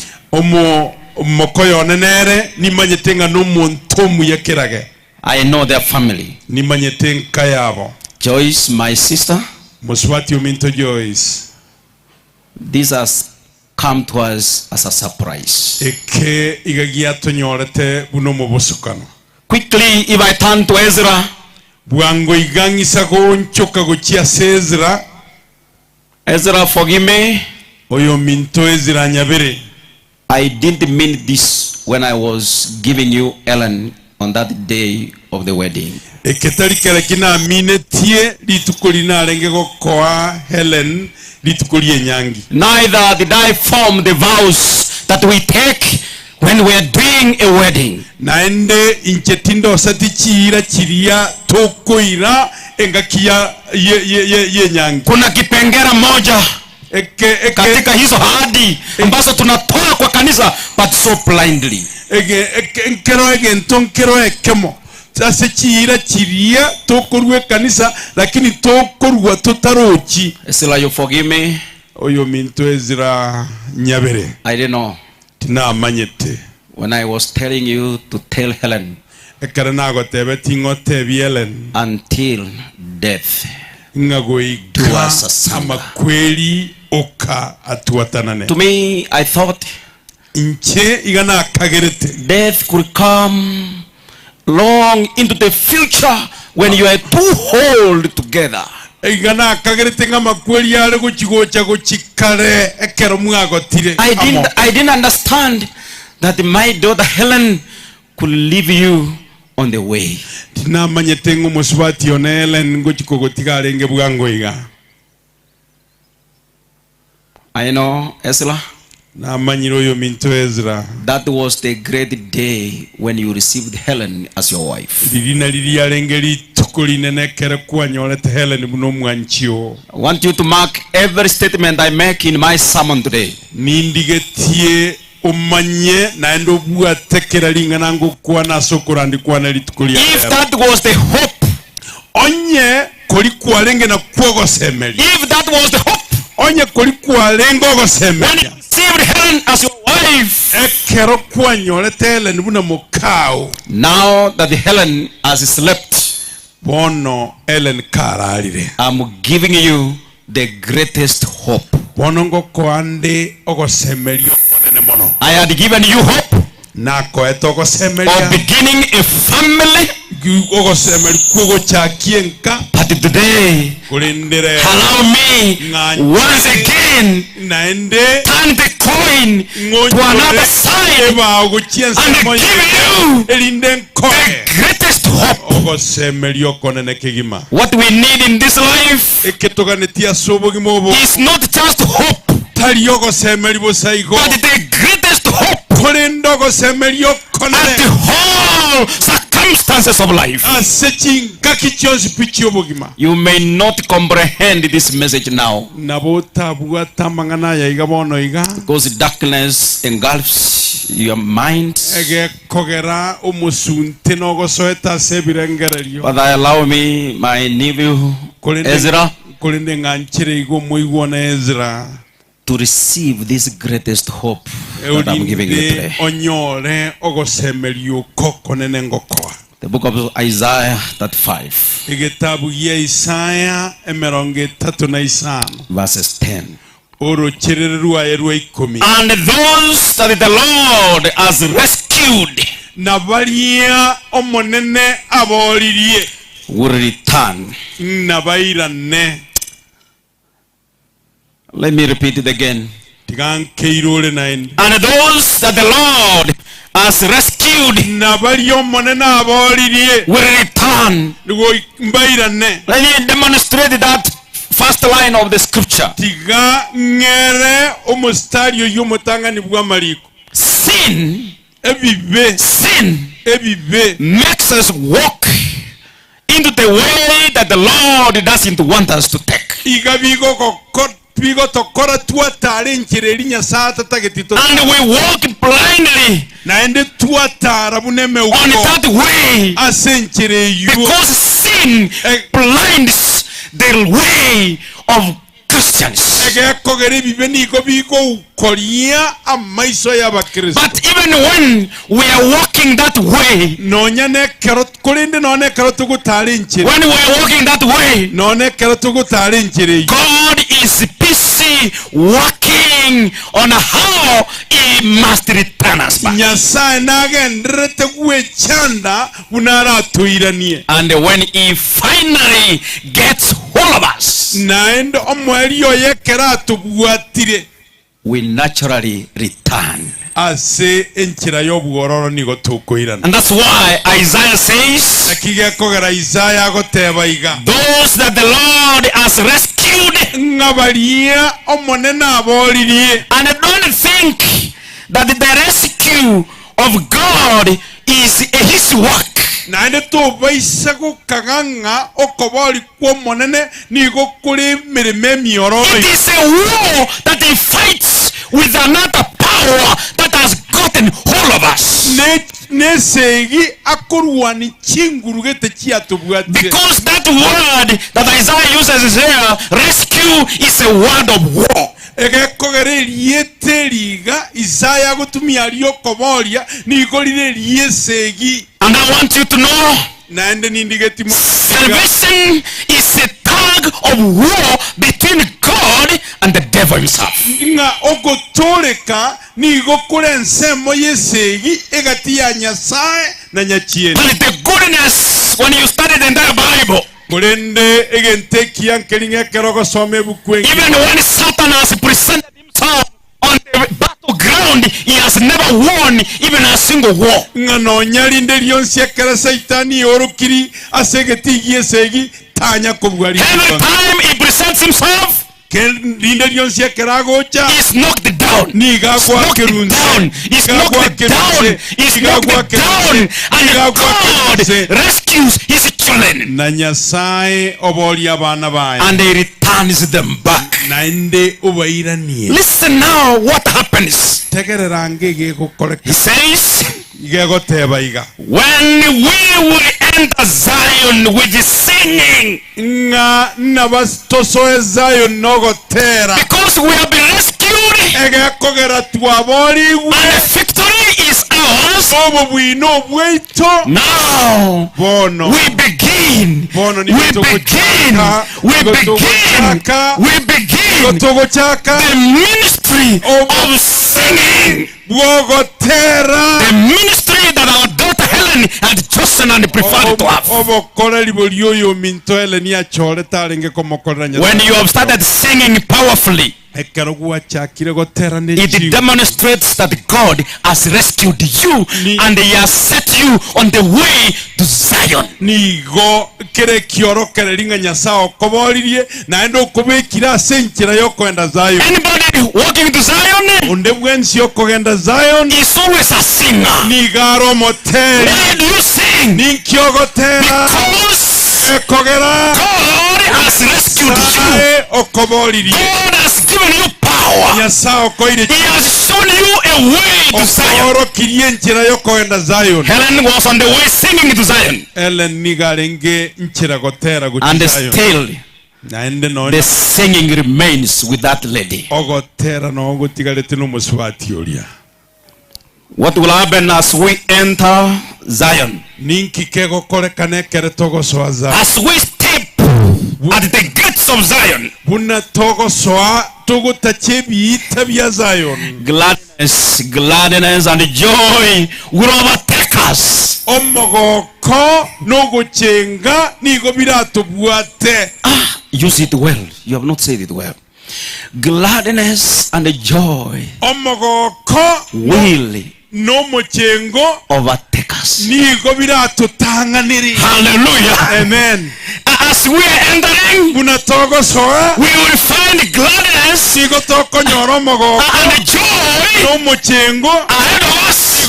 Speaker 12: I know their family. Joyce, my sister, this has come to us as a surprise. Quickly, if I turn to Ezra, Ezra, forgive me. I didn't mean this when I was giving you Ellen on that day of the wedding. Neither did I form the vows that we take when we are doing a wedding. Kuna kipengera moja katika hizo ahadi ambazo tunatoa kwa kanisa, but so blindly. Ezra, you forgive me. I didn't know. When I was telling you to tell Helen until death do us asunder. To me, I thought death could come long into the future when you are too old together. I didn't understand that my daughter Helen could leave you on the way. I know, Ezra, that was the great day when you received Helen as your wife. I want you to mark every statement I make in my sermon today. If that was the hope, if that was the hope, when you received Helen as your wife, now that Helen has slept, I'm giving you the greatest hope. I had given you hope of beginning a family, but today allow me once again turn the coin to another side and give you the greatest hope. What we need in this life is not just hope, but the greatest hope
Speaker 16: ngendogo semelio konere
Speaker 13: at the whole circumstances of life.
Speaker 16: asechingaki kyonsi pichi obugima.
Speaker 12: You may not comprehend this message now
Speaker 16: nabotabwata amang'ana yaiga bono iga
Speaker 12: because darkness engulfs your mind.
Speaker 16: egekogera omusunte nogosoeta ase ebirengererio.
Speaker 12: But I allow me, my nephew Ezra,
Speaker 16: kulinde ng'anchire igo moigwona Ezra
Speaker 12: to receive this greatest hope that I'm giving you today.
Speaker 16: onyore ogosemerio koko nene ngokoa.
Speaker 12: The book of Isaiah 35,
Speaker 16: egitabu gia Isaya emerongo etatu na isano
Speaker 12: verses 10.
Speaker 16: orocherere rwaye rwa 10.
Speaker 13: And those that the Lord has rescued
Speaker 16: na baria omonene aboririe
Speaker 12: will return.
Speaker 16: na bairane.
Speaker 12: Let me repeat it again.
Speaker 16: tigankeirore naende.
Speaker 13: and those that the Lord has rescued
Speaker 16: na baria omonene aboririe
Speaker 13: will return.
Speaker 16: mbairane.
Speaker 13: Let me demonstrate that first line of the scripture.
Speaker 16: tiga ngere omustari oyo mutangani bwa mariko.
Speaker 13: Sin
Speaker 16: ebibe
Speaker 13: makes us walk into the way that the Lord doesn't want us to take. And we walk blindly on that way because sin blinds the way of Christians. But even when we are walking that way, when we are walking that way, God is busy working on how He must return us back. And when He finally gets hold of us, we naturally return. And that's why Isaiah says, those that the Lord has rescued. And I don't think that the rescue of God is His work. It is a war that He fights with another power that has gotten hold of us. Because that word that Isaiah uses here, rescue, is a word of war. And I want you to know, salvation is a tug of war between God and the devil himself. But the goodness, when you study the entire Bible, even when Satan has presented himself on the battleground, he has never won even a single war. Every time he presents himself, he's knocked down. He's knocked down. He's knocked down. He's knocked down. And God rescues his children. And he returns them back. Listen now what happens. He says, when we will enter Zion with singing, because we have been rescued, and the victory is ours. Now we begin the ministry of singing. The ministry that our daughter Helen had chosen and preferred to have. When you have started singing powerfully,
Speaker 17: It demonstrates that God has rescued you and He has set you on the way to Zion. Anybody walking to Zion is always a singer. Why do you sing? Because God has rescued you. God has given you power. He has shown you a way to Zion. Helen was on the way singing to Zion. And still the singing remains with that lady. What will happen as we enter Zion? As we step at the gates of Zion, gladness and joy will overtake us. Use it well. You have not said it well. Gladness and joy will overtake us. Hallelujah. Amen. As we are entering, we will find gladness and joy ahead of us to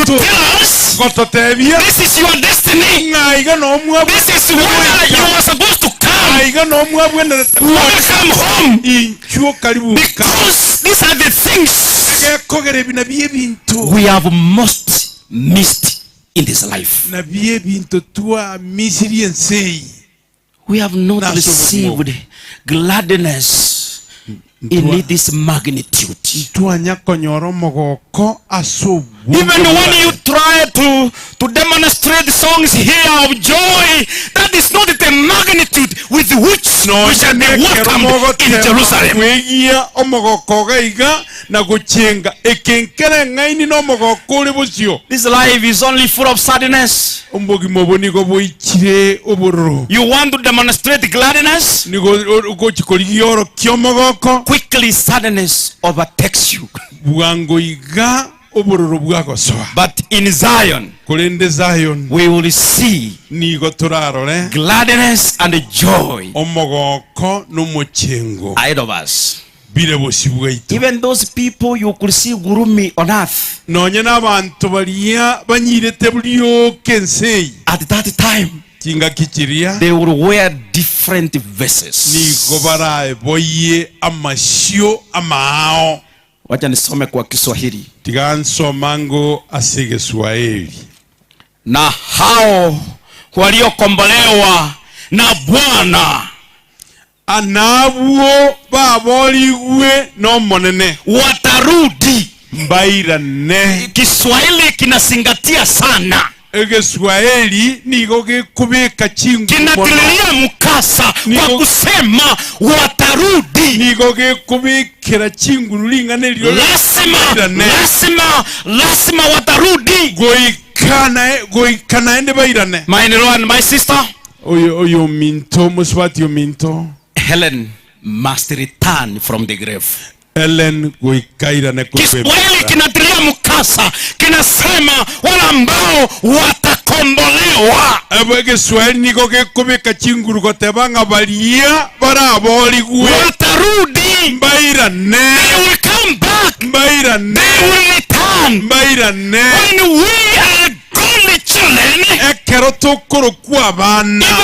Speaker 17: tell us this is your destiny. This is where you are supposed to come. Welcome home. Because these are the things we have most missed in this life. We have not received gladness in this magnitude. Even when you try to demonstrate songs here of joy, that is not the magnitude with which we shall be welcomed in Jerusalem. This life is only full of sadness. You want to demonstrate gladness? Quickly sadness overtakes you. But in Zion, we will see gladness and joy ahead of us. Even those people you could see gurumi on earth, at that time they will wear different vessels. Wacha nisome kwa Kiswahili. Na hao waliokombolewa na Bwana
Speaker 16: anabuo baboliwe no monene
Speaker 17: watarudi.
Speaker 16: Mbairane.
Speaker 17: Kiswahili kinazingatia sana.
Speaker 16: Kiswahili niko kikubika chingu.
Speaker 17: Kinatilia mkasa kwa kusema watarudi.
Speaker 16: Niko kikubikira chingu lingane lyo.
Speaker 17: Lazima watarudi.
Speaker 16: Goikana ende bairane.
Speaker 17: My Lord and my sister.
Speaker 16: Oyo minto muswati minto.
Speaker 17: Helen must return from the grave.
Speaker 16: Helen goikairane kwa.
Speaker 17: Kiswahili kinatilia mkasa, kinasema wale ambao watakombolewa.
Speaker 16: Kiswahili niko kikubika chingu kotebanga balia baraboliwe.
Speaker 17: Watarudi.
Speaker 16: Mbairane.
Speaker 17: They will come back.
Speaker 16: Mbairane.
Speaker 17: They will return.
Speaker 16: Mbairane.
Speaker 17: When we are godly children,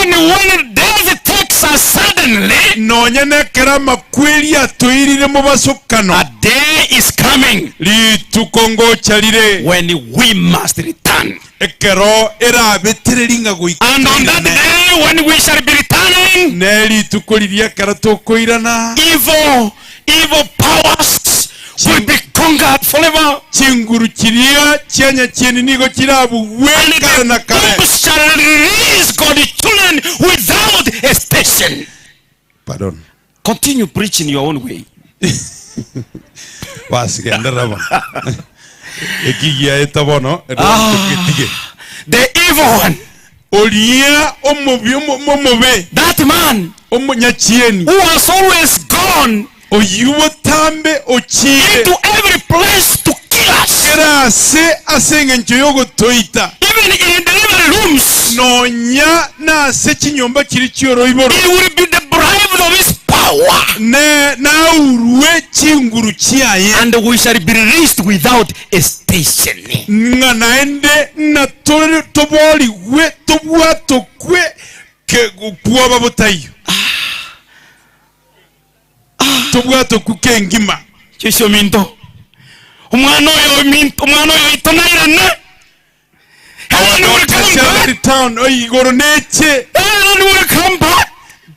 Speaker 17: even when death takes us suddenly, a day is coming when we must return. And on that day when we shall be returning, evil powers will be conquered forever. And the Bible shall release God's children without hesitation.
Speaker 16: Pardon.
Speaker 17: Continue preaching your own way. The evil one. That man who has always gone
Speaker 16: oyubotambe ochire
Speaker 17: into every place to kill us.
Speaker 16: kerase asengencho yogotoita
Speaker 17: Even in delivery rooms,
Speaker 16: nonya nase chinyomba kiri cyoroiboro
Speaker 17: he will be deprived of his power,
Speaker 16: ne naurwe chinguru chiaye
Speaker 17: and we shall be released without a station.
Speaker 16: nga naende na toboliwe tobwatokwe ke kuoba botayo tobwatokwe kengima
Speaker 17: Chisho minto umwana oyo itonairana Helen will come back.
Speaker 16: Town oyigoro neche
Speaker 17: Helen will come back.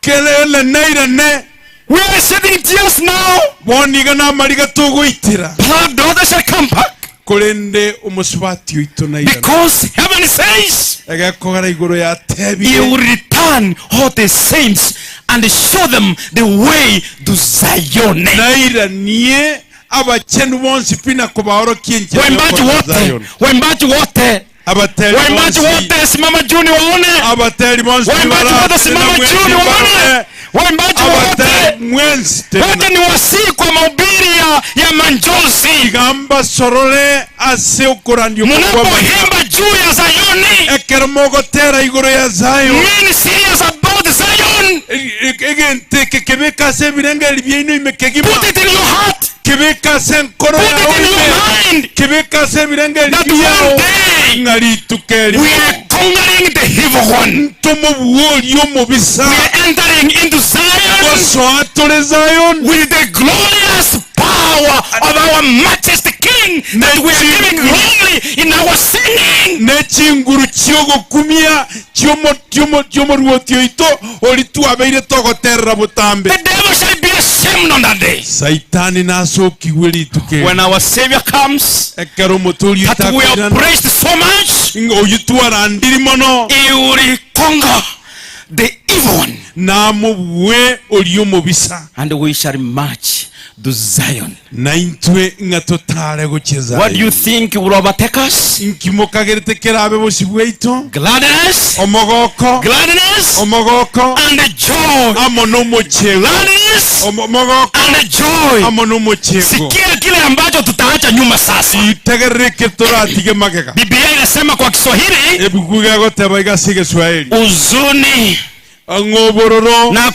Speaker 16: kelele nairane.
Speaker 17: We are shedding tears now.
Speaker 16: Boniga na mariga togoitira.
Speaker 17: Our daughter shall come back.
Speaker 16: Kolende umuswati itonairana.
Speaker 17: Because heaven says
Speaker 16: agakora igoro ya tebi.
Speaker 17: He will return all the saints and show them the way to Zion.
Speaker 16: Nairanie abachenu bonsi pina kubaoro kienche.
Speaker 17: Wembaji wote simama juu ni waone.
Speaker 16: Abateli bonsi
Speaker 17: Wembaji wote simama juu ni waone. Wembaji wote ni wasii kwa mahubiri ya manjozi.
Speaker 16: Gamba sorole ase ukorandio.
Speaker 17: Munapohimba juu ya Zayoni.
Speaker 16: Ekeromogo tera igoro ya Zion.
Speaker 17: Mean serious about Zion.
Speaker 16: Kebeka se birenge libieno imekegima.
Speaker 17: Put it in your heart.
Speaker 16: Kebeka se nkoro ya
Speaker 17: Put it in your mind.
Speaker 16: Kebeka se birenge libieno.
Speaker 17: That one day
Speaker 16: ngari tukeli.
Speaker 17: We are conquering the evil one.
Speaker 16: Tomo buoli omubisa.
Speaker 17: We are entering into Zion.
Speaker 16: So atole Zion
Speaker 17: with the glorious power of our majesty King that we are living wrongly in our singing.
Speaker 16: Nechinguru chiogo kumia chiomo ruotio ito olitu abeire togo terra botambe.
Speaker 17: The devil shall be ashamed on that day.
Speaker 16: Saitani naso kiweli tuke.
Speaker 17: When our Savior comes,
Speaker 16: ekero motoli
Speaker 17: that we are praised so much,
Speaker 16: oyitu arandiri mono.
Speaker 17: He will conquer the evil one.
Speaker 16: Namubwe oliyomubisa.
Speaker 17: And we shall march to Zion.
Speaker 16: Naintwe ngatotale gocheza.
Speaker 17: What do you think will overtake us?
Speaker 16: Nkimokageretekera abe bosibweito.
Speaker 17: Gladness.
Speaker 16: Omogoko.
Speaker 17: Gladness.
Speaker 16: Omogoko.
Speaker 17: And joy.
Speaker 16: Amonomochego.
Speaker 17: Gladness.
Speaker 16: Omogoko.
Speaker 17: And joy.
Speaker 16: Amonomochego.
Speaker 17: Sikia kile ambacho tutaacha nyuma sasa.
Speaker 16: Itegereke toratige magega.
Speaker 17: Biblia inasema kwa Kiswahili.
Speaker 16: Ebukuga goteba igasige Swahili.
Speaker 17: Uzuni.
Speaker 16: Ngobororo.
Speaker 17: Na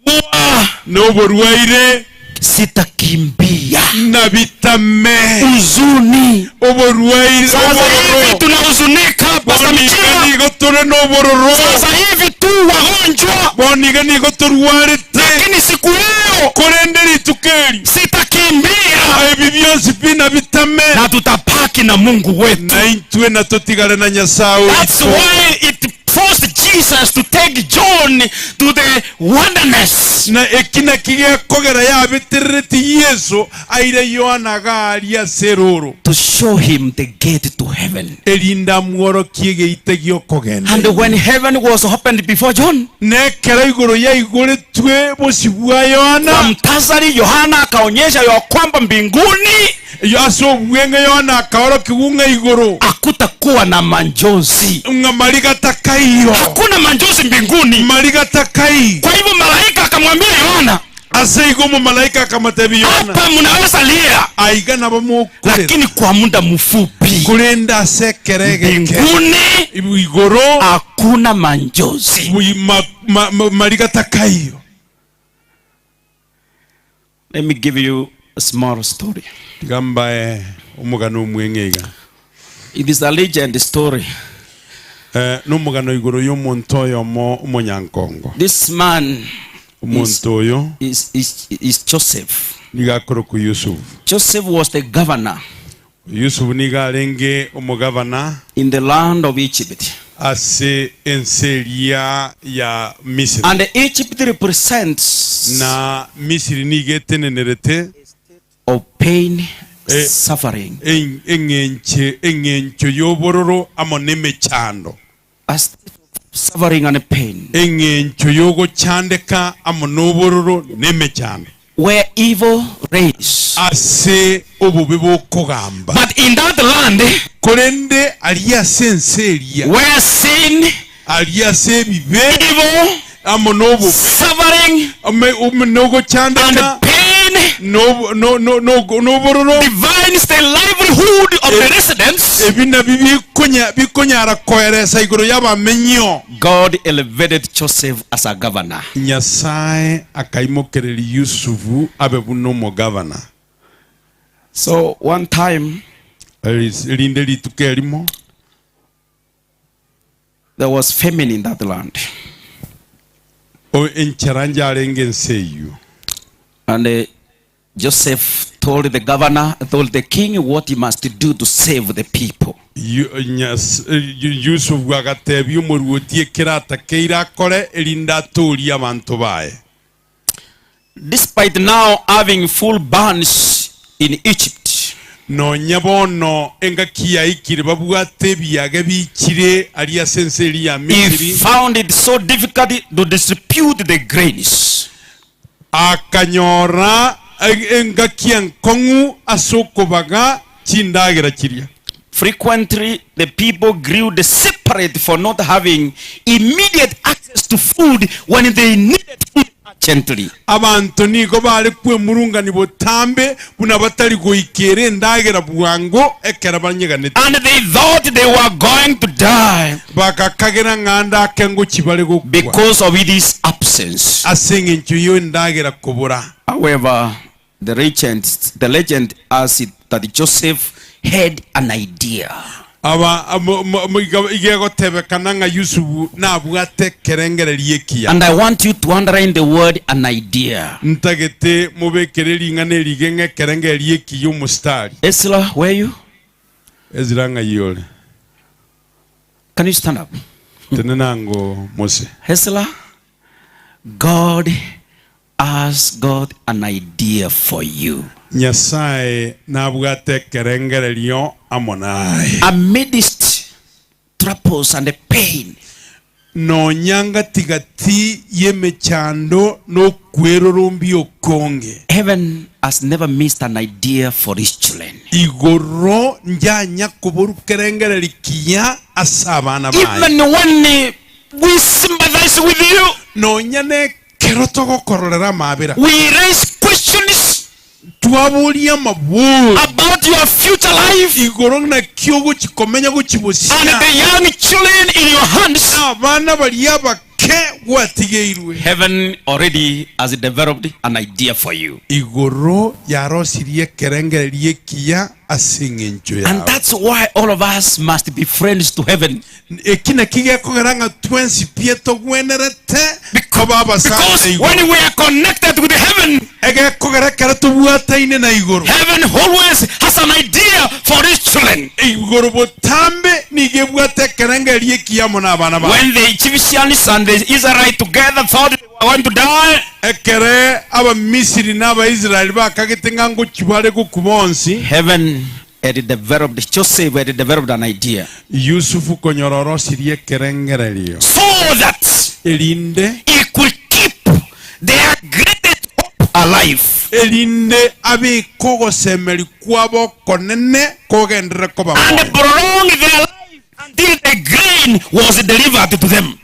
Speaker 17: kuwa.
Speaker 16: Noborwaire.
Speaker 17: Sitakimbia
Speaker 16: na vitame
Speaker 17: uzuni
Speaker 16: oborwaire.
Speaker 17: Sasa hivi tunahuzunika Pastor Michira.
Speaker 16: Nigo tore nobororo.
Speaker 17: Sasa hivi tu wagonjwa.
Speaker 16: Boniga nigo turwarete.
Speaker 17: Lakini siku hiyo
Speaker 16: korenderi tukeri.
Speaker 17: Sitakimbia.
Speaker 16: Ebi byose bina vitame.
Speaker 17: Na tutapaki na Mungu wetu.
Speaker 16: Na intwe na totigale na Nyasaye.
Speaker 17: That's why it forced Jesus to take John to the wilderness.
Speaker 16: Na ekina kigia kogera ya betereti Yesu aire Yohana garia seroro.
Speaker 17: To show him the gate to heaven.
Speaker 16: Elinda mworo kiege itegio kogenda.
Speaker 17: And when heaven was opened before John,
Speaker 16: ne kera igoro ya igore twe bosibwa Yohana.
Speaker 17: Kwa mtazari Yohana akaonyesha ya kwamba mbinguni
Speaker 16: yaso bwenge Yohana akaora kiunga igoro.
Speaker 17: Hakutakuwa na manjozi.
Speaker 16: Ngamaliga takaiyo.
Speaker 17: Hakuna manjozi mbinguni.
Speaker 16: Maliga takai.
Speaker 17: Kwa hivyo malaika akamwambia Yohana,
Speaker 16: asaigomo malaika akamwambia Yohana,
Speaker 17: hapa mnaweza lia.
Speaker 16: Aiga na bamu
Speaker 17: lakini kwa muda mfupi.
Speaker 16: Kulenda sekerege.
Speaker 17: Mbinguni
Speaker 16: igoro
Speaker 17: hakuna manjozi.
Speaker 16: Maliga takaiyo.
Speaker 17: Let me give you a small story.
Speaker 16: Gamba umugano mwengega.
Speaker 17: It is a legend story.
Speaker 16: Numugano igoro y'omuntu yomo umunyankongo.
Speaker 17: This man
Speaker 16: umuntu oyo
Speaker 17: is Joseph.
Speaker 16: Nigakoro ku Yusuf.
Speaker 17: Joseph was the governor.
Speaker 16: Yusuf nigarenge umugavana
Speaker 17: in the land of Egypt.
Speaker 16: Ase enseria ya Misri.
Speaker 17: And Egypt represents
Speaker 16: na Misri nigetenenerete
Speaker 17: of pain, suffering.
Speaker 16: Engencho yobororo amoneme chando.
Speaker 17: As suffering and pain.
Speaker 16: Engencho yogo chandeka amonobororo neme chando.
Speaker 17: Where evil reigns.
Speaker 16: Ase obubebo kogamba.
Speaker 17: But in that land,
Speaker 16: korende alia senseria.
Speaker 17: Where sin,
Speaker 16: alia sebibe,
Speaker 17: evil,
Speaker 16: amonobo,
Speaker 17: suffering,
Speaker 16: umenogo chandeka,
Speaker 17: and pain Divines the livelihood of the residents. God elevated Joseph as a governor. So one time there was famine in that land. And Joseph told the governor, told the king what he must do to save the people. Despite now having full bans in Egypt, he found it so difficult to distribute the grains. Frequently, the people grew separate for not having immediate access to food when they needed food urgently. And they thought they were going to die because of this absence. However, the legend has it that Joseph had an idea. And I want you to underline the word an idea. Ezra, where are you? Can you stand up? Ezra, God has got an idea for you. Amidst troubles and the pain, heaven has never missed an idea for his children. Even when we sympathize with you, we raise questions about your future life and the young children in your hands. Heaven already has developed an idea for you. And that's why all of us must be friends to heaven. Because when we are connected with heaven, heaven always has an idea for his children. When the Egyptians and the Israelites together thought they were going to die, heaven had developed, Joseph had developed an idea. So that he could keep their greatest hope alive. And prolong their life until the grain was delivered to them.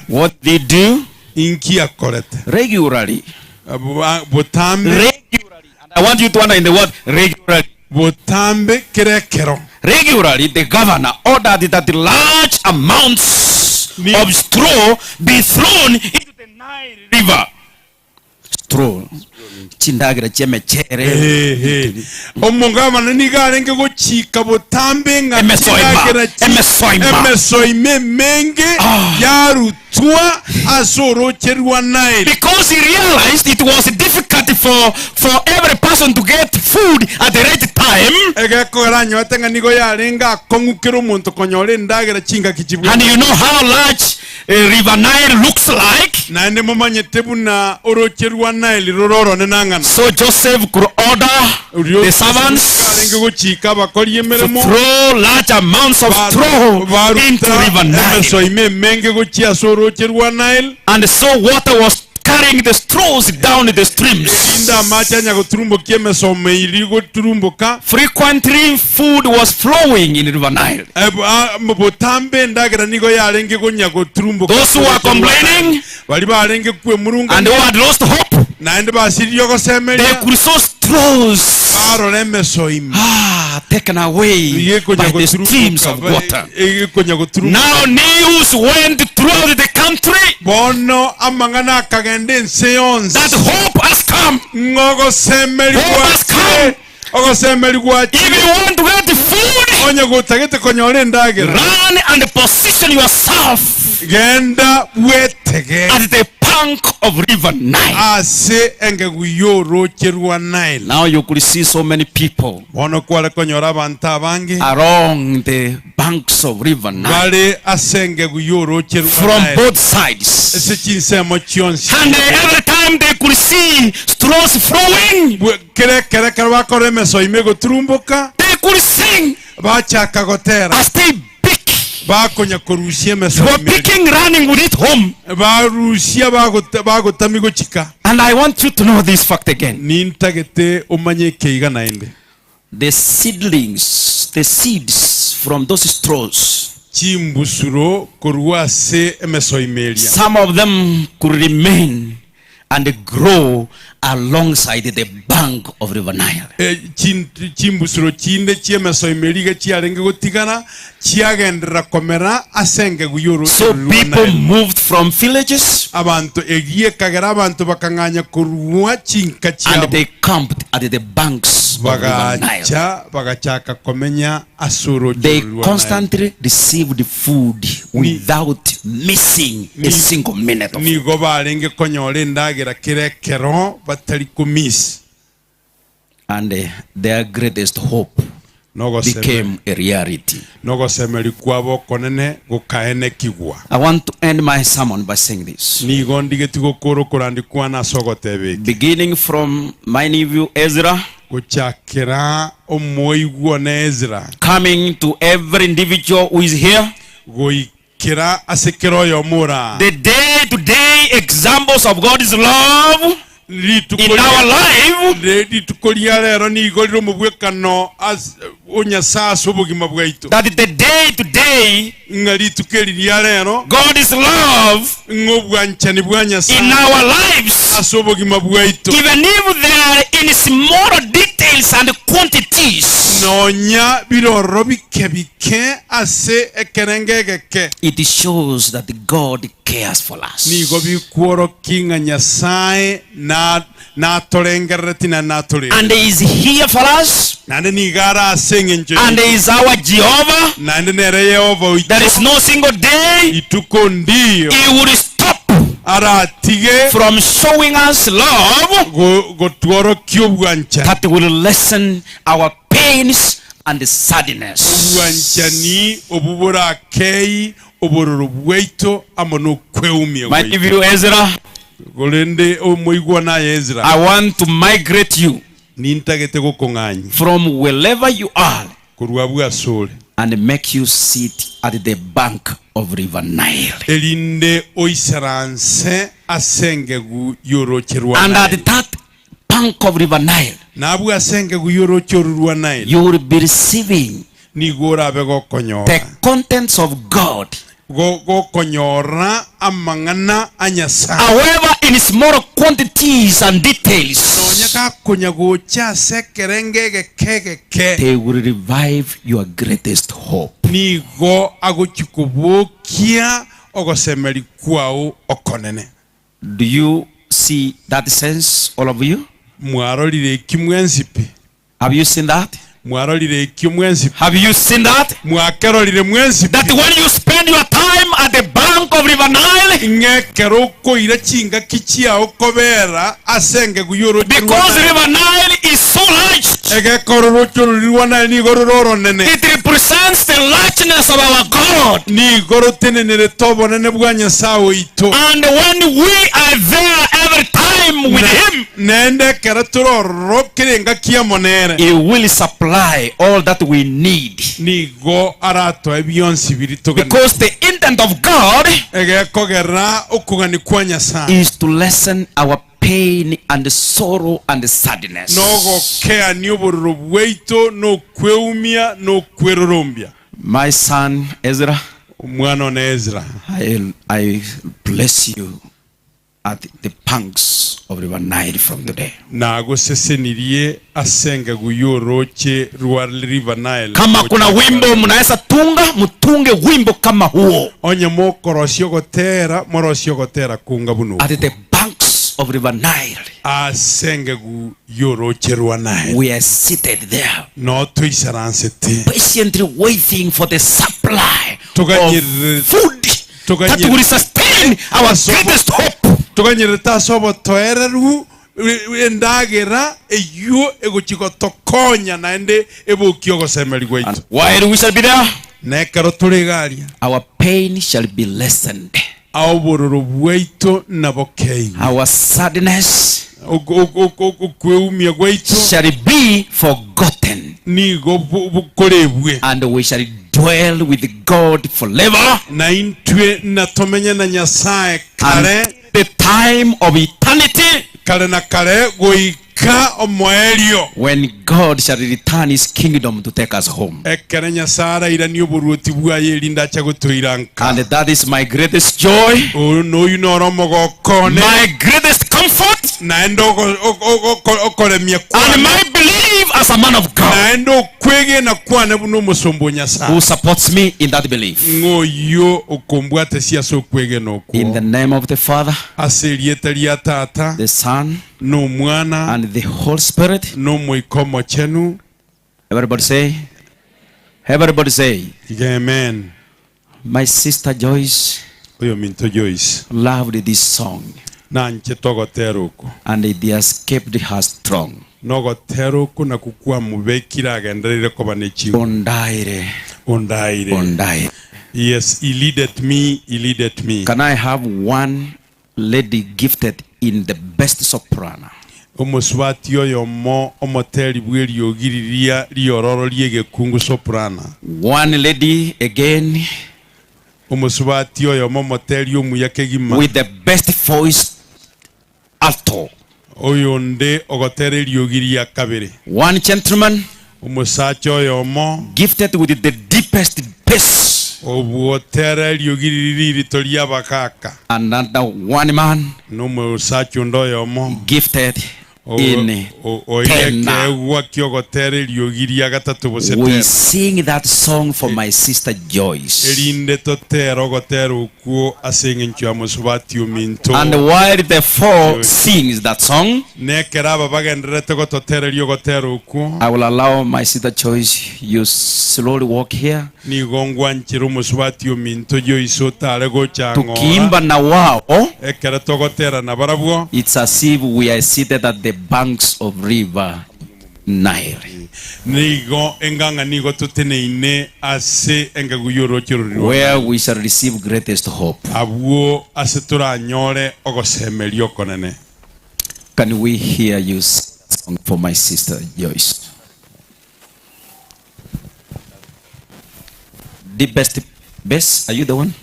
Speaker 17: What they do regularly. Regularly. And I want you to underline the word regularly. Regularly, the governor ordered that large amounts of straw be thrown into the Nile River. Straw. Chindagira chemechere. Because he realized it was difficult for every person to get food at the right time. And you know how large River Nile looks like. So Joseph could order the servants to throw large amounts of straw into River Nile. And so water was carrying the straws down the streams. Frequently food was flowing in River Nile. Those who were complaining and who had lost hope, they could sow straws taken away by the streams of water. Now news went throughout the country that hope has come. Hope has come. If you want to get the food, run and position yourself at the bank of River Nile. Now you could see so many people along the banks of River Nile from both sides. And every time they could see straws flowing, they could sing as they were picking, running with it home. And I want you to know this fact again. The seedlings, the seeds from those straws, some of them could remain and grow alongside the bank of River Nile. So people moved from villages and they camped at the banks of River Nile. They constantly received food without missing a single minute of it. And their greatest hope became a reality. I want to end my sermon by saying this. Beginning from my nephew Ezra, coming to every individual who is here, the day-to-day examples of God's love in our life, that the day-to-day God is love in our lives, even if they are in smaller details and quantities, it shows that God cares for us. And He is here for us, and He is our Jehovah. There is no single day He will stop from showing us love that will lessen our pains and sadness. My nephew Ezra, I want to migrate you from wherever you are and make you sit at the bank of River Nile. And at that bank of River Nile, you will be receiving the contents of God. However, in smaller quantities and details, they will revive your greatest hope. Do you see that sense, all of you? Have you seen that? Have you seen that? That when you spend your time at the bank of River Nile, because River Nile is so large, It represents the largeness of our God. And when we are there every time with Him, He will supply all that we need. Because the intent of God is to lessen our pain and sorrow and sadness. My son Ezra, I bless you at the banks of River Nile from today. Kama kuna wimbo mnaweza tunga, mtunge wimbo kama huo. At the banks of River Nile, we are seated there, patiently waiting for the supply of food that will sustain our greatest hope. And while we shall be there, our pain shall be lessened, our sadness shall be forgotten, and we shall dwell with God forever. And the time of eternity, when God shall return His kingdom to take us home. And that is my greatest joy, my greatest comfort, and my belief as a man of God who supports me in that belief. In the name of the Father, the Son, and the Holy Spirit. Everybody say, amen. My sister Joyce loved this song, and it has kept her strong. Ondaire.
Speaker 16: Yes, he leaded me.
Speaker 17: Can I have one lady gifted in the best soprano? One lady again with the best voice, alto. One gentleman gifted with the deepest bass. Another one man gifted in tenor. We sing that song for my sister Joyce. And while the four sings that song, I will allow my sister Joyce, you slowly walk here. Tukiimba na wao, it's as if we are seated at the banks of River Nile, where we shall receive greatest hope. Can we hear you sing for my sister Joyce? The best, are you the one?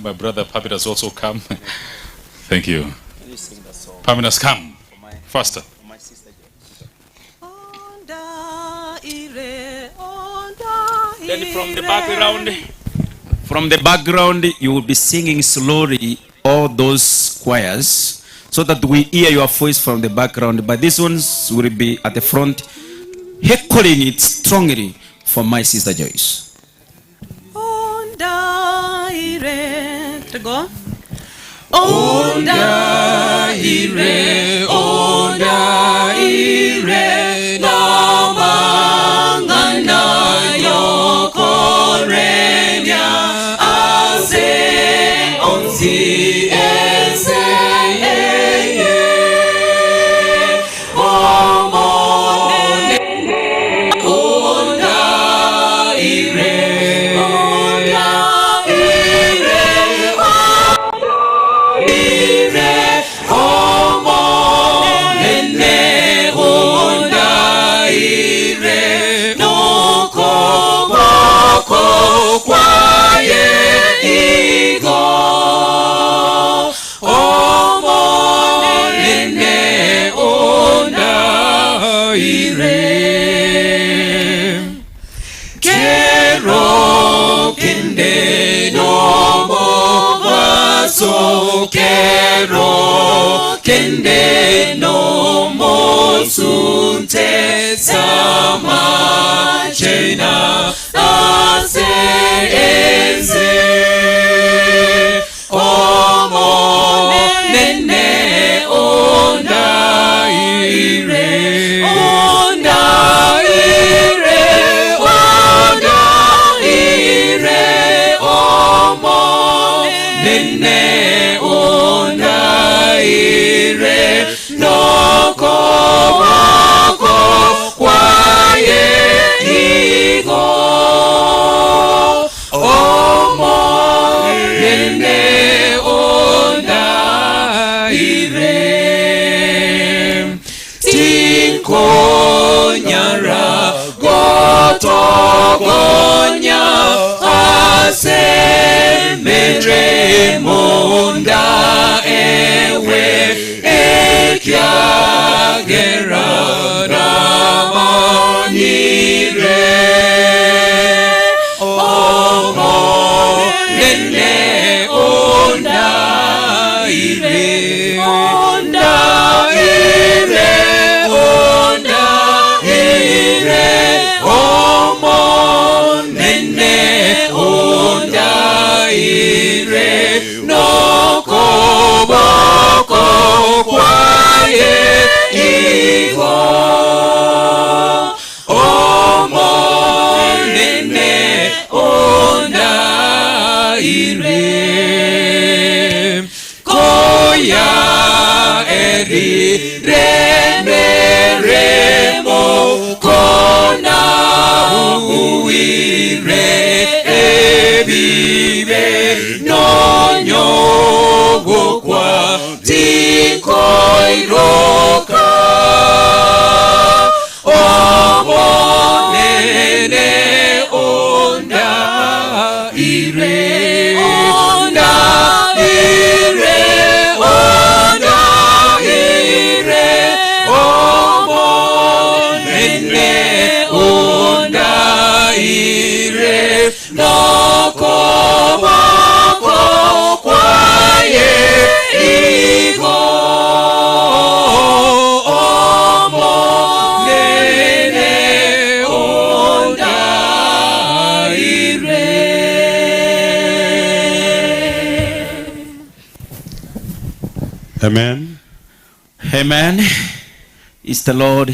Speaker 5: My brother Pamina has also come. Thank you. Pamina's come. Faster.
Speaker 17: Then from the background, you will be singing slowly all those choirs, so that we hear your voice from the background. But these ones will be at the front, heckling it strongly for my sister Joyce. Go.
Speaker 15: Ondaire, namangana yokorenya, ase onsi eze.
Speaker 11: kero kende no mosunte sama chena ase eze omo nene onda ire omo nene onda ire no kobako kwaye igo omo nene onda ire tinkonyara gotogonya asemere monda ewe ekyagera ramanire omo nene onda ire onda ire onda ire omo nene onda ire no koboko kwaye igo omo nene onda ire koya eri remeremo kona uire ebibe nonyogo kwa tikoiroka omo nene onda ire onda ire onda ire omo nene onda ire no kobako kwaye igo omo nene onda ire.
Speaker 16: Amen.
Speaker 12: Amen. It's the Lord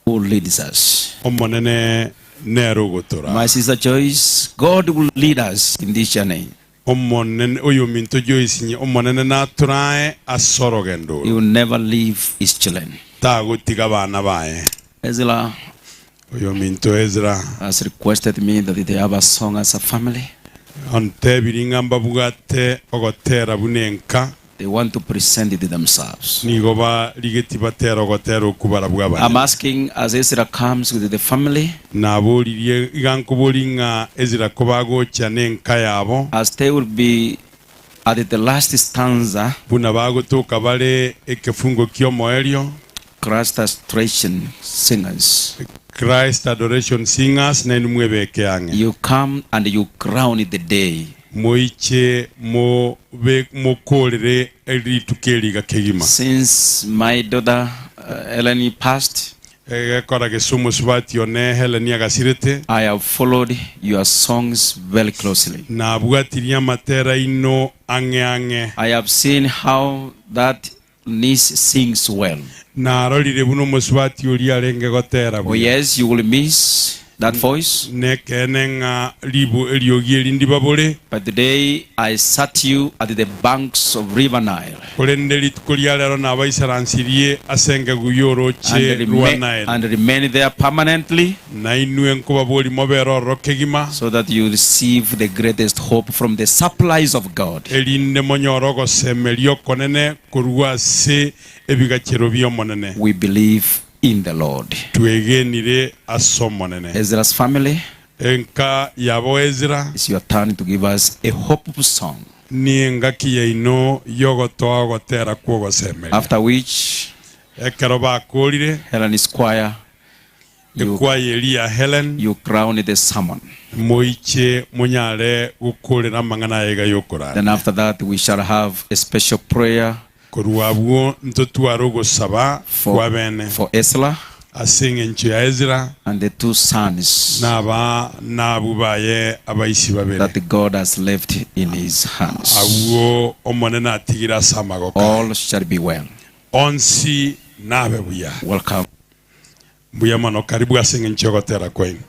Speaker 12: who leads us.
Speaker 16: Omonene nerugutura.
Speaker 12: My sister Joyce, God will lead us in this journey.
Speaker 16: Omonene oyo minto Joyce ni omonene naturae asorogendo.
Speaker 12: He will never leave his children.
Speaker 16: Tagutiga bana bae.
Speaker 12: Ezra
Speaker 16: oyo minto Ezra
Speaker 12: has requested me that they have a song as a family.
Speaker 16: Onte biringamba bugate ogotera bunenka.
Speaker 12: They want to present it themselves.
Speaker 16: Nigoba ligeti batera ogotera okubara bwaba.
Speaker 12: I'm asking as Ezra comes with the family.
Speaker 16: Nabolirie igankubolinga Ezra kobago chanenka yabo.
Speaker 12: As they will be at the last stanza.
Speaker 16: Bunabago to kabale ekefungo kyomoelio.
Speaker 12: Christ Adoration Singers.
Speaker 16: Christ Adoration Singers na numwebeke yange.
Speaker 12: You come and you crown it the day.
Speaker 16: Moiche mo kolere eritukeli gakegima.
Speaker 12: Since my daughter Eleni passed, I have followed your songs very closely. I have seen how that niece sings well. Oh yes, you will miss that voice. But today I sat you at the banks of River Nile and remain there permanently, so that you receive the greatest hope from the supplies of God. We believe in the Lord. Ezra's family, it's your turn to give us a hopeful song. After which, Helen's choir you crown the sermon. Then after that we shall have a special prayer for Ezra and the two sons that God has left in his hands. All shall be well. Welcome.
Speaker 16: Buyamano karibu asinge nchogotera kwenu.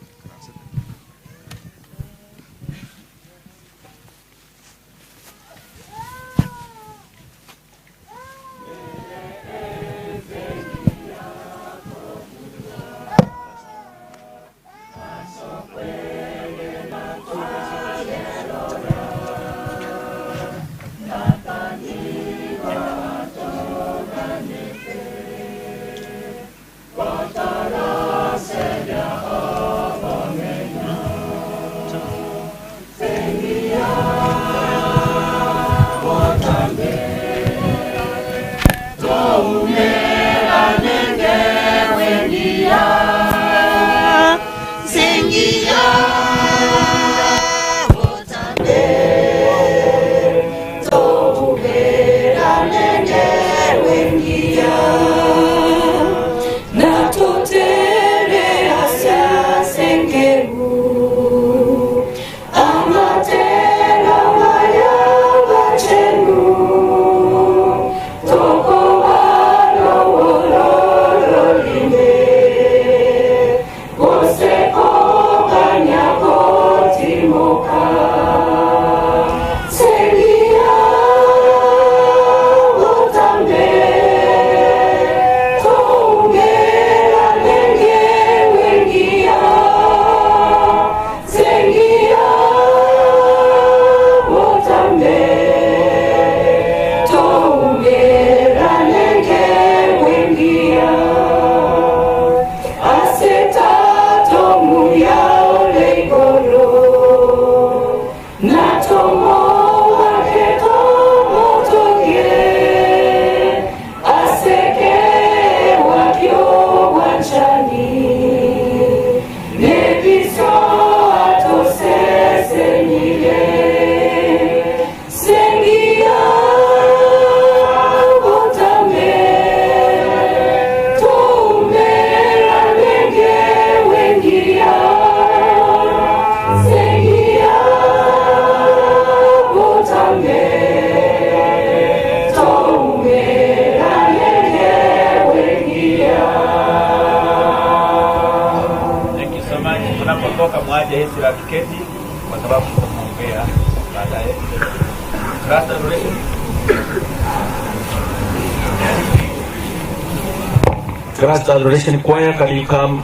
Speaker 18: Christ Adoration Choir, can you come?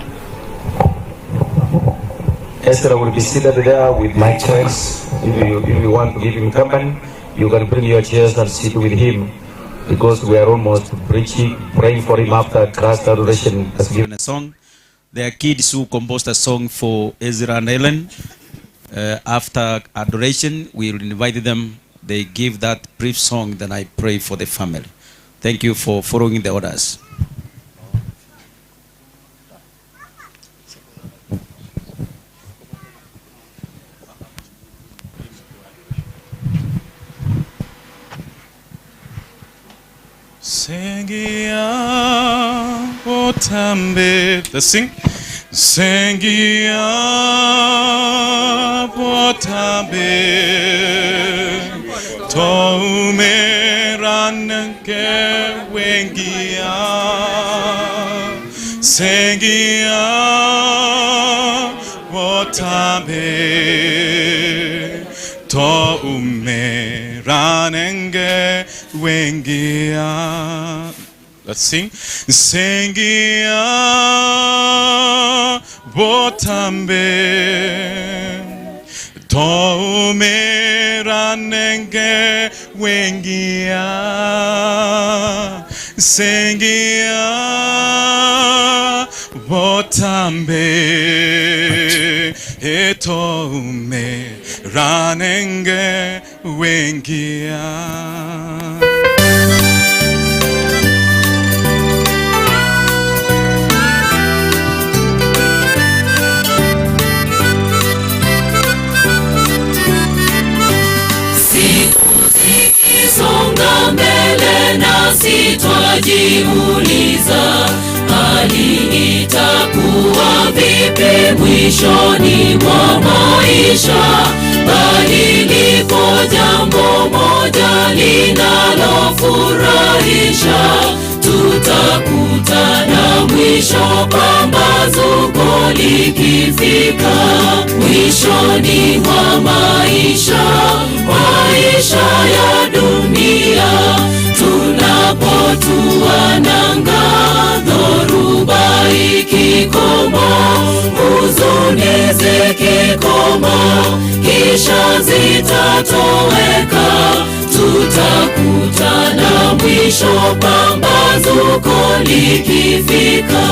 Speaker 18: Esther will be seated there with my chairs. If you want to give him company, you can bring your chairs and sit with him, because we are almost praying for him after Christ Adoration has given
Speaker 12: a song. There are kids who composed a song for Ezra and Ellen. After adoration, we will invite them. They give that brief song, then I pray for the family. Thank you for following the orders.
Speaker 19: Sengia botambe. Let's sing. Sengia botambe toumeranke wengia. Sengia botambe toumeranenge wengia. Let's sing. Sengia botambe toumeranenge wengia. Sengia botambe toumeranenge wengia.
Speaker 11: twajiuliza, hali itakuwa vipi mwishoni mwa maisha? Bali lipo jambo moja linalofurahisha, tutakutana mwisho pambazuko likifika. Mwishoni mwa maisha ya dunia, tunapotua nanga, dhoruba ikikomo, huzuni zikikomo, kisha zitatoweka, tutakutana mwisho pambazuko likifika.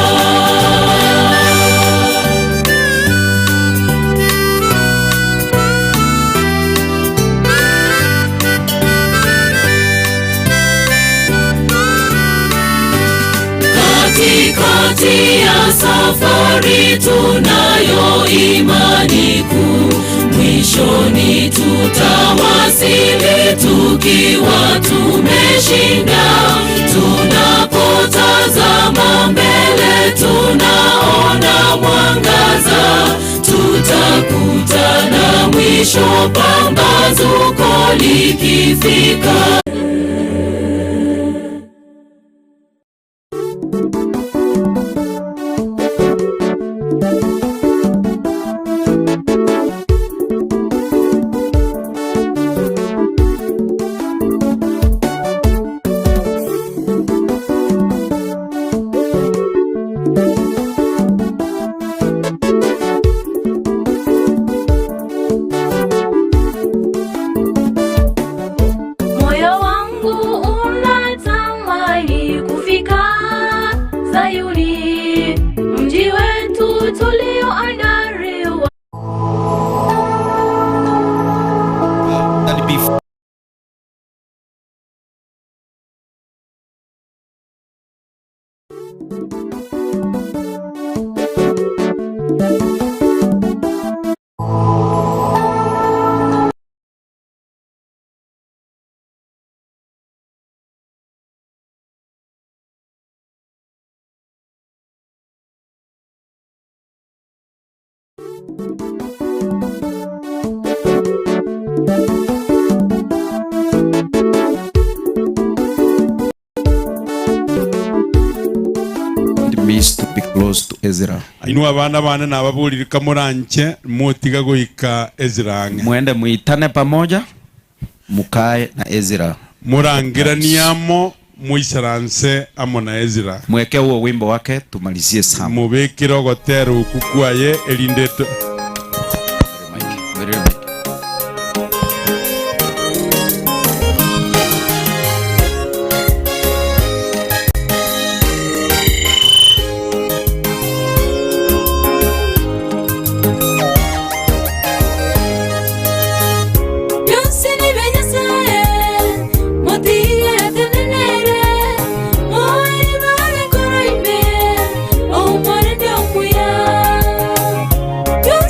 Speaker 11: Katikati ya safari tunayo imani kuu, mwishoni tutawasili tukiwa tumeshinda. Tunapotazama mbele tunaona mwangaza, tutakutana mwisho pambazuko likifika.
Speaker 15: Moyo wangu unatamani kufika Sayuni, mji wetu tulioandaliwa.
Speaker 12: Means to be close to Ezra.
Speaker 16: Ainu abana bana na babulirika muranche mutiga goika Ezra ange.
Speaker 12: Muende muitane pamoja, mukae na Ezra.
Speaker 16: Murangiraniamo muisaranse amo na Ezra.
Speaker 12: Mweke huo wimbo wake tumalizie sama.
Speaker 16: Mubekiro gotero kukuaye elindeto.
Speaker 15: Yo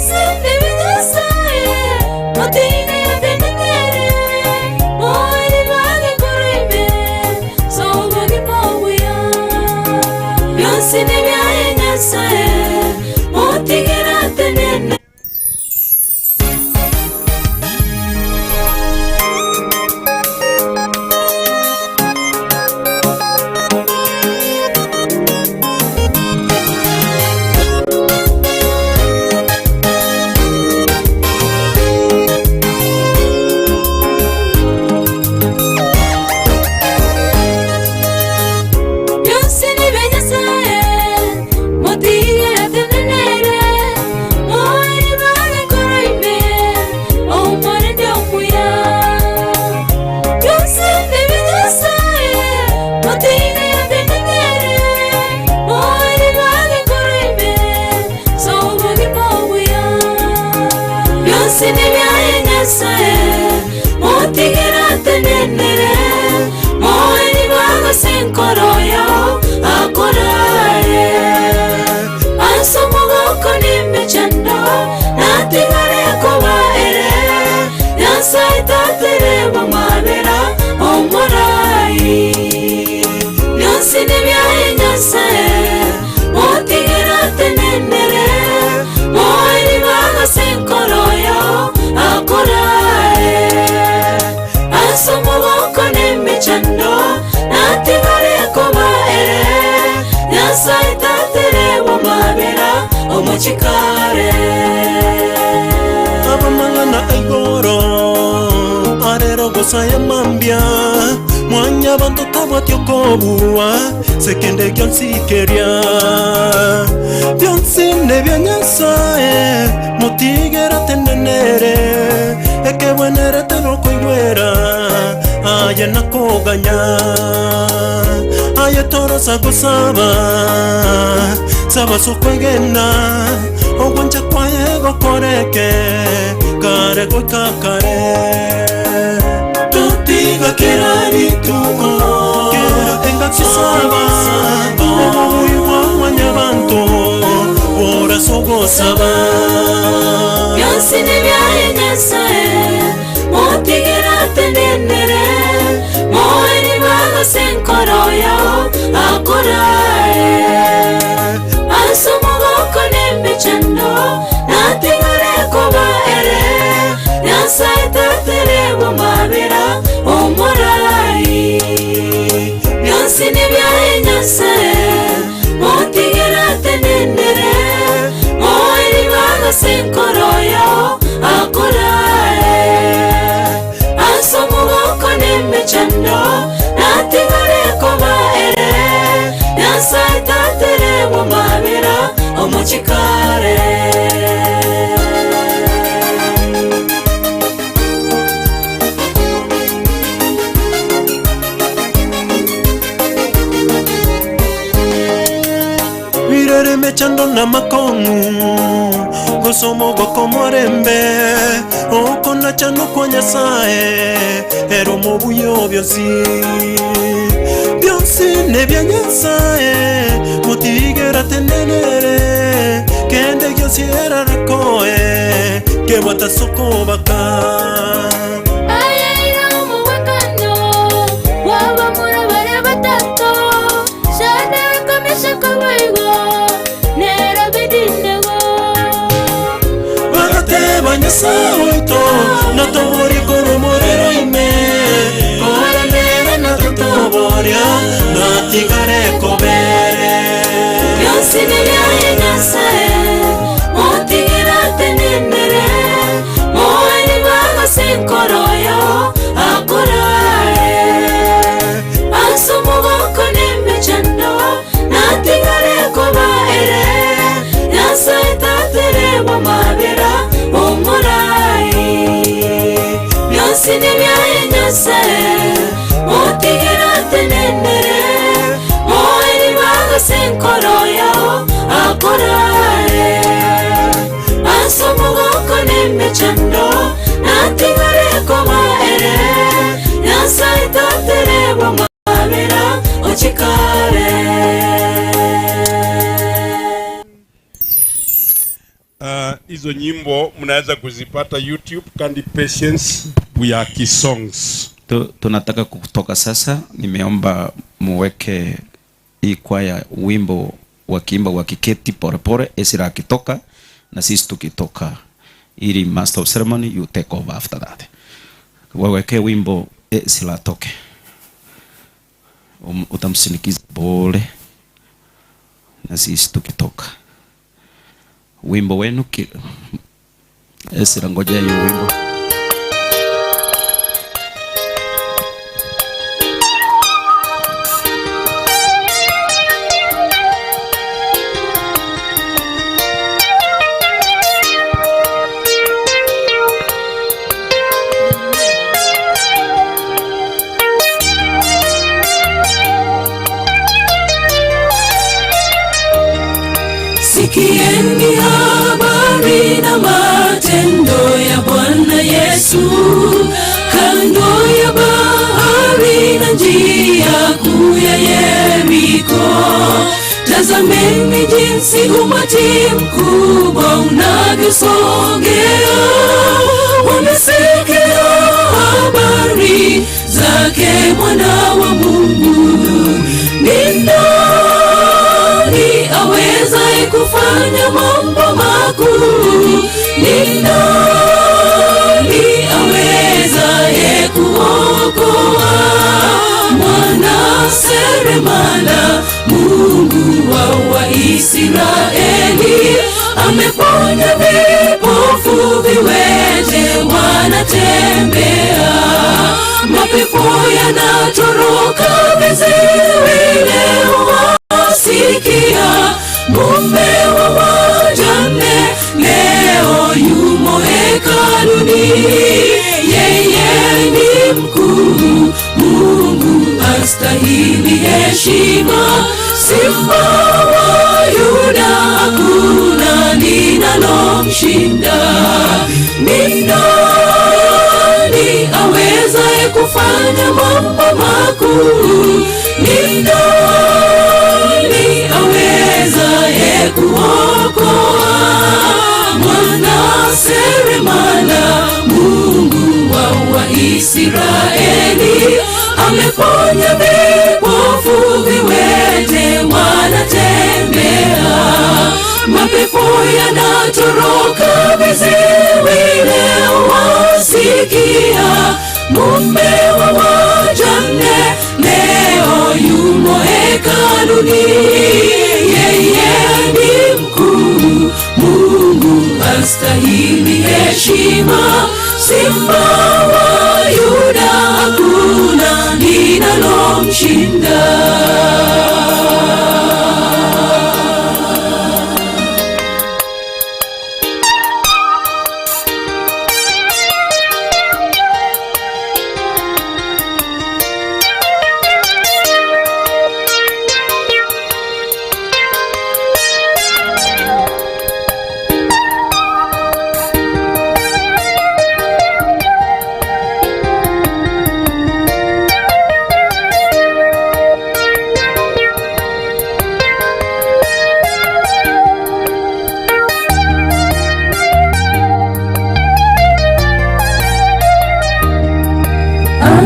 Speaker 11: omochikare
Speaker 2: abamangana aigoro arero gosaya mambia mwanya bantu tabwatyo kobua sekende gyonsikeria byonsine byanyasaye mutigera tenenere ekebwenere tenokoigwera aye nakoganya aye torosa gusaba saba sukwegena ogwanja kwaye gokoreke kare goikakare tutiga kirari tuko kera engaksisaba omuiwa wanyabantu ora sogosaba
Speaker 11: byonsine byayenyasaye mutigera tenenere moeri bagasenkoroyo akorae asomogoko nembechando natigare koba ere nyasaitatere wamabera omorai byonsine byayenyasaye mutigera tenenere moeri bagasenkoroyo akorae asomogoko nembechando natigare koba ere nyasaitatere wamabera omochikare
Speaker 2: virere mechando na makongu gosomo gokomorembe okona chano kwa nyasaye ero mobuyo byosi byonsine bya nyasaye mutigera tenenere kende gyosiera rakoe kebwata sokobaka
Speaker 15: ayayira umuwekano waba murabare batatu shane wekomesha kabaigo nera bidinnego
Speaker 2: bagateba nyasaoito natobori koromorero ime kora nera natotoboria natigare kobere
Speaker 11: byonsine byayenyasaye mutigera tenenere moeri bagasenkoroyo akorae asomogoko nembechando natigare koba ere nyasaitatere wamabera omorai byonsine byayenyasaye mutigera tenenere moeri bagasenkoroyo akorae asomogoko nembechando natigare koba ere nyasaitatere wamabera ochikare
Speaker 16: hizo nyimbo mnaweza kuzipata YouTube Kandi Patience Buyaki Songs.
Speaker 12: Tunataka kutoka sasa, nimeomba muweke hii kwaya wimbo wakiimba wakiketi porepore Ezra akitoka na sisi tukitoka, ili master of ceremony you take over after that. Waweke wimbo Ezra atoke, utamsinikiza pole na sisi tukitoka. Wimbo wenu Ezra, ngoja hiyo wimbo.
Speaker 11: Sikieni habari na matendo ya Bwana Yesu, kando ya bahari na njia kuu ya Yeriko. Tazameni jinsi umati mkubwa unavyosogea, wamesikia habari zake Mwana wa Mungu. Ni nani awezaye kufanya mambo makuu? Ni nani awezaye kuokoa? Mwana seremala, Mungu wa Israeli, viwete wanatembea, mapepo yanatoroka, viziwi leo wasikia, mume wa wajane leo yumo hekaluni. Yeye ni mkuu, Mungu astahili heshima, Simba wa Yuda hakuna linalomshinda. Ni nani awezaye kufanya mambo makuu? Ni nani awezaye kuokoa? Mwana seremala, Mungu wa Waisraeli, ameponya vipofu, viwete wanatembea, mapepo yanatoroka, viziwi leo wasikia, mume wa wajane leo yumo hekaluni. Yeye ni mkuu, Mungu astahili heshima, Simba wa Yuda hakuna linalomshinda.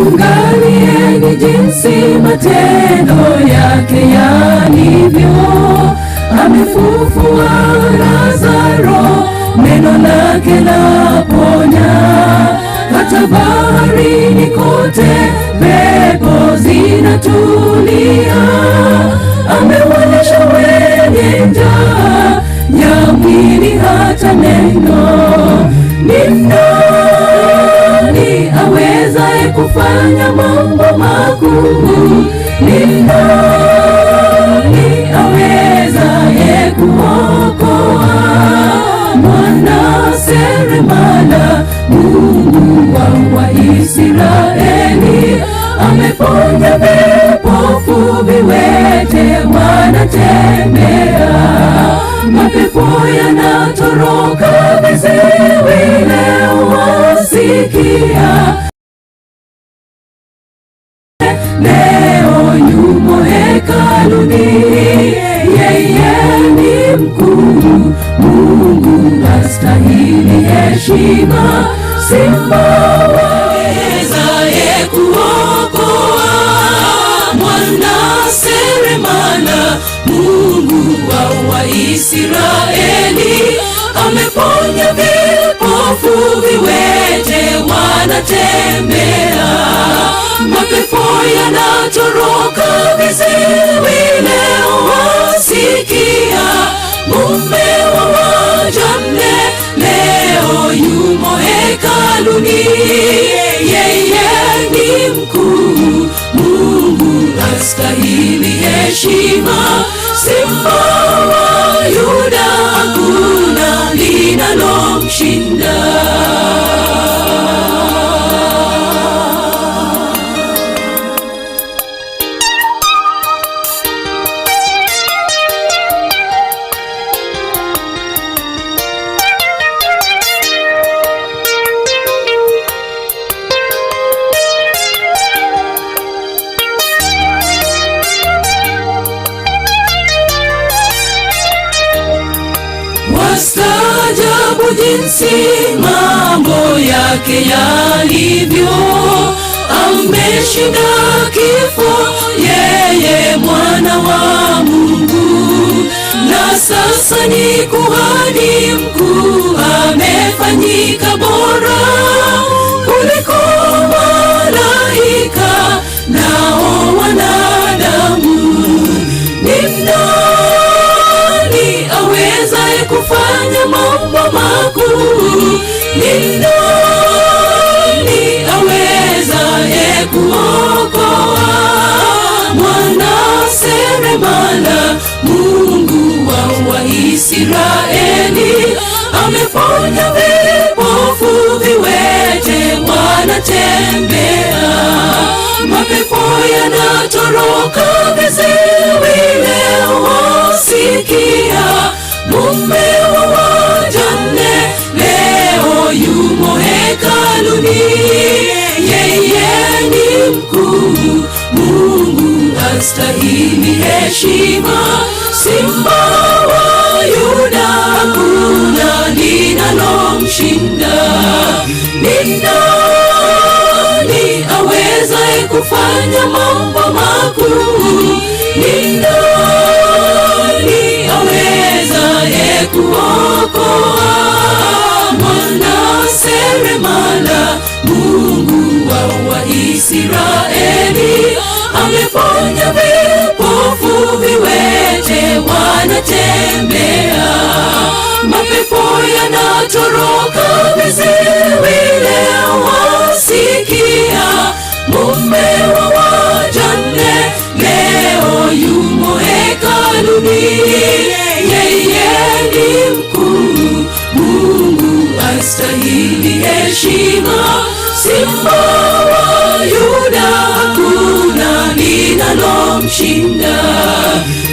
Speaker 11: Angalieni jinsi matendo yake yalivyo, amefufua Lazaro, neno lake laponya, hata baharini kote pepo zinatulia, amewalisha wenye njaa ya mwili hata neno. Ni nani awezaye kufanya mambo makuu? Ni nani awezaye kuokoa? Mwana seremala, Mungu wa Waisraeli, ameponya vipofu, viwete wanatembea, mapepo yanatoroka, viziwi leo wasikia, leo yumo hekaluni. Yeye ni mkuu, Mungu astahili heshima, Simba wawezaye kuokoa. Mwana seremala, Mungu wa Waisraeli, ameponya vipofu, viwete wanatembea, mapepo yanatoroka, viziwi leo wasikia, mume wa wajane leo yumo hekaluni. Yeye ni mkuu, Mungu astahili heshima, Simba wa Yuda hakuna linalomshinda. Wastaajabu jinsi mambo yake yalivyo, ameshinda kifo, yeye mwana wa Mungu, na sasa ni kuhani mkuu, amefanyika bora kuliko malaika nao wanadamu. Ni nani awezaye kufanya mambo makuu? Mungu wa Waisraeli. Ameponya vipofu, viwete wanatembea, mapepo yanatoroka, viziwi leo wasikia. Mume wa wajane leo yumo hekaluni, yeye ni mkuu, Mungu astahili heshima. Simba wa Yuda hakuna linalomshinda. Ni nani awezaye kufanya mambo makuu? Ni nani awezaye kuokoa? Mwana seremala, Mungu wa Waisraeli. Ameponya vipofu, viwete wanatembea, mapepo yanatoroka, viziwi leo wasikia. Mume wa wajane leo yumo hekaluni, yeye ni mkuu, Mungu astahili heshima. Simba wa Yuda hakuna linalomshinda.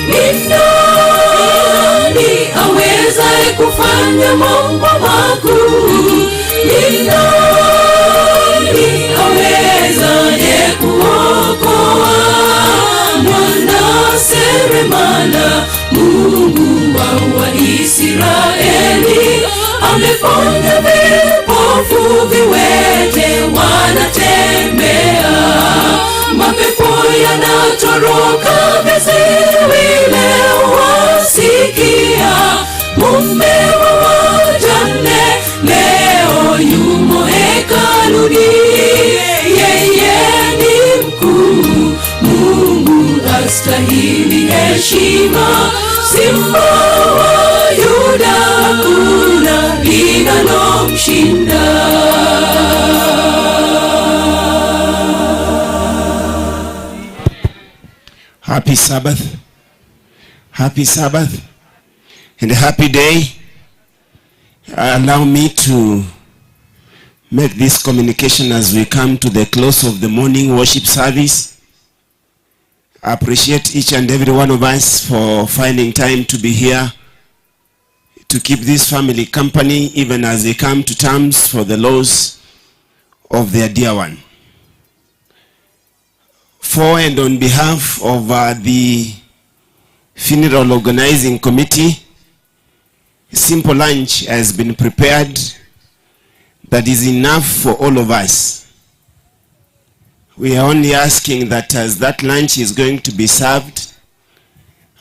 Speaker 11: Ni nani awezaye kufanya mambo makuu? Ni nani awezaye kuokoa? Mwana seremala, Mungu wa Waisraeli. Ameponya vipofu, viwete wanatembea, mapepo yanatoroka, viziwi leo wasikia. Mume wa wajane leo yumo hekaluni, yeye ni mkuu, Mungu astahili heshima. Simba wa Yuda hakuna linalomshinda.
Speaker 20: Happy Sabbath, happy Sabbath, and a happy day. Allow me to make this communication as we come to the close of the morning worship service. I appreciate each and every one of us for finding time to be here to keep this family company, even as they come to terms for the loss of their dear one. For and on behalf of the funeral organizing committee, a simple lunch has been prepared that is enough for all of us. We are only asking that as that lunch is going to be served,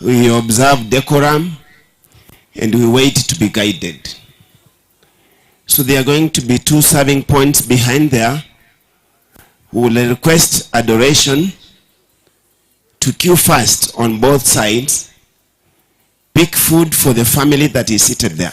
Speaker 20: we observe decorum and we wait to be guided. So there are going to be 2 serving points behind there. We will request adoration to queue first on both sides, pick food for the family that is seated there.